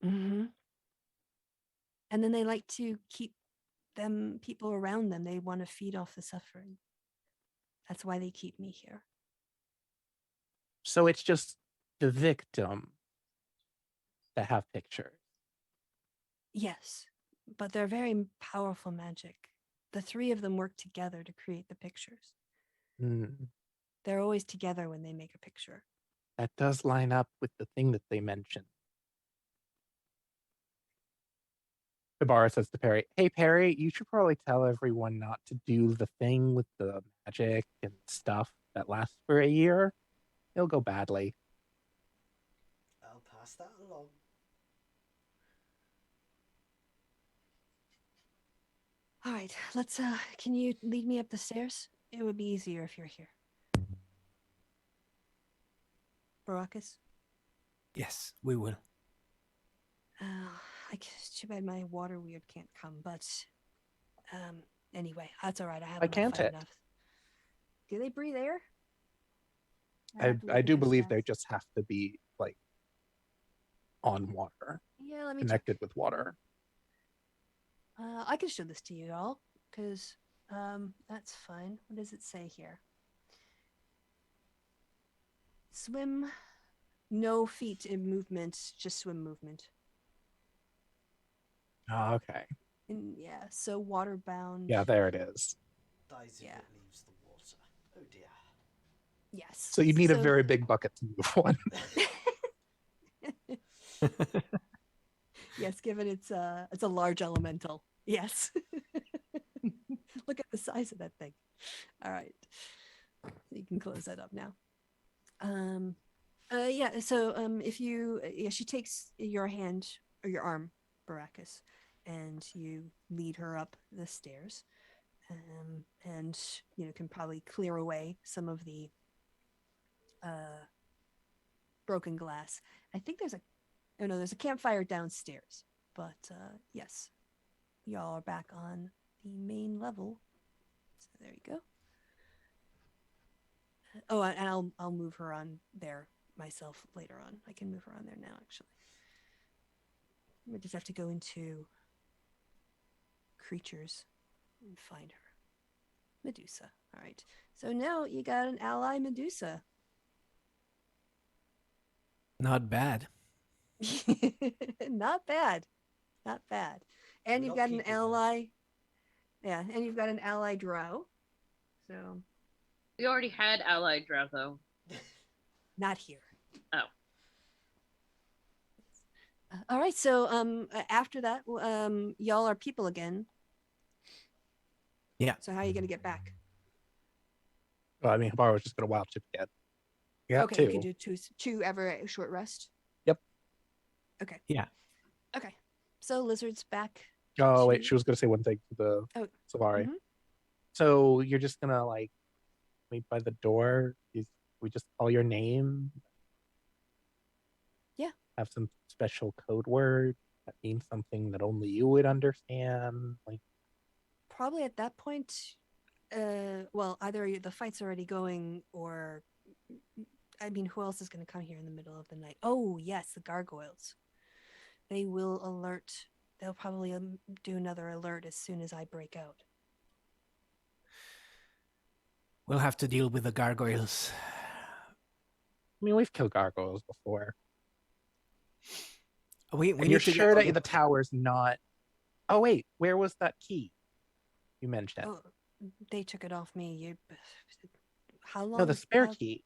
Mm-hmm. And then they like to keep people around them. They want to feed off the suffering. That's why they keep me here. So it's just the victim that have pictures. Yes, but they're very powerful magic. The three of them work together to create the pictures. Hmm. They're always together when they make a picture. That does line up with the thing that they mentioned. Ibarra says to Perry, "Hey Perry, you should probably tell everyone not to do the thing with the magic and stuff that lasts for a year. It'll go badly." I'll pass that along. All right, let's. Can you lead me up the stairs? It would be easier if you're here. Baracus? Yes, we will. I guess too bad my water weird can't come, but anyway, that's all right. I have Why enough. can't I have it? enough. Do they breathe air? I do believe they just have to be like on water, Yeah, let me check. connected with water. I can show this to you all because that's fine. What does it say here? Swim, no feet in movement, just swim movement. Oh, okay. And yeah, so water bound. Yeah, there it is. Dies if Yeah. it leaves the water. Oh dear. Yes. So you need a very big bucket to move one. Yes, given it's a large elemental. Yes. Look at the size of that thing. All right. You can close that up now. Yeah, so if you yeah, she takes your hand or your arm, Baracus, and you lead her up the stairs. And can probably clear away some of the broken glass. I think there's a campfire downstairs, but yes, y'all are back on the main level. So there you go. Oh, and I'll move her on there myself later on. I can move her on there now, actually. We just have to go into creatures and find her. Medusa. All right. So now you got an ally, Medusa. Not bad. Not bad. Not bad. And We're you've not got an keeping her. ally. Yeah, and you've got an ally drow. So We already had allied drow though. not here. Oh. All right. So after that, y'all are people again. Yeah. So how are you gonna get back? Well, I mean, Ibarra was just going to wild chip again. Yeah, Okay, you two. can do two ever a short rest. Yep. Okay. Yeah. Okay. So lizard's back. Oh, wait, to- she was going to say one thing to the Oh, Savari. mhm. So you're just going to like wait by the door? We just call your name? Yeah. Have some special code word that means something that only you would understand? Like, Probably at that point, well, either the fight's already going, or I mean, who else is going to come here in the middle of the night? Oh, yes, the gargoyles. They will alert. They'll probably do another alert as soon as I break out. We'll have to deal with the gargoyles. I mean, we've killed gargoyles before. We And need you're to sure get... that the tower's not... Oh, wait, where was that key you mentioned? Oh, they took it off me. How long? No, the spare how- key.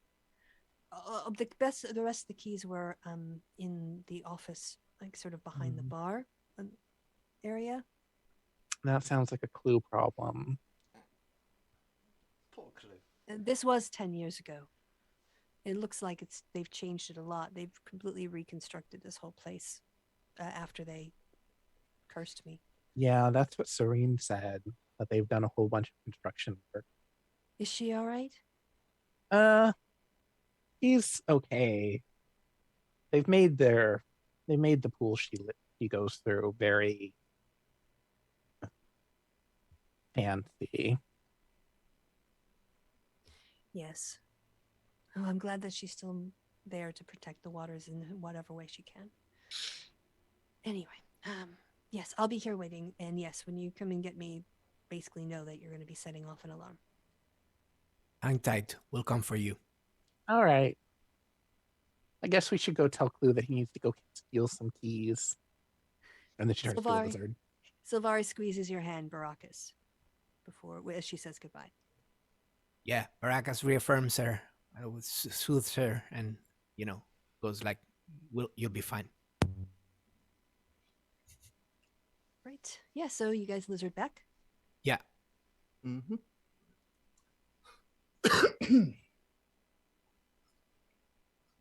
The rest of the keys were in the office, like sort of behind the bar area. That sounds like a clue problem. Poor Clue. And this was 10 years ago. It looks like they've changed it a lot. They've completely reconstructed this whole place after they cursed me. Yeah, that's what Serene said, that they've done a whole bunch of construction work. Is she all right? He's okay. They made the pool she goes through very fancy. Yes. Oh, I'm glad that she's still there to protect the waters in whatever way she can. Anyway, yes, I'll be here waiting. And yes, when you come and get me, basically know that you're going to be setting off an alarm. Hang tight. We'll come for you. All right. I guess we should go tell Clue that he needs to go steal some keys. And then she turns to the Sylvari. lizard. Sylvari squeezes your hand, Baracus, as she says goodbye. Yeah, Baracus reaffirms her, soothes her, and, goes like, you'll be fine. Right. Yeah. So you guys lizard back. Yeah. Mm-hmm.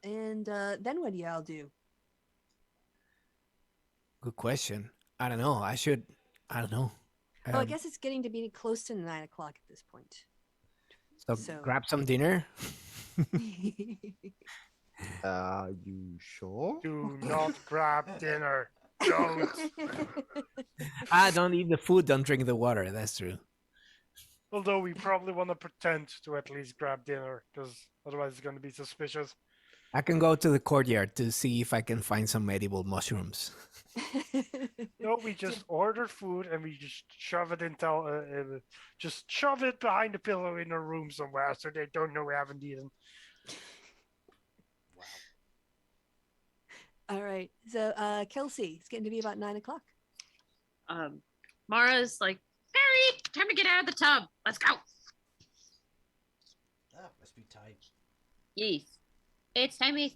And then what do y'all do? Good question. I don't know. I don't know. Oh, I guess it's getting to be close to 9 o'clock at this point. So, so- grab some dinner. Are you sure? Do not grab dinner. Don't. Don't eat the food, don't drink the water. That's true. Although we probably want to pretend to at least grab dinner, because otherwise it's going to be suspicious. I can go to the courtyard to see if I can find some edible mushrooms. No, we just order food and we just shove it just shove it behind the pillow in a room somewhere so they don't know we haven't eaten. Wow. All right. So Kelsey, it's getting to be about 9 o'clock. Mara's like, Barry, time to get out of the tub. Let's go. Must be time. Yes. It's time. You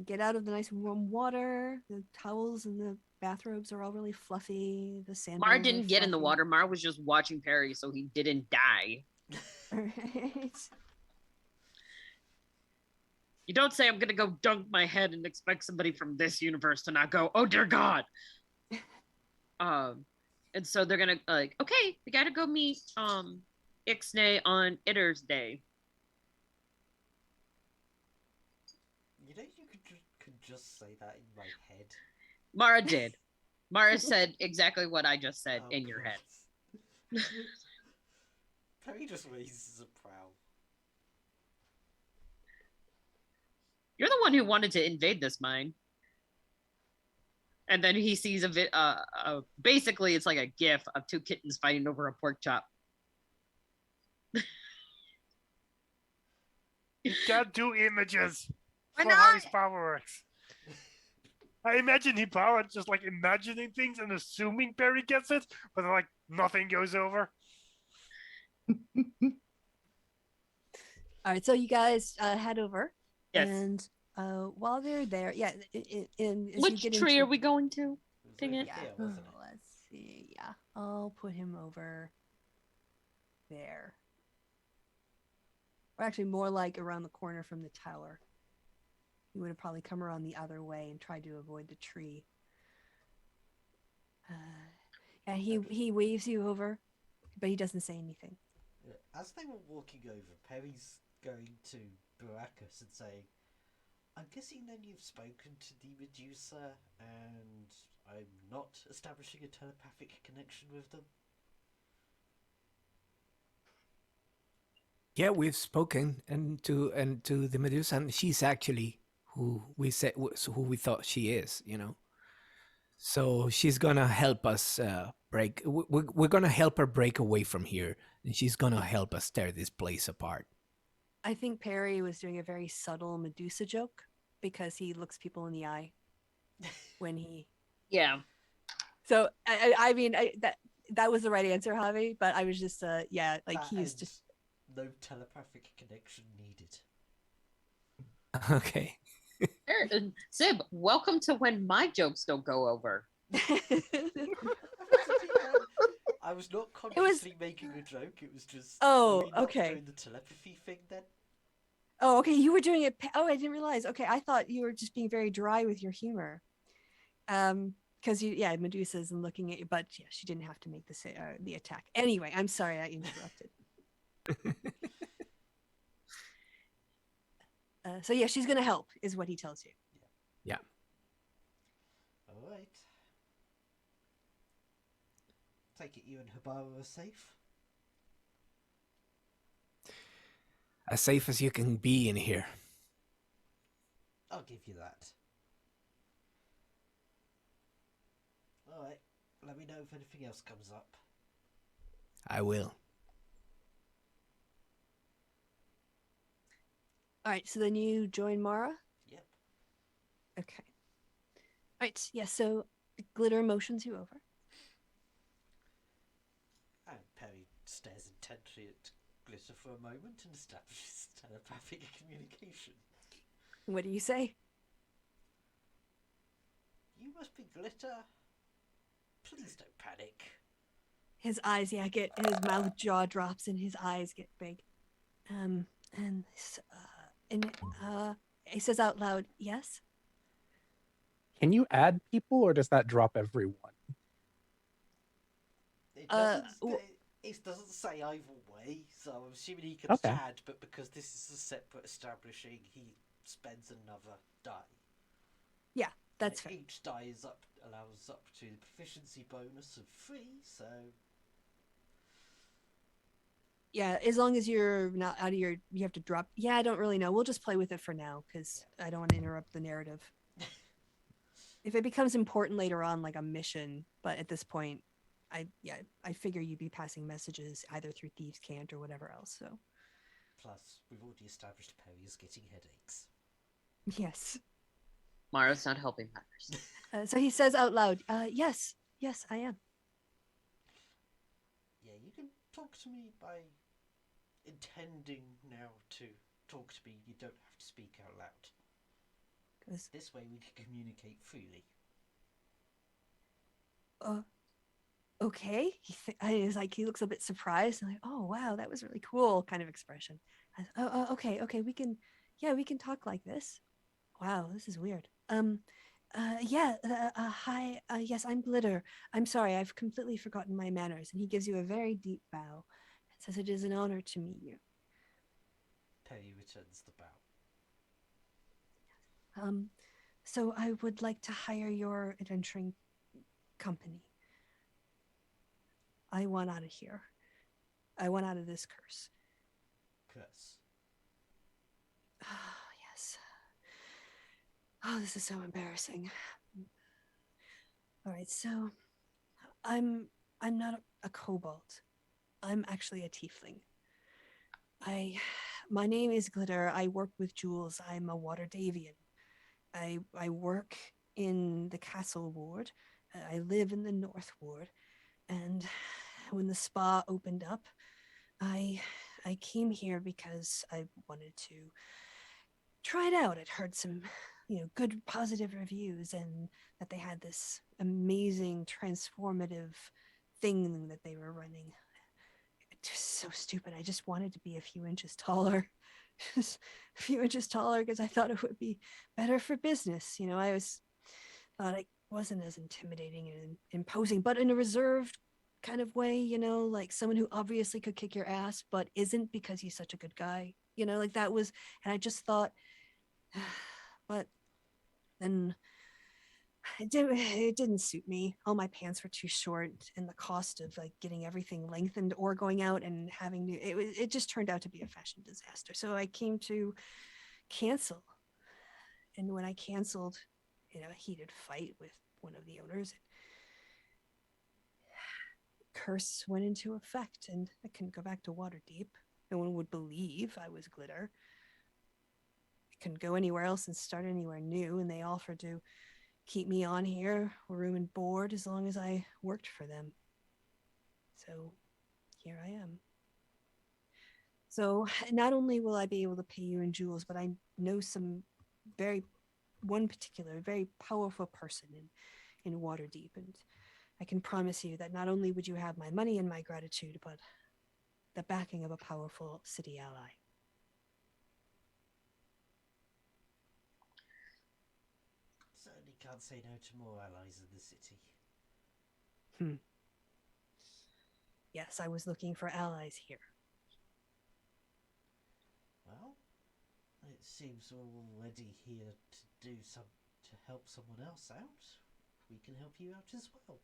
get out of the nice warm water. The towels and the bathrobes are all really fluffy. The sandals. Mara are didn't get in the fluffy. water. Mara was just watching Perry so he didn't die. All right. You don't say I'm gonna go dunk my head and expect somebody from this universe to not go, oh dear God. And so they're gonna like, okay, we gotta go meet Ixnay on Itter's Day. You know, you could just say that in my head. Mara did. Mara said exactly what I just said in your head. head. Perry just raises a brow. You're the one who wanted to invade this mine. And then he sees basically it's like a gif of two kittens fighting over a pork chop. You can't do images. Why That's not how not? his power works. I imagine he powered just like imagining things and assuming Perry gets it, but like nothing goes over. All right. So you guys head over. Yes. And while they're there, yeah. As you Which get tree into, are we going to? It was Dang over it. Yeah. here, wasn't it? Let's see. Yeah. I'll put him over there. Or actually, more like around the corner from the tower. He would have probably come around the other way and tried to avoid the tree. Yeah, he waves you over, but he doesn't say anything. As they were walking over, Perry's going to Baracus and saying, I'm guessing then you've spoken to the Medusa and I'm not establishing a telepathic connection with them? Yeah, we've spoken to the Medusa, and she's actually who we thought she is. You know, so she's gonna help us break. We're gonna help her break away from here, and she's gonna help us tear this place apart. I think Perry was doing a very subtle Medusa joke because he looks people in the eye when he. Yeah. So I mean that was the right answer, Javi. But I was just yeah, like he was just. No telepathic connection needed. Okay. Sib, welcome to when my jokes don't go over. I was not consciously making a joke. It was just. Oh, are we not okay. Doing the telepathy thing then. Oh, okay. You were doing it. Oh, I didn't realize. Okay, I thought you were just being very dry with your humor. Because yeah, Medusa's and looking at you, but yeah, she didn't have to make the attack. Anyway, I'm sorry I interrupted. So yeah, she's gonna help, is what he tells you. Yeah. All right. Take it you and Hibara are safe. As safe as you can be in here. I'll give you that. All right. Let me know if anything else comes up. I will. All right, so then you join Mara. Yep. Okay. All right, yeah. So Glitter motions you over. And Perry stares intently at Glitter for a moment and establishes telepathic communication. What do you say? You must be Glitter. Please don't panic. His eyes, yeah, his mouth jaw drops and his eyes get big. And he says out loud, "Yes." Can you add people, or does that drop everyone? It Uh, doesn't. w- It doesn't say either way, so I'm assuming he can Okay. add. But because this is a separate establishing, he spends another die. Yeah, that's And fair. each die allows up to the proficiency bonus of 3. So Yeah, as long as you're not out of you have to drop. Yeah, I don't really know. We'll just play with it for now because I don't want to interrupt the narrative. If it becomes important later on, like a mission, but at this point, I figure you'd be passing messages either through Thieves' Cant or whatever else. So plus we've already established Perry is getting headaches. yes. Mara's not helping matters. So he says out loud, "Yes, I am." Yeah, you can talk to me by intending now to talk to me. You don't have to speak out loud. 'Cause, This way we can communicate freely. okay. He looks a bit surprised and like, "Oh wow, that was really cool," kind of expression. Okay, we can talk like this. Wow, this is weird. Hi, yes, I'm Glitter. I'm sorry, I've completely forgotten my manners. And he gives you a very deep bow and says, "It is an honor to meet you." Perry returns the bow. So I would like to hire your adventuring company. I want out of here. I want out of this curse. Curse. Oh, yes. Oh, this is so embarrassing. All right, so I'm not a kobold. I'm actually a tiefling. My name is Glitter. I work with Jules. I'm a Water Davian. I work in the Castle Ward. I live in the North Ward. And when the spa opened up, I came here because I wanted to try it out. I'd heard some, good positive reviews and that they had this amazing transformative thing that they were running. Just so stupid. I just wanted to be a few inches taller. Just a few inches taller because I thought it would be better for business. I thought I wasn't as intimidating and imposing, but in a reserved kind of way, like someone who obviously could kick your ass, but isn't because he's such a good guy. Like that was, and I just thought, but then it didn't suit me. All my pants were too short, and the cost of like getting everything lengthened or going out and having new it just turned out to be a fashion disaster. So I came to cancel. And when I canceled, a heated fight with one of the owners, curse went into effect and I couldn't go back to Waterdeep. No one would believe I was Glitter. I couldn't go anywhere else and start anywhere new, and they offered to keep me on here, room and board, as long as I worked for them. So here I am. So not only will I be able to pay you in jewels, but I know one particular, very powerful person in Waterdeep, and I can promise you that not only would you have my money and my gratitude, but the backing of a powerful city ally. Certainly can't say no to more allies in the city. Yes, I was looking for allies here. Well, it seems we're already here to help someone else out. We can help you out as well.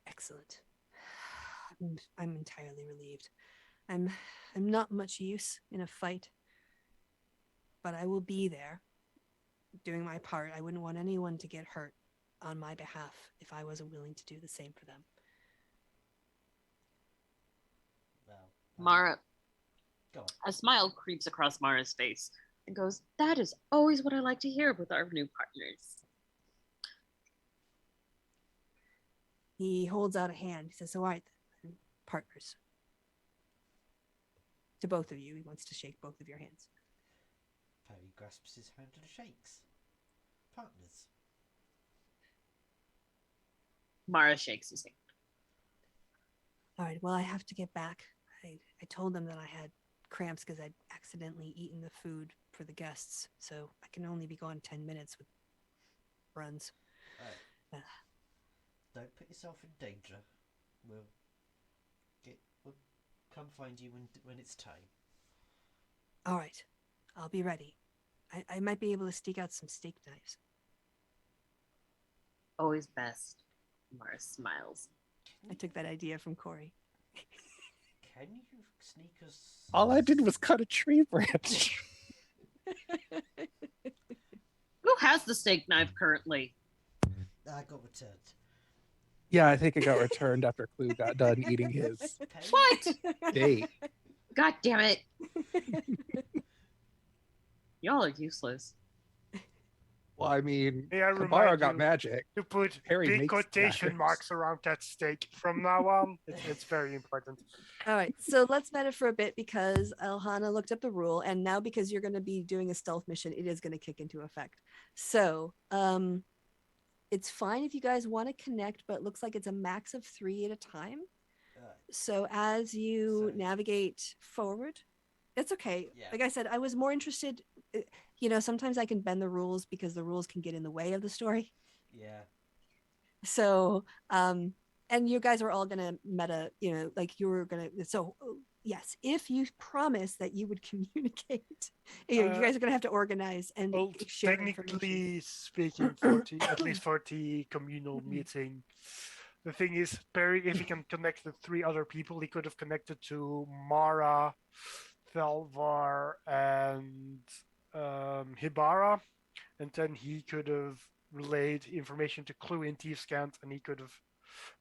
Excellent. I'm entirely relieved. I'm not much use in a fight, but I will be there doing my part. I wouldn't want anyone to get hurt on my behalf if I wasn't willing to do the same for them. Well, Mara, go on. a smile creeps across Mara's face and goes, "That is always what I like to hear with our new partners." He holds out a hand. He says, "All right, partners." To both of you. He wants to shake both of your hands. Perry grasps his hand and shakes. Partners. Mara shakes his hand. All right. Well, I have to get back. I told them that I had cramps because I'd accidentally eaten the food for the guests, so I can only be gone 10 minutes with runs. Alright. Don't put yourself in danger. We'll come find you when it's time. All right. I'll be ready. I might be able to sneak out some steak knives. Always best. Mara smiles. I took that idea from Corey. Can you sneak us? All I did was cut a tree branch. Who has the steak knife currently? I got returned. Yeah, I think it got returned after Clue got done eating his Perry? What? steak. God damn it. Y'all are useless. Well, I mean, May I Kabara remind got you magic. to put Harry big makes quotation knives. marks around that steak from now on. It's very important. All right, so let's meta for a bit because Elhana looked up the rule, and now because you're going to be doing a stealth mission, it is going to kick into effect. So, it's fine if you guys want to connect, but it looks like it's a max of 3 at a time. So as you So- navigate forward, it's okay. Yeah. Like I said, I was more interested. Sometimes I can bend the rules because the rules can get in the way of the story. Yeah. So, and you guys are all gonna meta, like you were gonna. So, yes, if you promise that you would communicate, you guys are gonna have to organize and Well, share information. technically speaking, for at least for the communal meeting, the thing is, Perry, if he can connect the 3 other people, he could have connected to Mara, Thalvar, and Hibara, and then he could have relayed information to Clue in Thiefscant, and he could have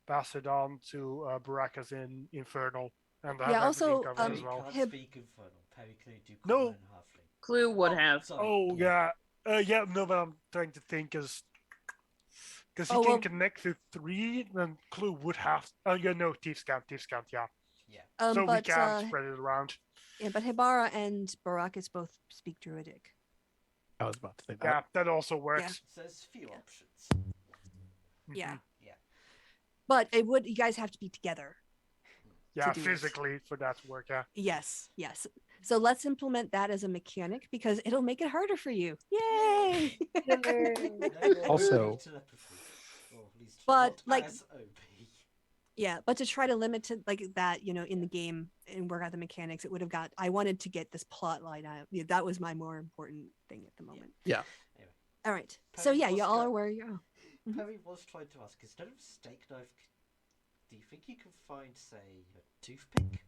passed it on to Baracus in Infernal, and have Yeah, everything also, covered Perry as well. can't Hib- speak Infernal. Perry can only do No. Common and Halfling. Clue would have. Sorry. Oh yeah, no, but I'm trying to think because he Oh, can well- connect the 3, then Clue would have. Oh yeah, no, Thiefscant, yeah. Yeah. So we but can spread it around. yeah, but Hibara and Baracus both speak Druidic. I was about to say that. Yeah, that also works. So there's a few Yeah. options. Yeah, Mhm. Yeah. but you guys have to be together. Yeah, do it. physically for that to work. Yeah. Yes. So let's implement that as a mechanic because it'll make it harder for you. Yay! Also- Telepathy. Or at least But, not like- as OP. Yeah, but to try to limit it like that, in the game and work out the mechanics, it would have I wanted to get this plot line out. Yeah, that was my more important thing at the moment. Yeah. Anyway, All right. So Perry yeah, you was all go- are where you are. Mhm. Perry was trying to ask, instead of a steak knife, do you think you can find, say, a toothpick?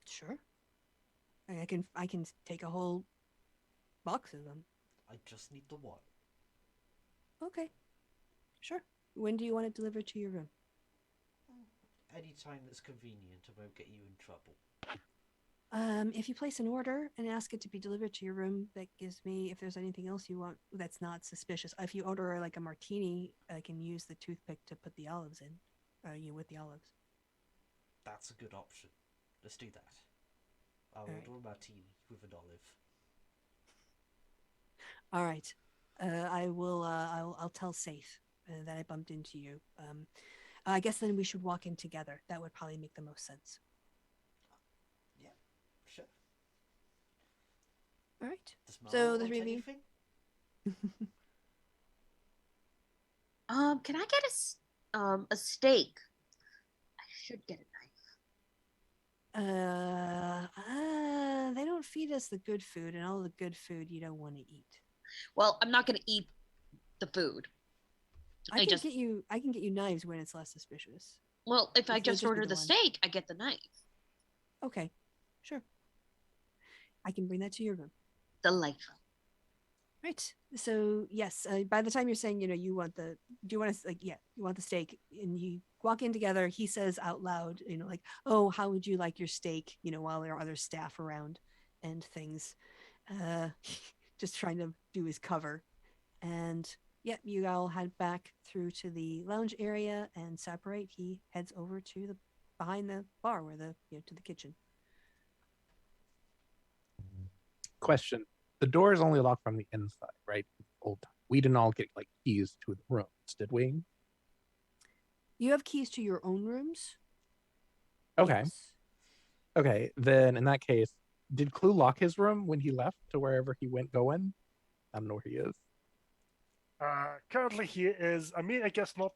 Sure. I can take a whole box of them. I just need the one. Okay. Sure. When do you want it delivered to your room? Any time that's convenient and won't get you in trouble. If you place an order and ask it to be delivered to your room, that gives me if there's anything else you want that's not suspicious. If you order like a martini, I can use the toothpick to put the olives in. With the olives. That's a good option. Let's do that. I'll Alright. order a martini with an olive. All right. I will. I'll tell Safe that I bumped into you. I guess then we should walk in together. That would probably make the most sense. Yeah, sure. All right. Does So Mara the want 3 of you- anything? Can I get a steak? I should get a knife. They don't feed us the good food, and all the good food you don't want to eat. Well, I'm not gonna eat the food. I can get you knives when it's less suspicious. Well, if I They'll just just be order the the one. steak, I get the knife. Okay, sure. I can bring that to your room. Delightful. Right. So yes, by the time you're saying, you want do you want to you want the steak, and you walk in together, he says out loud, like, oh, how would you like your steak? While there are other staff around and things, just trying to do his cover, and you all head back through to the lounge area and separate. He heads over to the behind the bar where to the kitchen. Question. The door is only locked from the inside, right? Old time. We didn't all get like keys to the rooms, did we? You have keys to your own rooms. Okay. Yes. Okay. Then in that case, did Clue lock his room when he left to wherever he went going? I don't know where he is. Currently, he is, I mean, I guess not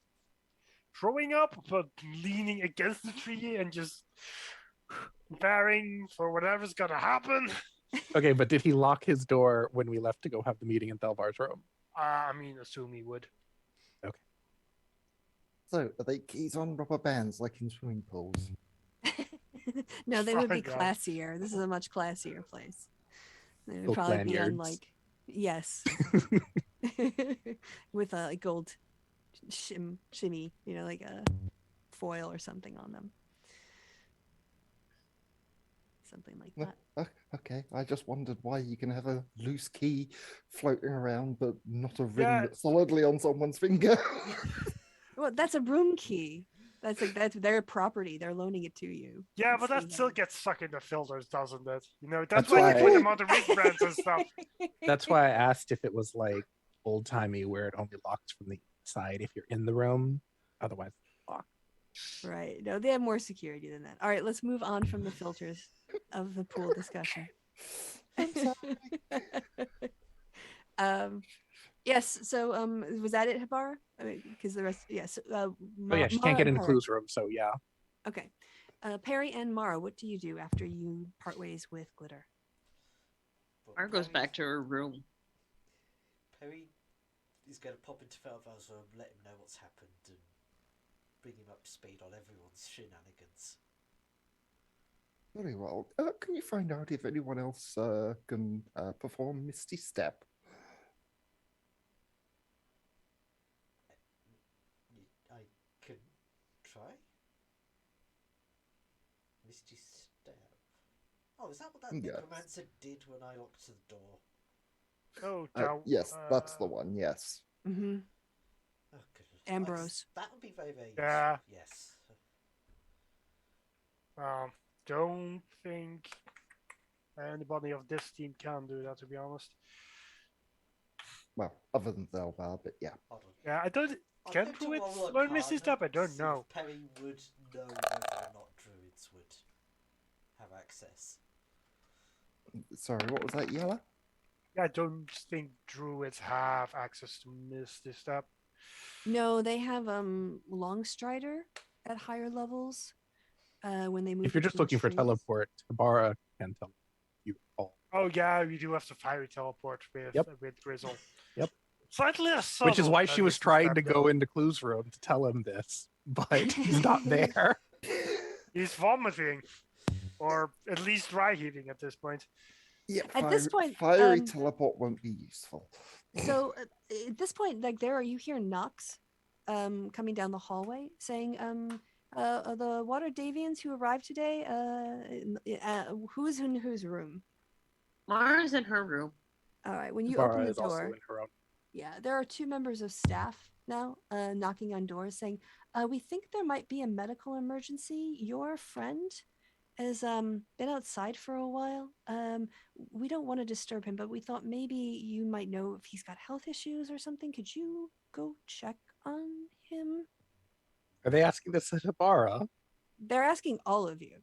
throwing up, but leaning against the tree and just preparing for whatever's gonna happen. Okay, but did he lock his door when we left to go have the meeting in Thelvar's room? I mean, assume he would. So, are they keys on rubber bands like in swimming pools? No, they would be Fine, yeah. classier. This is a much classier place. They would Silk probably be on lanyards. like yes, with a gold shimmy, like a foil or something on them, something like No, that. okay, I just wondered why you can have a loose key floating around, but not a ring Yeah. that's solidly on someone's finger. Well, that's a room key. That's their property. They're loaning it to you. Yeah, It's but that they still have. gets stuck in the filters, doesn't it? That's That's why you why- put them on the wristbands and stuff. That's why I asked if it was like old timey where it only locks from the inside if you're in the room. Otherwise, it's locked. Right. No, they have more security than that. All right, let's move on from the filters of the pool discussion. I'm sorry. Yes. So, was that it, Habara? I mean, because the rest, yes. Oh yeah, she can't get into Mara. Clue's room, so yeah. Okay. Perry and Mara, what do you do after you part ways with Glitter? But Mara goes Perry- back to her room. Perry is going to pop into Felvar's room, let him know what's happened, and bring him up to speed on everyone's shenanigans. Very well. Can you find out if anyone else can perform Misty Step? I can try. Misty Step. Oh, is that what that Yes. necromancer did when I locked the door? Oh, Yes, that's the one. Yes. Mm-hmm. Oh, good. Ambrose. That would be very, very useful. Yeah. Yes. Don't think anybody of this team can do that, to be honest. Well, other than Thelvar, but yeah. Hold on. Yeah, I don't. I'm Can going to druids roll learn Misty Arcana Step? I to don't see know. if Perry would know whether or not druids would have access. Sorry, what was that, Yella? I don't think druids have access to Misty Step. No, they have Longstrider at higher levels. When they move. If you're just between looking for trees. teleport, Tabara can tell you all. Oh yeah, we do have to fiery teleport with Yep. with Grizzle. Yep. Slightly less Which is subtle why than she was Misty trying Step, to though. go into Clue's room to tell him this, but he's not there. He's vomiting, or at least dry heaving at this point. Yeah, At this point, fiery teleport won't be useful. So at this point, like you hear knocks coming down the hallway saying, the water Davians who arrived today, who's in whose room? Mara's in her room. All right, when you Tabara open the is also door, in her own. yeah, there are two members of staff now knocking on doors saying, we think there might be a medical emergency. Your friend has been outside for a while. We don't want to disturb him, but we thought maybe you might know if he's got health issues or something. Could you go check on him? Are they asking this at Habara? They're asking all of you.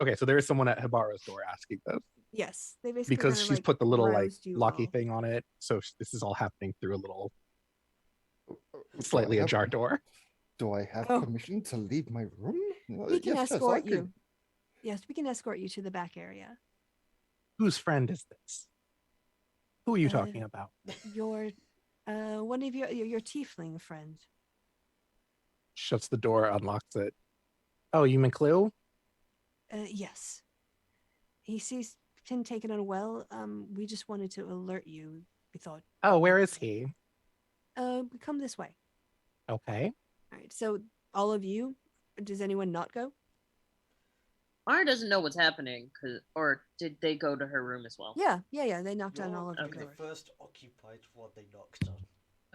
Okay, so there is someone at Habara's door asking this Yes, they basically because kinda, she's like, put the little like roused you locky all. thing on it. So this is all happening through a little Do slightly I have- ajar door. Do I have Oh. permission to leave my room? We can Yes, I escort you. could. Yes, we can escort you to the back area. Whose friend is this? Who are you Uh, talking about? Your, one of your tiefling friend. Shuts the door, unlocks it. Oh, you mean Clue? Yes. He sees him taken unwell. We just wanted to alert you. We thought, Oh, where is he? come this way. Okay. All right. So all of you, does anyone not go? Mara doesn't know what's happening, or did they go to her room as well? Yeah. They knocked on You're all of your the doors. first occupied one they knocked on.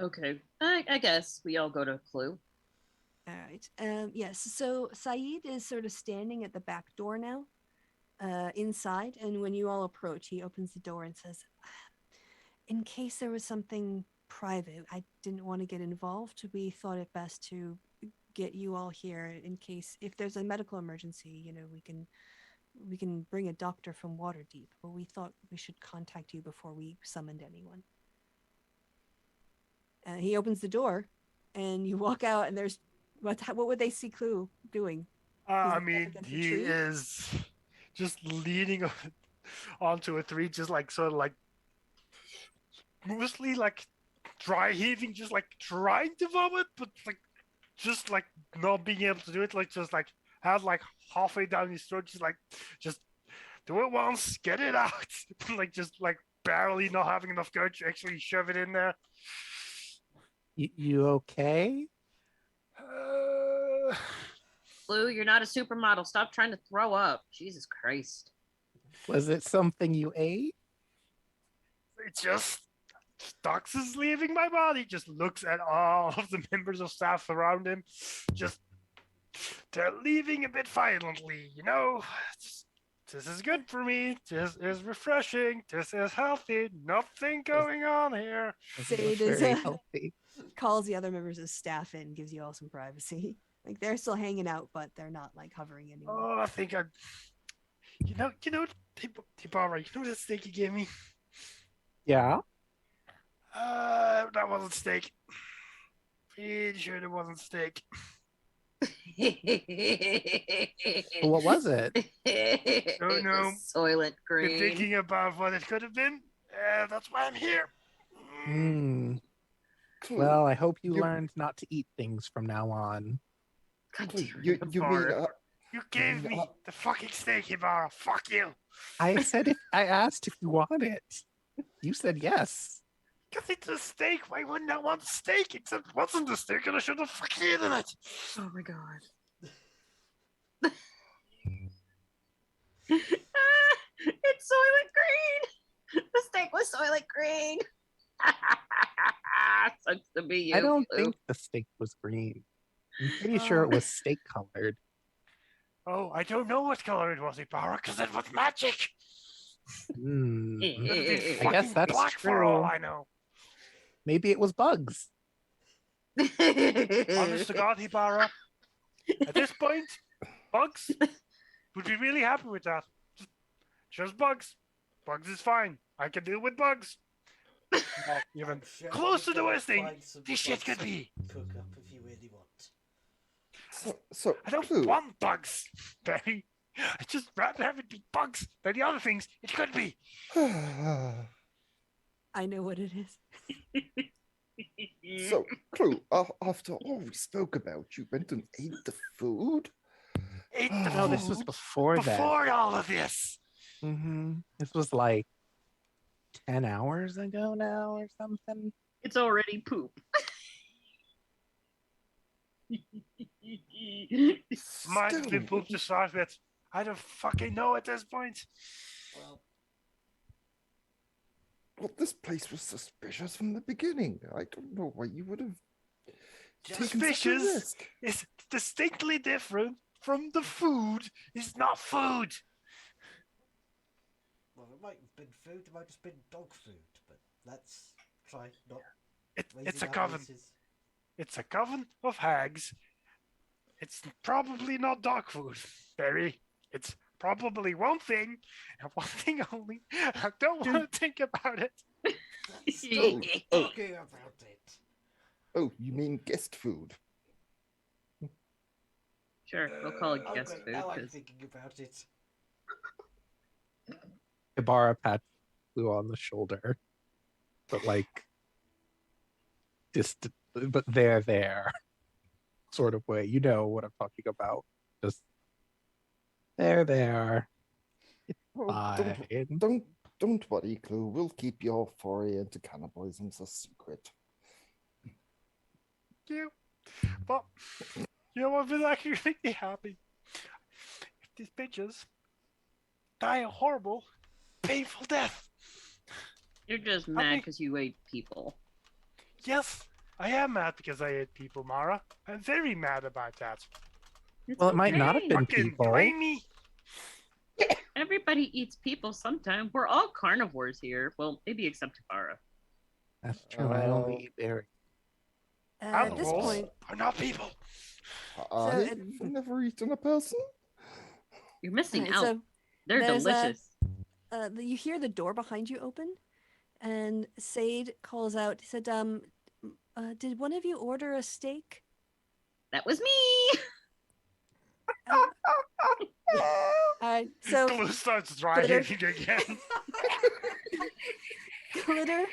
Okay, I guess we all go to Clue. All right. Yes. So Saeed is sort of standing at the back door now, inside. And when you all approach, he opens the door and says, in case there was something private, I didn't want to get involved. We thought it best to get you all here in case if there's a medical emergency. You know, we can bring a doctor from Waterdeep, but we thought we should contact you before we summoned anyone. And he opens the door, and you walk out, and there's what would they see Clue doing? I He's mean, against a he tree? is just leaning onto a tree, just like sort of like mostly like dry heaving, just like trying to vomit, but like just like not being able to do it, like just like had like halfway down his throat, just do it once, get it out, like just like barely not having enough courage to actually shove it in there. You okay? Blue, you're not a supermodel. Stop trying to throw up. Jesus Christ. Was it something you ate? It just Stux is leaving my body. Just looks at all of the members of staff around him. Just they're leaving a bit violently, you know. This is good for me. This is refreshing. This is healthy. Nothing going on here. Sade is Very healthy. calls the other members of staff in, gives you all some privacy. Like they're still hanging out, but they're not like hovering anymore. Oh, I think I. You know, Tibara, you know that steak you gave me? Yeah. That wasn't steak. Pretty sure it wasn't steak. Well, what was it? Don't know. Soylent Been Green. thinking about what it could have been. That's why I'm here. Hmm. Clue, Well, I hope you You- learned not to eat things from now on. God Clue, damn you, it. you mean You gave me the fucking steak, Ibarra. Fuck you. I said if I asked if you want it. You said yes. Because it's a steak. Why wouldn't I want steak? Except it wasn't a steak and I should have fucking eaten it. Oh my god. It's Soylent Green. The steak was Soylent Green. Sucks to be you. I don't Blue. think the steak was green. I'm pretty sure it was steak colored. Oh, I don't know what color it was, Ibarra, because it was magic. Hmm. Could have been I fucking guess that's black for all true. I know. Maybe it was bugs. Honest to God, Ibarra. At this point, bugs would be really happy with that. Just bugs. Bugs is fine. I can deal with bugs. Not even Sure close to you the can worst thing find some this shit bugs could to be. Cook up if you really want. so I don't Clue, want bugs, Barry. I just rather have it be bugs than the other things it could be. I know what it is. So, Clue, after all we spoke about, you went and ate the food? Ate the No, this was food before that. before all of this. This was like 10 hours ago now or something. It's already poop. Might have been Still, poop to start with. I don't fucking know at this point. Well, well, this place was suspicious from the beginning. I don't know why you would have taken such a Suspicious risk. is distinctly different from the food is not food. well, it might have been food. It might have just been dog food. But let's try not. It's raising a our coven. voices. It's a coven of hags. It's probably not dog food, Barry. It's probably one thing and one thing only. I don't want to think about it. Oh, oh, Talking about it. oh, you mean guest food? Sure, we'll call it Oh, guest great, food. now I'm 'Cause thinking about it. Ibarra pats Blue on the shoulder, but like just, but they're there sort of way. You know what I'm talking about. Just there. It's Oh, fine. don't worry, Clue. We'll keep your foray into cannibalism a secret. You. But, you know, I've been actually really happy. If these bitches die a horrible, painful death. You're just I mad think- because you ate people. Yes, I am mad because I ate people, Mara. I'm very mad about that. It's Well, it might not have okay. been Fucking people. blame me. Everybody eats people sometime. We're all carnivores here. Well, maybe except Tafara. That's true. I only Oh. eat berries. At this Animals point, are not people. I've never eaten a person. You're missing alright, out. so They're there's a- delicious. you hear the door behind you open, and Sade calls out. He said, did one of you order a steak?" That was me. All right, so Glue starts driving again. Glitter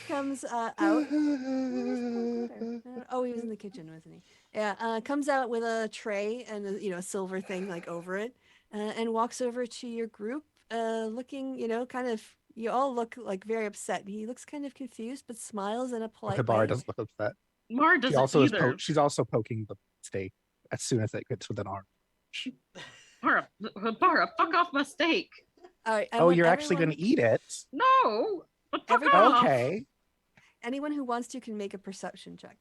comes out. Where's poor Glitter? Oh, he was in the kitchen, wasn't he? Yeah, comes out with a tray and a silver thing like over it, and walks over to your group, looking, kind of. You all look like very upset. He looks kind of confused, but smiles in a polite Hibara way. doesn't look upset. Mara She doesn't also is either. she's also poking the steak as soon as it gets within arm. Bara, fuck off my steak. All right. I Oh, want you're actually everyone- going to eat it? No, but fuck Everybody- off. Okay. Anyone who wants to can make a perception check.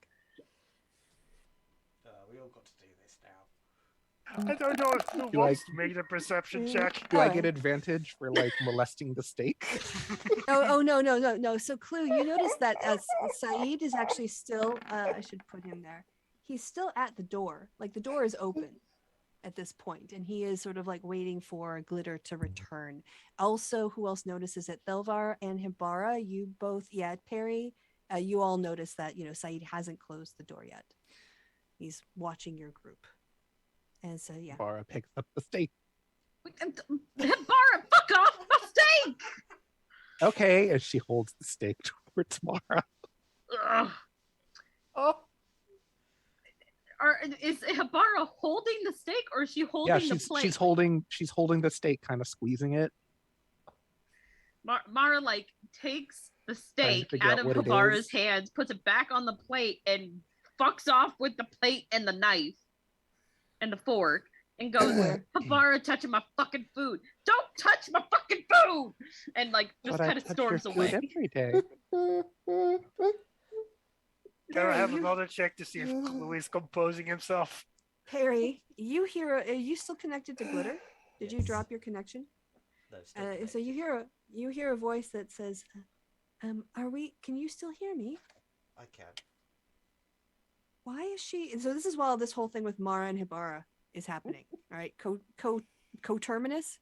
We all got to do this now. I don't know if Glue Do wants to make the perception check. Do I Alright. get advantage for like molesting the steak? Oh no. So Clue, you notice that Saeed is actually still. I should put him there. He's still at the door. Like the door is open at this point, and he is sort of like waiting for Glitter to return. Also, who else notices it? Belvar and Hibara, you both. Yeah, Perry. You all notice that Saeed hasn't closed the door yet. He's watching your group, and so yeah. Bara picks up the steak. Bara, fuck off my steak. Okay, as she holds the steak towards Mara. Ugh. Oh, Is Hibara holding the steak, or is she holding yeah, the plate? she's holding the steak, kind of squeezing it. Mara like takes the Trying to steak figure out out of what it Hibara's is. hands, puts it back on the plate, and fucks off with the plate and the knife and the fork, and goes, "Hibara touching my fucking food! Don't touch my fucking food!" And like just But I kind of touch your storms food away. every day. Can I have you- another check to see if Glue is composing himself? Perry, you hear? Are you still connected to Glitter? Did you Yes. drop your connection? No, still So connected. you hear a voice that says, "Are we? Can you still hear me? I can. Why is she?" And so this is while this whole thing with Mara and Hibara is happening. All right, coterminous.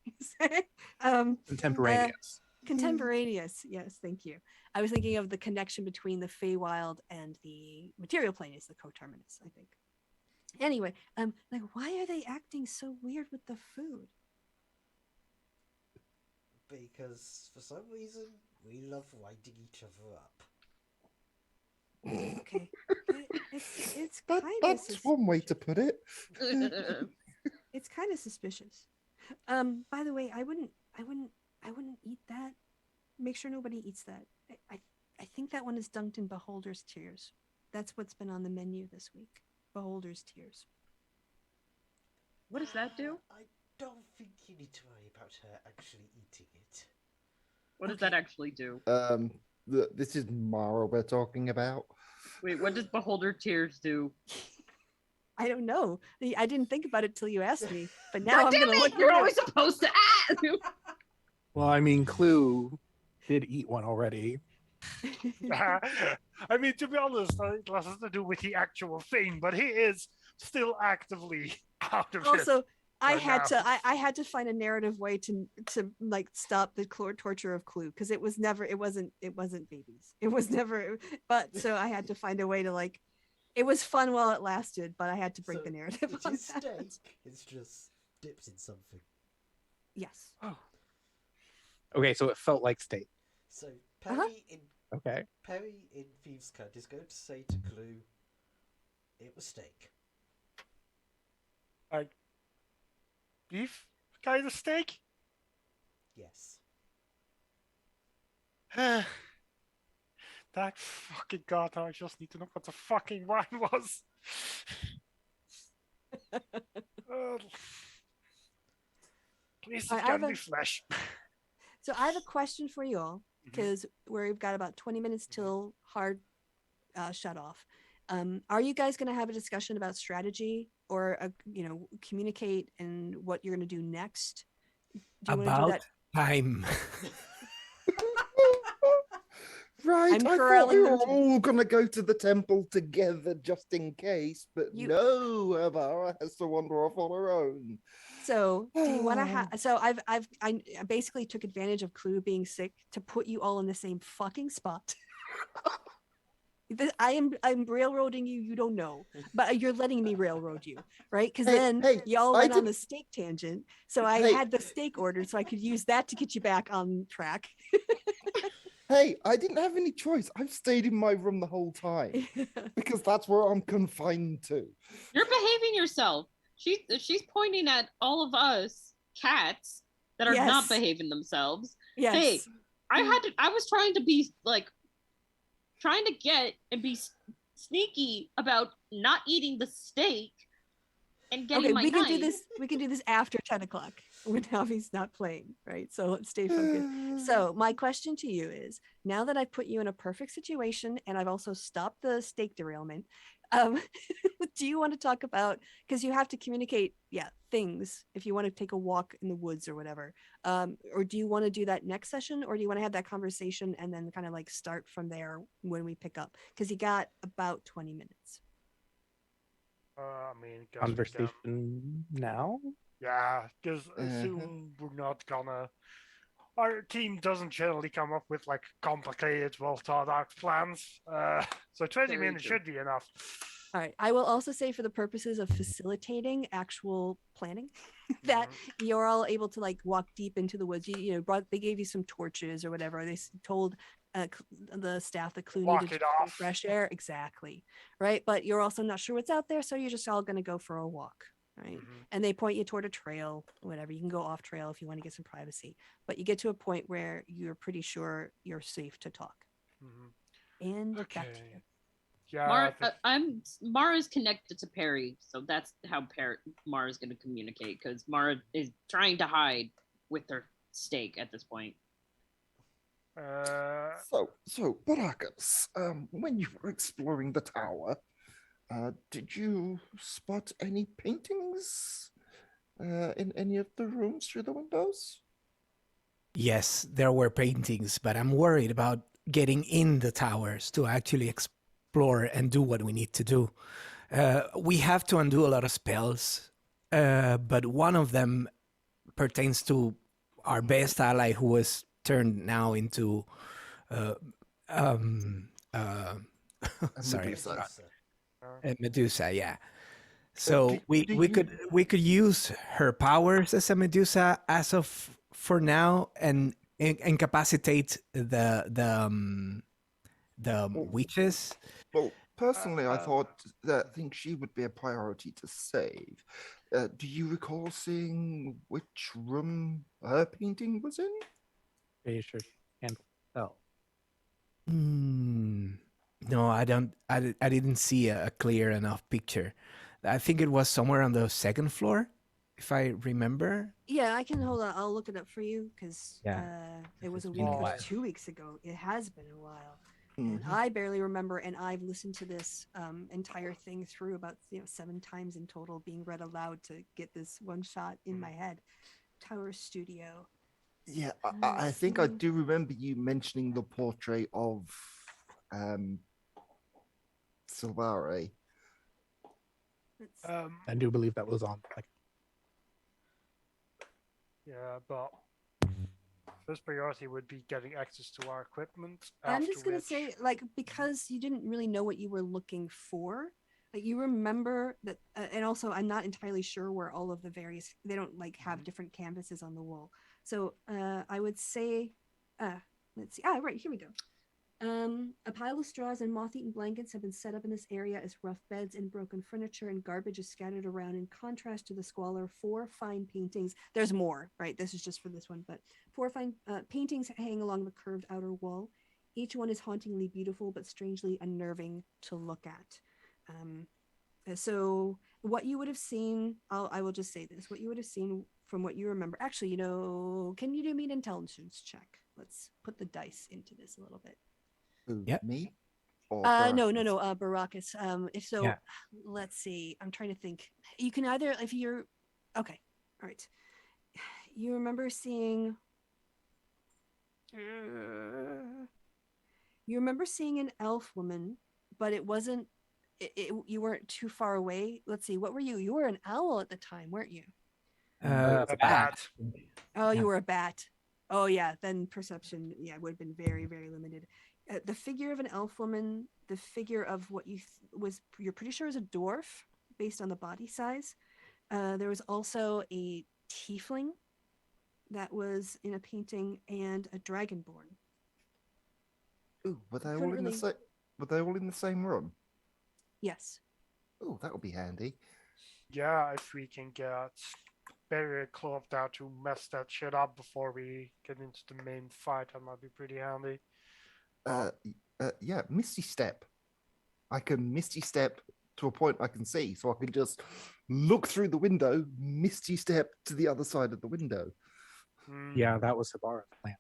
Contemporaneous. Contemporaneous. Yes, thank you. I was thinking of the connection between the Feywild and the material plane is the coterminous, I think. Anyway, like why are they acting so weird with the food? Because for some reason we love winding each other up. Okay. It's That, kind of that's one way to put it. it's kind of suspicious. By the way, I wouldn't eat that. Make sure nobody eats that. I think that one is dunked in Beholder's Tears. That's what's been on the menu this week. Beholder's Tears. What does that do? I don't think you need to worry about her actually eating it. What does that actually do? This is Mara we're talking about. Wait, what does Beholder Tears do? I don't know. I didn't think about it till you asked me. But now God I'm damn gonna it! look. You're it up. always supposed to ask. Well, I mean, Clue did eat one already. I mean, to be honest, it has nothing to do with the actual thing, but he is still actively out of it. Also, I right had now. to I had to find a narrative way to like stop the torture of Clue because it wasn't babies. It was never. But so I had to find a way to like. It was fun while it lasted, but I had to break So the narrative It on is that. steak. It's just dipped in something. Yes. Okay, so it felt like steak. So Perry Okay. in Thieves' Cut is going to say to Clue, "It was steak." Like, beef kind of steak? Yes. That fucking god, I just need to know what the fucking wine was. Please, I it have can a- be flesh. So I have a question for you all Mhm. because we've got about 20 minutes till hard shut off. Are you guys going to have a discussion about strategy or communicate and what you're going to do next? Do you want to do About that? time. Right, I'm I thought corralling we them were to- all gonna go to the temple together just in case, but You- no, Amara has to wander off on her own. So do you want to have? So I basically took advantage of Clue being sick to put you all in the same fucking spot. I'm railroading you. You don't know, but you're letting me railroad you, right? Because Hey, then hey, y'all I went on did- the steak tangent. So I Hey. had the steak ordered, so I could use that to get you back on track. Hey, I didn't have any choice. I've stayed in my room the whole time because that's where I'm confined to. You're behaving yourself. She's pointing at all of us cats that are not Yes. behaving themselves. Yes. Hey, I was trying to be like trying to get and be sneaky about not eating the steak and getting Okay, my we can knife. do this. We can do this after 10 o'clock when Navi's not playing, right? So let's stay focused. So my question to you is: now that I've put you in a perfect situation and I've also stopped the steak derailment, do you want to talk about, because you have to communicate, things if you want to take a walk in the woods or whatever, or do you want to do that next session, or do you want to have that conversation and then kind of like start from there when we pick up? Because you got about 20 minutes. I mean, guess we can- Conversation now? Yeah, because assume we're not gonna. Our team doesn't generally come up with like complicated, well thought out plans. So 20 Very minutes true. should be enough. All right. I will also say, for the purposes of facilitating actual planning, that you're all able to like walk deep into the woods. They gave you some torches or whatever. They told the staff that Clue Walk needed it to get off. fresh air. Exactly. Right. But you're also not sure what's out there. So you're just all going to go for a walk. Right. And they point you toward a trail, whatever. You can go off trail if you want to get some privacy. But you get to a point where you're pretty sure you're safe to talk. And back to you. Yeah. Mara's connected to Perry, so that's how Mara's going to communicate, because Mara is trying to hide with her steak at this point. So Baracus, when you were exploring the tower, did you spot any paintings in any of the rooms through the windows? Yes, there were paintings, but I'm worried about getting in the towers to actually explore and do what we need to do. We have to undo a lot of spells, but one of them pertains to our best ally, who was turned now into sorry, Medusa. Medusa. Yeah. So do we you- could use her powers as a Medusa as of for now, and incapacitate the witches. Well, personally, I think she would be a priority to save. Do you recall seeing which room her painting was in? Pretty sure she can't tell. No, I don't. I didn't see a clear enough picture. I think it was somewhere on the second floor, if I remember. Yeah, I can hold on. I'll look it up for you because Yeah. it was a It's week. been a It was while. 2 weeks ago. It has been a while, and Mhm. I barely remember. And I've listened to this entire thing through about 7 times in total, being read aloud to get this one shot in my head. Tower Studio. Yeah, I Let's think I see. do remember you mentioning the portrait of Silvare. Let's- I do believe that was on. Like, Yeah, but first priority would be getting access to our equipment. I'm just gonna which- say, like, because you didn't really know what you were looking for, like you remember that, and also I'm not entirely sure where all of the various, they don't like have different canvases on the wall. So I would say, let's see. Right, here we go. A pile of straws and moth-eaten blankets have been set up in this area as rough beds, and broken furniture and garbage is scattered around. In contrast to the squalor, 4 fine paintings. There's more, right? This is just for this one, but 4 fine paintings hang along the curved outer wall. Each one is hauntingly beautiful, but strangely unnerving to look at. So what you would have seen, I will just say this, what you would have seen from what you remember. Actually, can you do me an intelligence check? Let's put the dice into this a little bit. Who, Yep. me? Or No, Baracus? Baracus. If so, Yeah. let's see. I'm trying to think. You can either, if you're, okay, all right. You remember seeing, you You remember seeing an elf woman, but it wasn't. You weren't too far away. Let's see. What were you? You were an owl at the time, weren't you? A bat. Oh, Yeah. you were a bat. Oh, yeah. Then perception, yeah, would have been very, very limited. The figure of an elf woman, the figure of what you're pretty sure is a dwarf based on the body size. There was also a tiefling that was in a painting and a dragonborn. Ooh, were they Couldn't all in the really- same? Were they all in the same room? Yes. Oh, that would be handy. Yeah, if we can get Barrier Club there to mess that shit up before we get into the main fight, that might be pretty handy. Yeah, Misty Step. I can Misty Step to a point I can see, so I can just look through the window, Misty Step to the other side of the window, Yeah, that was Sabara's plan.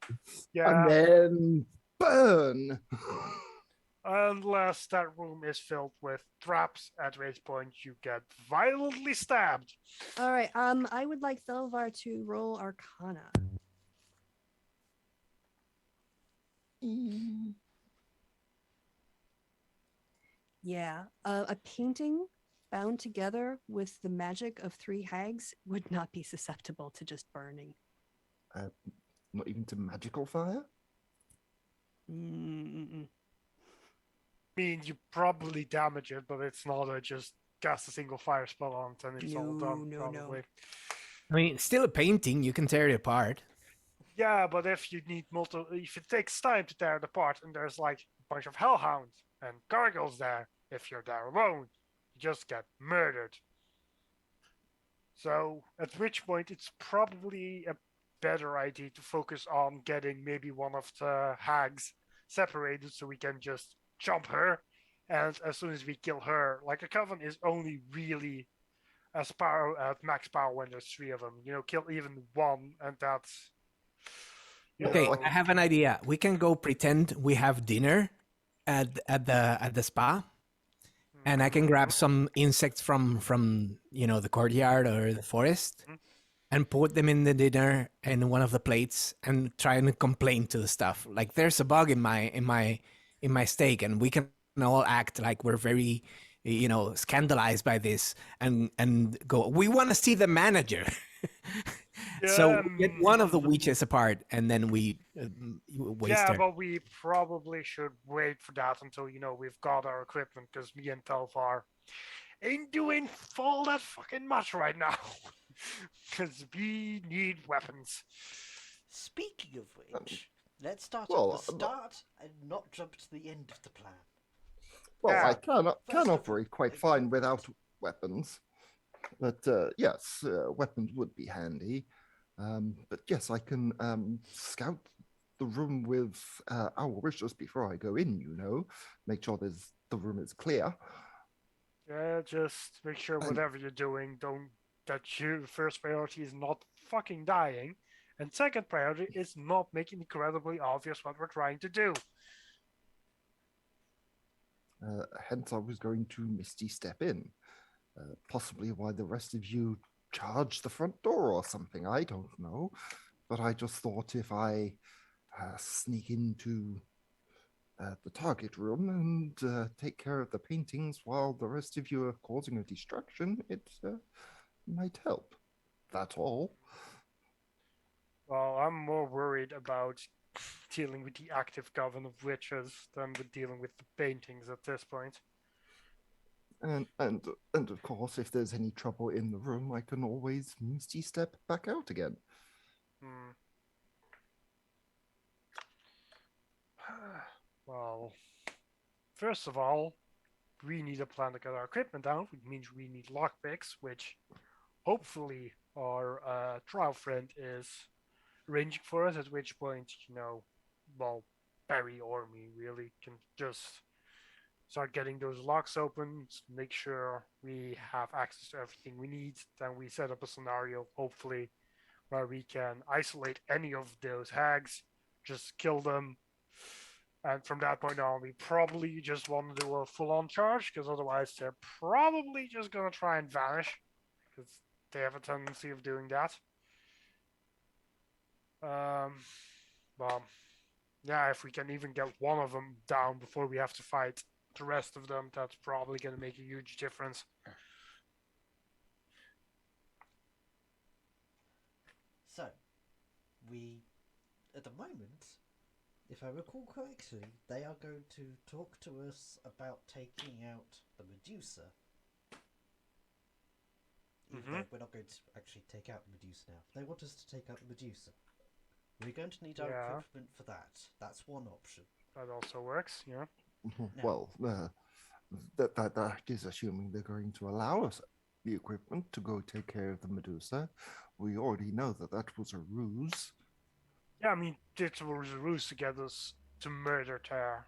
Yeah, and then burn. unless that room is filled with traps, at which point you get violently stabbed. All right. I would like Thelvar to roll Arcana. Yeah. A painting bound together with the magic of 3 hags would not be susceptible to just burning. Not even to magical fire. Mm-mm. I mean, you probably damage it, but it's not a just cast a single fire spell on it and it's all done, No. probably. I mean, it's still a painting. You can tear it apart. Yeah, but if you need if it takes time to tear it apart and there's like a bunch of hellhounds and gargoyles there, if you're there alone, you just get murdered. So at which point it's probably a better idea to focus on getting maybe one of the hags separated so we can just jump her. And as soon as we kill her, like a coven is only really as power at max power when there's 3 of them. Kill even one, and that's Okay, like- I have an idea. We can go pretend we have dinner at the spa, and I can grab some insects from the courtyard or the forest, Mhm. and put them in the dinner in one of the plates, and try and complain to the stuff. Like, there's a bug in my steak, and we can all act like we're very scandalized by this, and go, we want to see the manager. So Yeah, we get one of the witches apart, and then we waste yeah, her. but we probably should wait for that until we've got our equipment, because me and Telvar ain't doing all that fucking much right now. Because we need weapons. Speaking of which, let's start well, at the start and not jump to the end of the plan. Well, Yeah. I can First of operate all, quite fine without weapons, but yes, weapons would be handy. But yes, I can scout the room with our wishes before I go in. Make sure the room is clear. Yeah, just make sure And- whatever you're doing, first priority is not fucking dying, and second priority is not making incredibly obvious what we're trying to do. Hence, I was going to Misty Step in, possibly while the rest of you charge the front door or something. I don't know, but I just thought if I sneak into the target room and take care of the paintings while the rest of you are causing a distraction, it might help. That's all. Well, I'm more worried about dealing with the active coven of witches than with dealing with the paintings at this point. And of course, if there's any trouble in the room, I can always Misty Step back out again. Well, first of all, we need a plan to get our equipment down, which means we need lockpicks, which hopefully our trial friend is arranging for us, at which point, well, Barry or me really can just start getting those locks open, make sure we have access to everything we need. Then we set up a scenario, hopefully, where we can isolate any of those hags, just kill them. And from that point on, we probably just want to do a full-on charge, because otherwise they're probably just going to try and vanish, because they have a tendency of doing that. Well, Yeah, if we can even get one of them down before we have to fight the rest of them, that's probably going to make a huge difference. So, at the moment, if I recall correctly, they are going to talk to us about taking out the Medusa. Even though we're not going to actually take out the Medusa now. They want us to take out the Medusa. We're going to need our equipment for that. That's one option. That also works, yeah. Well, that is assuming they're going to allow us the equipment to go take care of the Medusa. We already know that was a ruse. Yeah, I mean, it was a ruse to get us to murder their,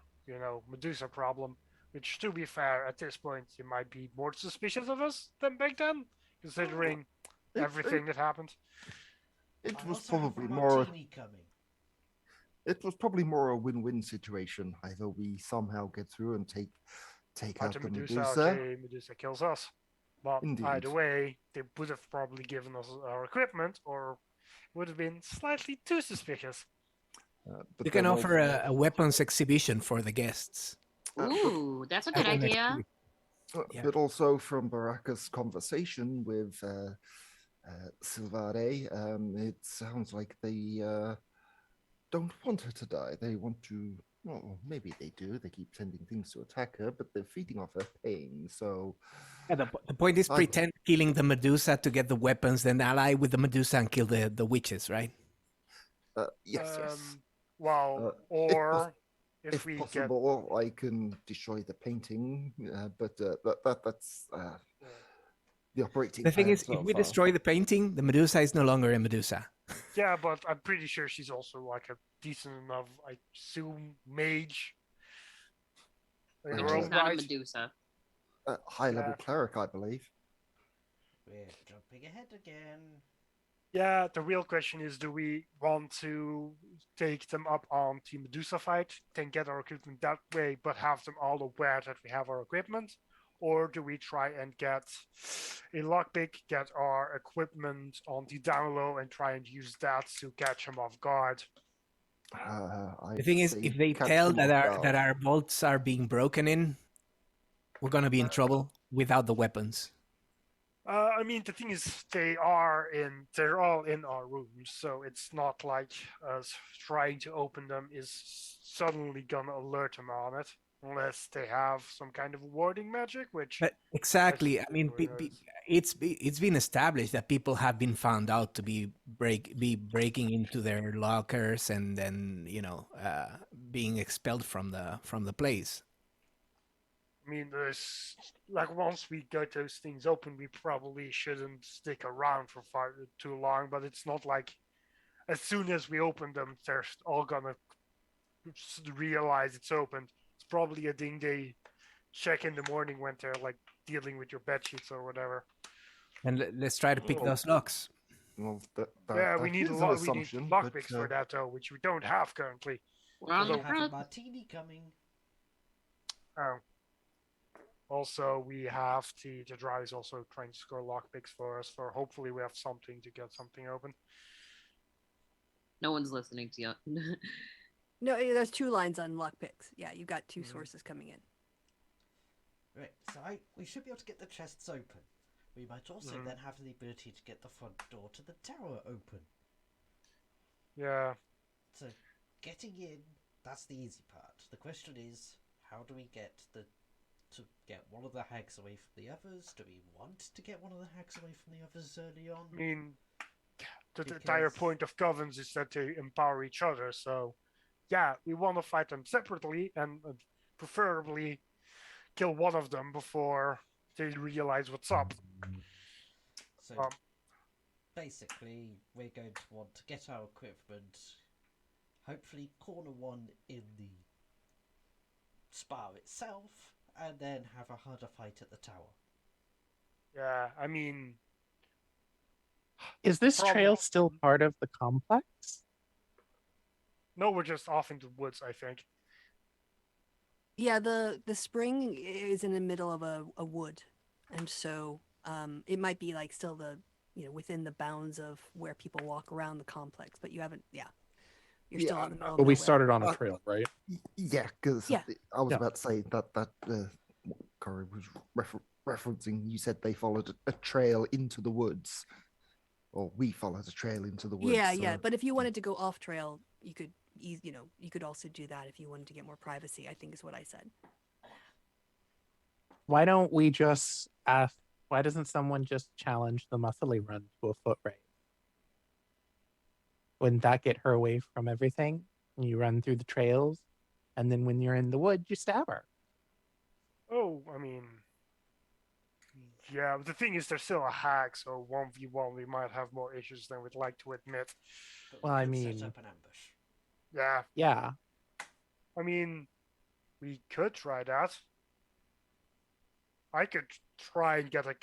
Medusa problem. Which, to be fair, at this point, you might be more suspicious of us than back then, considering everything that happened. It I was also have a probably more. martini coming. It was probably more a win-win situation. Either we somehow get through and take out the Medusa. Medusa kills us. But Indeed. either way, they would have probably given us our equipment, or would have been slightly too suspicious. You can offer a weapons exhibition for the guests. Ooh, that's a good idea. But also from Baraka's conversation with Silvare, it sounds like they don't want her to die. They want to. Well, maybe they do. They keep sending things to attack her, but they're feeding off her pain. So, the point is pretend killing the Medusa to get the weapons, then ally with the Medusa and kill the witches, right? Yes. Well, or if we possible, I can destroy the painting, but that's the operating. The thing is, if we destroy the painting, the Medusa is no longer a Medusa. Yeah, but I'm pretty sure she's also like a decent enough, I assume, mage. Which is not a Medusa. High-level cleric, I believe. We're jumping ahead again. Yeah, the real question is, do we want to take them up on the Medusa fight, then get our equipment that way, but have them all aware that we have our equipment? Or do we try and get a lockpick, get our equipment on the down low, and try and use that to catch them off guard? The thing is, if they tell that our bolts are being broken in, we're gonna be in trouble without the weapons. I mean, the thing is, they're all in our rooms, so it's not like us trying to open them is suddenly gonna alert them on it, unless they have some kind of warding magic, which. But exactly, I mean, it's been established that people have been found out to be breaking into their lockers and then being expelled from the place. I mean, there's once we get those things open, we probably shouldn't stick around for far too long. But it's not like as soon as we open them, they're all gonna realize it's open. It's probably a thing they check in the morning when they're dealing with your bed sheets or whatever. And let's try to pick those locks. Well, we need lockpicks for that though, which we don't have currently. We're on the front. Martini coming. Oh. Also, we have the drive is also trying to score lockpicks for us. For hopefully, we have something to get something open. No one's listening to you. No, there's 2 lines on lockpicks. Yeah, you got 2 sources coming in. Right, so we should be able to get the chests open. We might also then have the ability to get the front door to the tower open. Yeah. So, getting in, that's the easy part. The question is, how do we get to get one of the hags away from the others? Do we want to get one of the hags away from the others early on? I mean, the entire point of Covens is that they empower each other. So, yeah, we want to fight them separately and preferably kill one of them before they realize what's up. So, basically, we're going to want to get our equipment, hopefully corner one in the spa itself, and then have a harder fight at the tower. Yeah, I mean... Is this trail still part of the complex? No, we're just off into the woods, I think. Yeah, the spring is in the middle of a wood, and so it might be still within the bounds of where people walk around the complex, but you haven't. Yeah, You're Yeah, still in the middle of But we nowhere. started on a Uh, trail, right? Yeah, because Yeah. I was Yeah. about to say that what Corey was referencing. You said they followed a trail into the woods, or we followed a trail into the woods. Yeah, yeah. so- But if you wanted to go off trail, you could, you could also do that if you wanted to get more privacy. I think is what I said. Why don't we just ask? Why doesn't someone just challenge the muscly run to a foot race? Wouldn't that get her away from everything? You run through the trails, and then when you're in the woods, you stab her. Oh, I mean, yeah. But the thing is, they're still a hack, so 1v1 we might have more issues than we'd like to admit. But Well, we I could mean- set up an ambush. Yeah, Yeah. I mean, we could try that. I could try and get a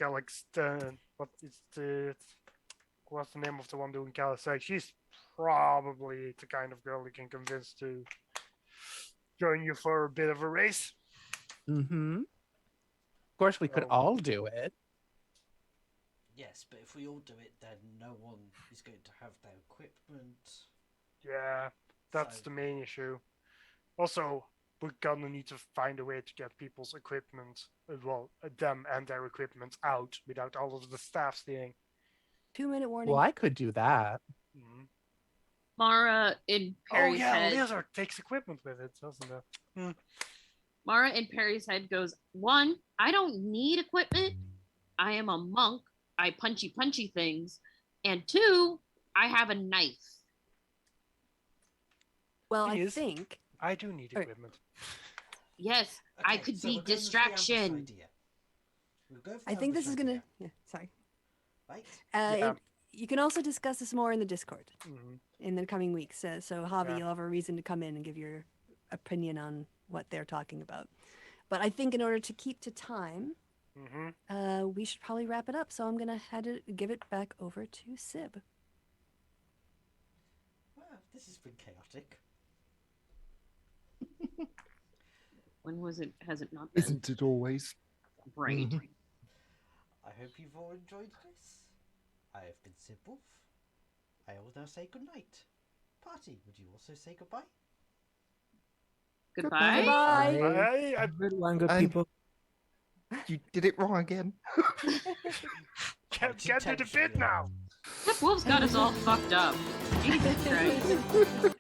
what's the name of the one doing calisthenics? She's probably the kind of girl you can convince to join you for a bit of a race. Mm-hmm. Of course, we could Oh. all do it. Yes, but if we all do it, then no one is going to have their equipment. Yeah, that's So- the main issue. Also, we're gonna need to find a way to get people's equipment, them and their equipment out without all of the staff seeing. 2-minute warning. Well, I could do that. Mhm. Mara in Oh Perry's yeah, head. Lizard takes equipment with it, doesn't it? Mara in Perry's head goes, 1, I don't need equipment. I am a monk. I punchy things. And 2, I have a knife. Well, I Thing is- think I do need Alright. equipment. Yes, I could so be we're going with the ambush distraction. idea. We'll go for I the think this ambush is gonna. idea, Yeah, sorry. right? Yeah. You can also discuss this more in the Discord Mhm. in the coming weeks. So Javi, Yeah. you'll have a reason to come in and give your opinion on what they're talking about. But I think in order to keep to time, Mhm. we should probably wrap it up. So I'm gonna give it back over to Sib. Well, this has been chaotic. When was it? Has it not been? Isn't it always? Right. Mhm. I hope you've all enjoyed this. I have been Sib Wolf. I will now say goodnight. Party, would you also say goodbye? Goodbye. Bye. Hey, Good one, good And- people. You did it wrong again. can't do the bit now. That wolf's got us all fucked up. Jesus Christ.